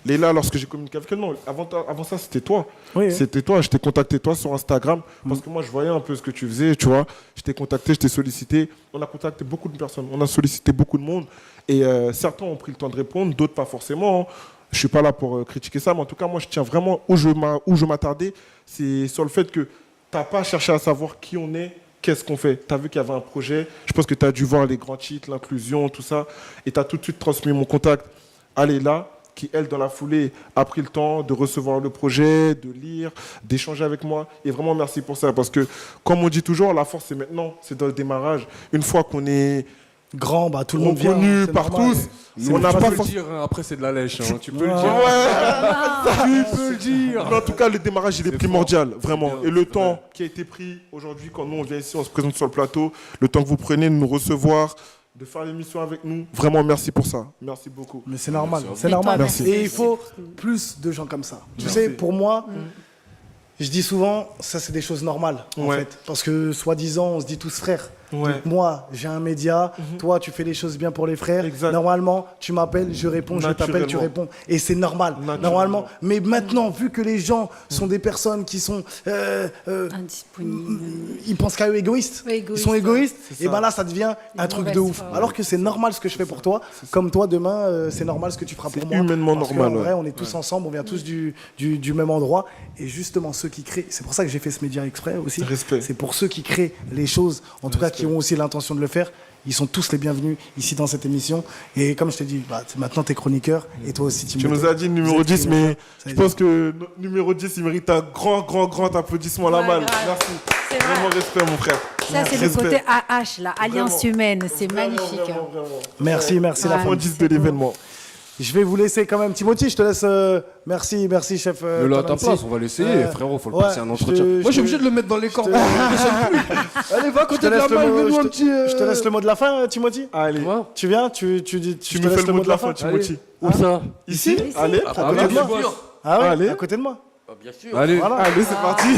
Léla, lorsque j'ai communiqué avec elle, non, avant ça, c'était toi. Oui, c'était toi. Je t'ai contacté, toi, sur Instagram, parce que moi, je voyais un peu ce que tu faisais, tu vois. Je t'ai contacté, je t'ai sollicité. On a contacté beaucoup de personnes, on a sollicité beaucoup de monde. Et certains ont pris le temps de répondre, d'autres pas forcément. Je ne suis pas là pour critiquer ça, mais en tout cas, moi, je tiens vraiment où je m'attardais, c'est sur le fait que tu n'as pas cherché à savoir qui on est, qu'est-ce qu'on fait. Tu as vu qu'il y avait un projet. Je pense que tu as dû voir les grands titres, l'inclusion, tout ça. Et tu as tout de suite transmis mon contact à Léla, qui, elle, dans la foulée, a pris le temps de recevoir le projet, de lire, d'échanger avec moi. Et vraiment, merci pour ça. Parce que, comme on dit toujours, la force, c'est maintenant, c'est dans le démarrage. Une fois qu'on est grand, tout le monde vient. Reconnu par tous. On n'a pas le dire, après, c'est de la lèche. Hein. Tu peux le dire. Tu peux le dire. Mais en tout cas, le démarrage, il est primordial, vraiment. Et le temps qui a été pris aujourd'hui, quand nous, on vient ici, on se présente sur le plateau, le temps que vous prenez de nous recevoir, de faire l'émission avec nous. Vraiment, merci pour ça. Merci beaucoup. Mais c'est normal, c'est normal. Merci. Et il faut plus de gens comme ça. Tu sais, pour moi, je dis souvent, ça c'est des choses normales, en fait. Parce que, soi-disant, on se dit tous frères. Ouais. Donc, moi, j'ai un média, toi, tu fais les choses bien pour les frères. Exact. Normalement, tu m'appelles, je réponds, je t'appelle, tu réponds. Et c'est normal, normalement. Mais maintenant, vu que les gens sont des personnes qui sont... indisponibles. Ils pensent qu'à eux égoïstes. Ils sont égoïstes. Et ben là, ça devient un truc de ouf. Alors que c'est normal ce que je fais pour toi. Comme toi, demain, c'est normal ce que tu feras pour moi. C'est humainement normal. En vrai, on est tous ensemble, on vient tous du même endroit. Et justement, ceux qui créent... C'est pour ça que j'ai fait ce média exprès aussi. Respect. C'est pour ceux qui créent les choses, en tout cas qui ont aussi l'intention de le faire. Ils sont tous les bienvenus ici dans cette émission. Et comme je t'ai dit, maintenant tu es chroniqueur et toi aussi tu nous as dit numéro 10, mais je pense que numéro 10, il mérite un grand applaudissement là bas. Merci. C'est vrai. Vraiment respect, mon frère. Ça, c'est le côté AH, là, Alliance humaine. C'est magnifique. Vraiment. Merci. La fin 10 de l'événement. Je vais vous laisser quand même. Timothy, je te laisse. Merci, chef. Le là à ta place, on va l'essayer, frérot, faut le passer un entretien. Moi, je suis obligé de le mettre dans les cordes. Allez, va à côté de la main, mets-nous un petit. Je te laisse le mot de la fin, Timothy. Allez. Tu viens, tu me fais le mot de la fin, Timothy. Où ça? Ici. Allez, à côté de moi. Ah ouais, à côté de moi. Bien sûr. Allez, allez, c'est parti.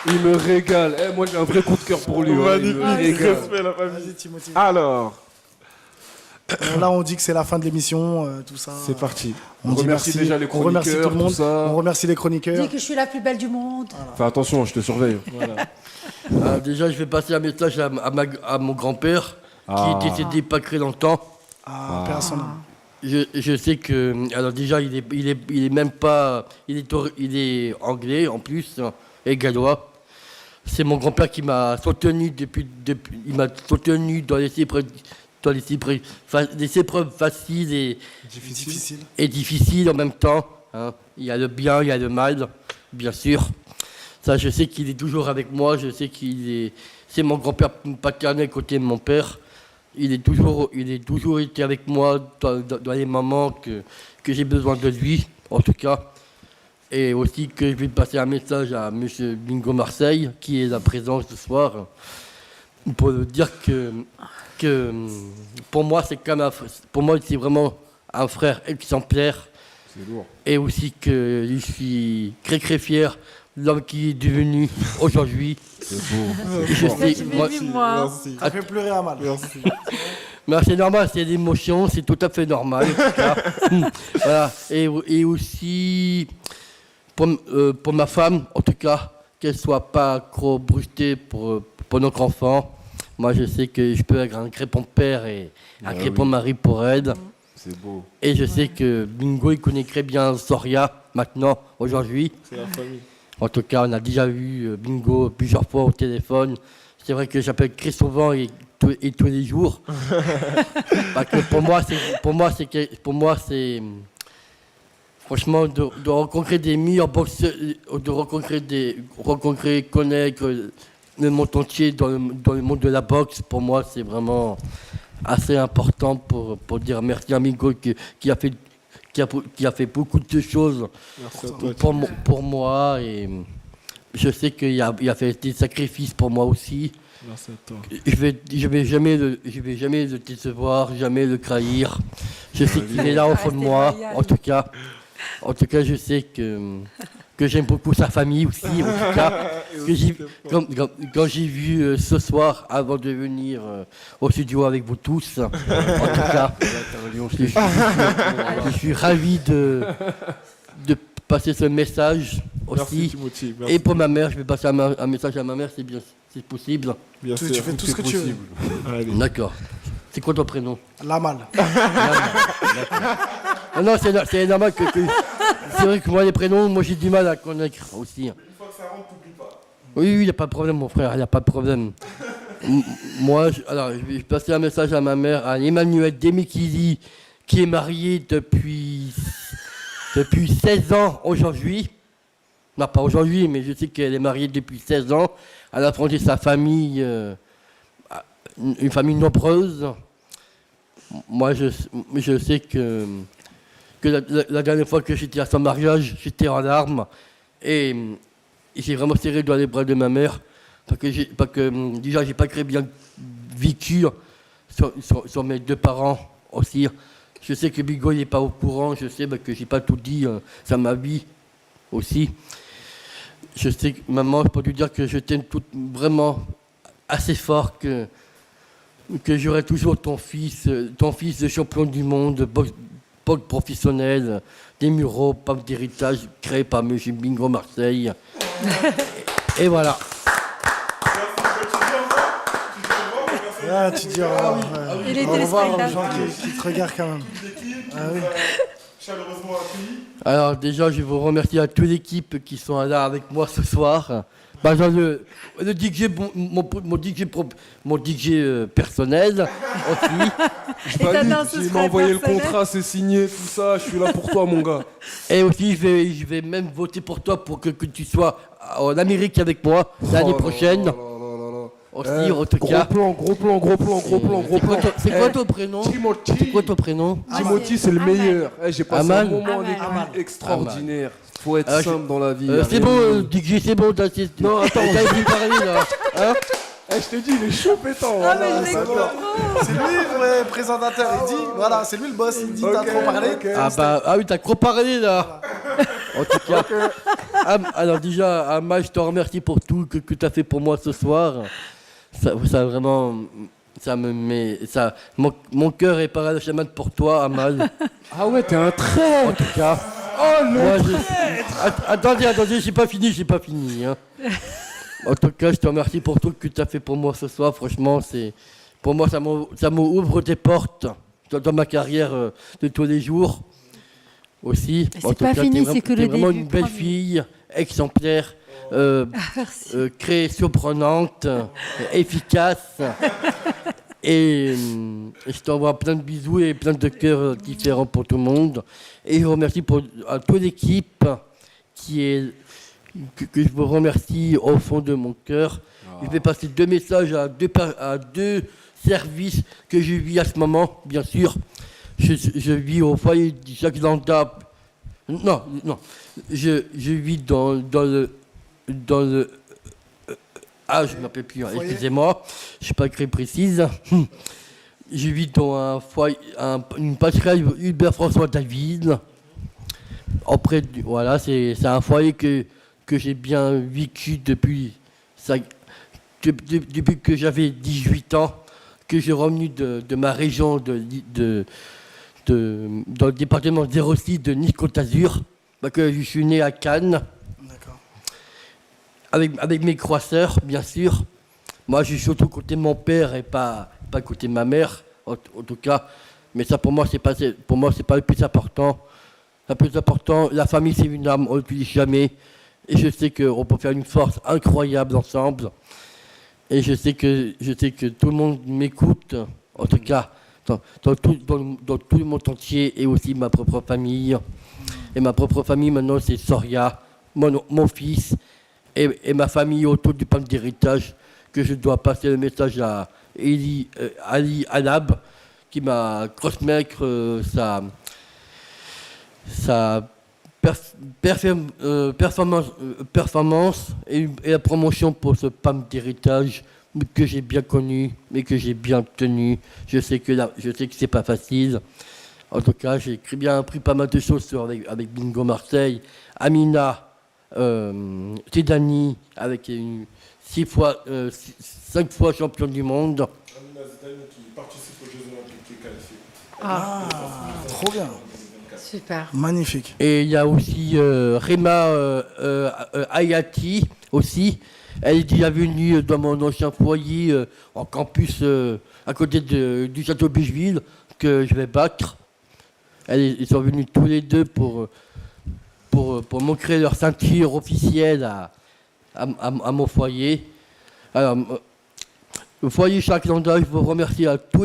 Il me régale. Moi, j'ai un vrai coup de cœur pour lui. Magnifique. Respect, la famille. Vas-y, Timothy. Alors. Là, on dit que c'est la fin de l'émission, tout ça. C'est parti. On remercie déjà les chroniqueurs, on remercie tout le monde. tout ça. On remercie les chroniqueurs. Dis que je suis la plus belle du monde. Fais attention, je te surveille. Déjà, je vais passer un message à mon grand-père qui est décédé pas très longtemps. Père à son âme. Je sais que, alors déjà, il est même pas, il est anglais en plus et gallois. c'est mon grand-père qui m'a soutenu il m'a soutenu dans les épreuves faciles et difficiles en même temps. Hein. Il y a le bien, il y a le mal, bien sûr. Ça, je sais qu'il est toujours avec moi. Je sais c'est mon grand-père paternel côté de mon père. Il est toujours été avec moi dans les moments que j'ai besoin de lui, en tout cas. Et aussi que je vais passer un message à M. Bingo Marseille, qui est la présence ce soir, pour lui dire que pour moi, c'est vraiment un frère exemplaire. C'est lourd. Et aussi que je suis très très fier de l'homme qui est devenu aujourd'hui. C'est beau. Je sais, moi. Ça fait pleurer à mal. Merci. mais c'est normal, c'est l'émotion, c'est tout à fait normal. En tout cas. Voilà. Et aussi pour ma femme, en tout cas, qu'elle soit pas trop brutée pour notre enfant. Moi, je sais que je peux être un crépon père et un crépon mari pour elle. C'est beau. Et je sais que Bingo, il connaît très bien Soria, maintenant, aujourd'hui. C'est la famille. En tout cas, on a déjà vu Bingo plusieurs fois au téléphone. C'est vrai que j'appelle très souvent et tous les jours. Parce que pour moi, c'est franchement de rencontrer des meilleurs boxeurs, de connaître le monde entier dans le monde de la boxe. Pour moi, c'est vraiment assez important pour dire merci à Bingo qui a fait beaucoup de choses pour moi, et je sais qu'il a fait des sacrifices pour moi aussi. Merci à toi. Je vais jamais le décevoir, jamais le trahir. Je sais qu'il est là au fond de moi. En tout cas, je sais que j'aime beaucoup sa famille aussi. En tout cas, quand j'ai vu ce soir, avant de venir au studio avec vous tous, en tout cas, je suis ravi de passer ce message aussi. Merci, Timothy. Merci. Et pour ma mère, je vais passer un message à ma mère, c'est possible. Bien sûr, Tu fais tout ce que tu veux. Allez. D'accord. C'est quoi ton prénom? Lamal. Non, c'est normal que c'est vrai que moi, les prénoms, moi j'ai du mal à connaître aussi. Une fois que ça rentre, t'oublies pas. Oui, il n'y a pas de problème, mon frère, il n'y a pas de problème. Moi, je vais passer un message à ma mère, à Emmanuel Demikili, qui est mariée depuis 16 ans aujourd'hui. Non, pas aujourd'hui, mais je sais qu'elle est mariée depuis 16 ans. Elle a fondé sa famille, une famille nombreuse. Moi, je sais que la dernière fois que j'étais à son mariage, j'étais en larmes. Et j'ai vraiment serré dans les bras de ma mère. Parce que déjà, j'ai pas très bien vécu sur mes deux parents aussi. Je sais que Bigo n'est pas au courant. Je sais que j'ai pas tout dit sur ma vie aussi. Je sais que maman, je peux lui dire que je t'aime vraiment assez fort, que j'aurai toujours ton fils de champion du monde, boxe professionnel, des Mureaux, pas d'héritage créé par M. Bingo Marseille. Et voilà. Ah, tu dis au revoir. Il est Au revoir aux téléspectateur. gens qui te regardent quand même. Ah oui. Chaleureusement accueilli. Alors déjà, je vous remercie à toute l'équipe qui sont là avec moi ce soir. Le DJ, mon DJ personnel aussi. Et ta danseuse Il m'a envoyé le personnelle. contrat, c'est signé, tout ça. Je suis là pour toi, mon gars. Et aussi, je vais même voter pour toi pour que tu sois en Amérique avec moi l'année prochaine. Aussi, en tout cas. Gros plan. C'est quoi ton prénom? C'est quoi ton prénom? Timothy, c'est le meilleur. J'ai passé Amal. un moment avec Amal. lui extraordinaire. Faut être simple dans la vie. C'est bon, DJ, c'est bon. Non, attends. T'as vu parler là, hein? Je t'ai dit, il est chaud pétant. Ah, mais voilà, je ça l'écoute va. C'est lui le présentateur. Il dit, voilà, c'est lui le boss. Il dit, t'as trop parlé. Ah oui, t'as trop parlé là. En tout cas. Alors déjà, Amal, je te remercie pour tout que tu as fait pour moi ce soir. Ça vraiment, ça me met, mon cœur est parachèvement pour toi, Amal. Ah ouais, t'es un traître. En tout cas. Oh le Attendez, j'ai pas fini. Hein. En tout cas, je te remercie pour tout que tu as fait pour moi ce soir. Franchement, pour moi, ça m'ouvre des portes dans ma carrière de tous les jours aussi. C'est pas fini, c'est que le t'es vraiment début, une belle promis. fille, exemplaire. très surprenante, efficace. Et je t'envoie plein de bisous et plein de cœurs différents pour tout le monde. Et je remercie à toute l'équipe que je vous remercie au fond de mon cœur. Je vais passer 2 messages à deux services que je vis à ce moment, bien sûr. Je vis au foyer de Jacques Landa. Non. Je vis dans le je ne m'appelle plus, excusez-moi, je ne suis pas très précise. Je vis dans un foyer, une passerelle Hubert François David. Voilà, c'est un foyer que j'ai bien vécu depuis que j'avais 18 ans, que j'ai revenu de ma région, dans le département 06 de Nice-Côte d'Azur, que je suis né à Cannes. Avec mes 3 sœurs, bien sûr. Moi, je suis surtout côté de mon père et pas côté de ma mère, en tout cas. Mais ça, pour moi, c'est pas le plus important. Le plus important, la famille, c'est une âme, on ne l'utilise jamais. Et je sais qu'on peut faire une force incroyable ensemble. Et je sais que tout le monde m'écoute, en tout cas, dans tout le monde entier, et aussi ma propre famille. Et ma propre famille, maintenant, c'est Soria, mon fils, et ma famille autour du pan d'héritage, que je dois passer le message à Ali Alab, qui m'a transmettre sa performance et la promotion pour ce PAM d'héritage que j'ai bien connu, mais que j'ai bien tenu. Je sais que c'est pas facile. En tout cas, j'ai bien appris pas mal de choses avec Bingo Marseille, Amina, Tidani, avec 5 fois champion du monde. Amina Zidane qui participe aux Jeux Olympiques, qui est qualifiée. Trop bien. Super. Magnifique. Et il y a aussi Rema Ayati aussi. Elle est déjà venue dans mon ancien foyer en campus à côté du château Bicheville que je vais battre. Ils sont venus tous les deux pour montrer leur ceinture officielle à mon foyer. Alors, le foyer Jacques Landa, je vous remercie à tous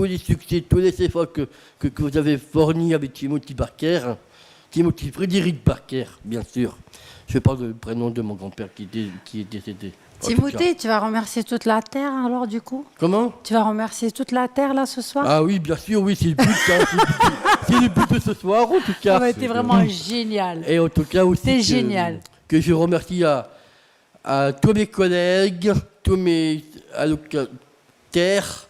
les succès, tous les efforts que vous avez fournis avec Timothy Frédéric Barker, bien sûr. Je parle du prénom de mon grand-père qui est décédé. Timothée, tu vas remercier toute la terre alors du coup? Comment? Tu vas remercier toute la terre là ce soir? Ah oui, bien sûr, oui, c'est le but. C'est le but de ce soir en tout cas. Ça a été vraiment génial. Et en tout cas aussi. C'est génial. Que je remercie à tous mes collègues, tous mes allocataires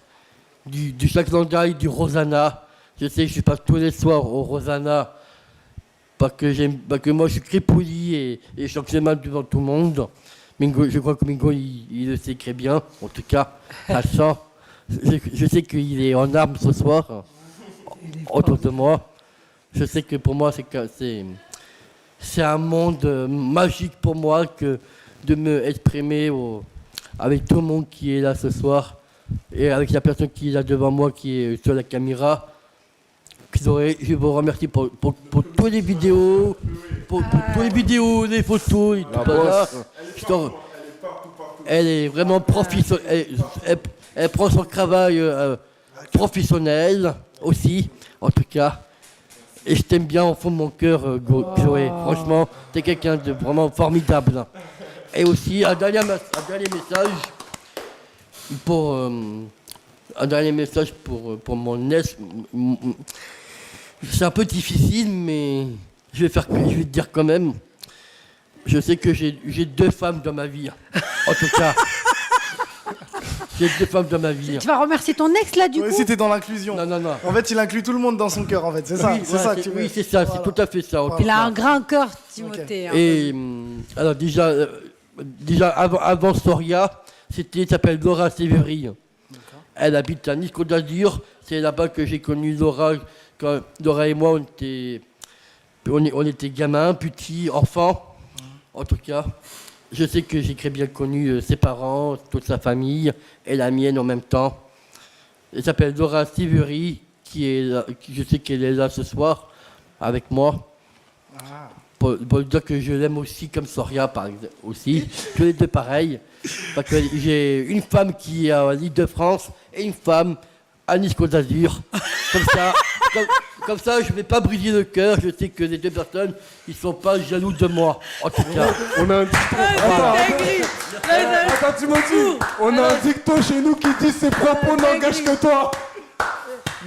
du Jacques Landa et du Rosanna. Je sais que je passe tous les soirs au Rosanna parce que moi je suis très poli et je suis très mal devant tout le monde. Mingo, je crois que Mingo il le sait très bien. En tout cas, ça sent. Je sais qu'il est en armes ce soir autour de moi. Je sais que pour moi c'est un monde magique pour moi que de me exprimer avec tout le monde qui est là ce soir et avec la personne qui est là devant moi qui est sur la caméra. Je vous remercie pour toutes les vidéos, pour toutes les vidéos, les photos et tout ça. Elle est vraiment professionnelle. Elle prend son travail professionnel aussi, en tout cas. Et je t'aime bien au fond de mon cœur, Chloé. Franchement, t'es quelqu'un de vraiment formidable. Et aussi un dernier message pour mon ex. C'est un peu difficile, mais je vais te dire quand même. Je sais que j'ai 2 femmes dans ma vie. En tout cas, j'ai 2 femmes dans ma vie. Tu vas remercier ton ex là du coup? Si t'es dans l'inclusion. Non. En fait, il inclut tout le monde dans son cœur. En fait, c'est ça. Oui, c'est ça que tu veux. Oui, c'est ça. Voilà. C'est tout à fait ça. Il a un grand cœur, Timothée. Okay. Et alors déjà avant Soria, elle s'appelle Laura Sévéry. Elle habite à Nice-Côte d'Azur. C'est là-bas que j'ai connu Laura. Quand Laura et moi, on était gamins, petits, enfants. En tout cas, je sais que j'ai très bien connu ses parents, toute sa famille, et la mienne en même temps. Elle s'appelle Laura Sévéry, je sais qu'elle est là ce soir avec moi. pour dire que je l'aime aussi comme Soria, par exemple, aussi. Tous les deux pareils. Parce que j'ai une femme qui est en Île-de-France et une femme à Nice Côte d'Azur. Comme ça, je ne vais pas briser le cœur. Je sais que les deux personnes, ils ne sont pas jaloux de moi, en tout cas. On a un Attends, Timothy, on a un dicton chez nous qui dit c'est propos n'engage que toi.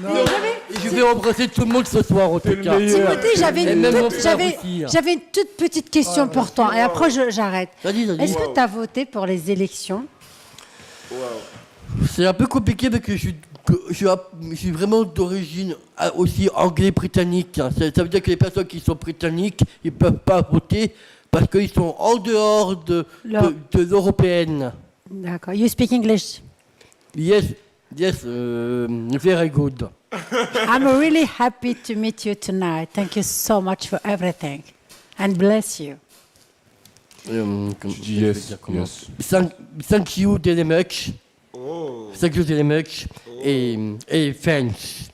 Je vais embrasser tout le monde ce soir, en tout cas. Timothée, j'avais hein. une toute petite question pour toi. Et après, j'arrête. Vas-y. Est-ce que tu as voté pour les élections? C'est un peu compliqué parce que je suis vraiment d'origine aussi anglais-britannique. Hein. Ça veut dire que les personnes qui sont britanniques, ils ne peuvent pas voter parce qu'ils sont en dehors de l'européenne. D'accord. You speak English? Yes, very good. I'm really happy to meet you tonight. Thank you so much for everything. And bless you. Yes. Thank you very much. Thank you very much. Et thanks.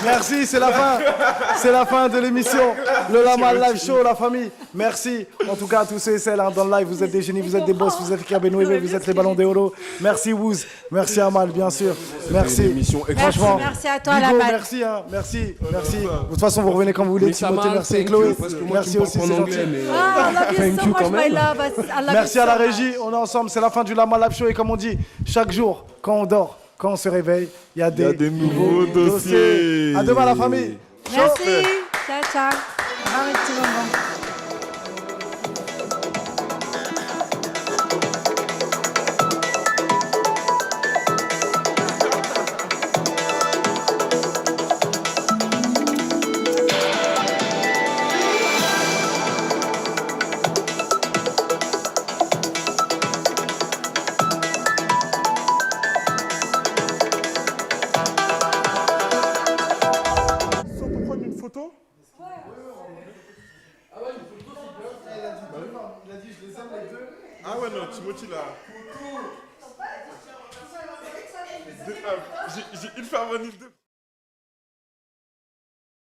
Merci, c'est la fin de l'émission. Le Lama Live Show, la famille. Merci en tout cas à tous ceux et celles dans le live. Vous êtes des génies, vous êtes des boss, vous êtes Kabenoué, vous êtes les ballons d'Euro. Merci Wouz, merci Amal, bien sûr. Merci. Franchement, merci à toi, Bigo, Lamal. merci, hein, merci. De toute façon, vous revenez quand vous voulez. Timothée, merci et Chloé. Merci aussi, c'est gentil. Thank you so much, my love. Merci à la régie, on est ensemble, c'est la fin du Lama Live Show et comme on dit, chaque jour, quand on dort, quand on se réveille, il y a des nouveaux dossiers. À demain la famille. Merci. Ciao, ciao. Un petit moment. Ah ouais, non, Timothy là. J'ai une femme en île de...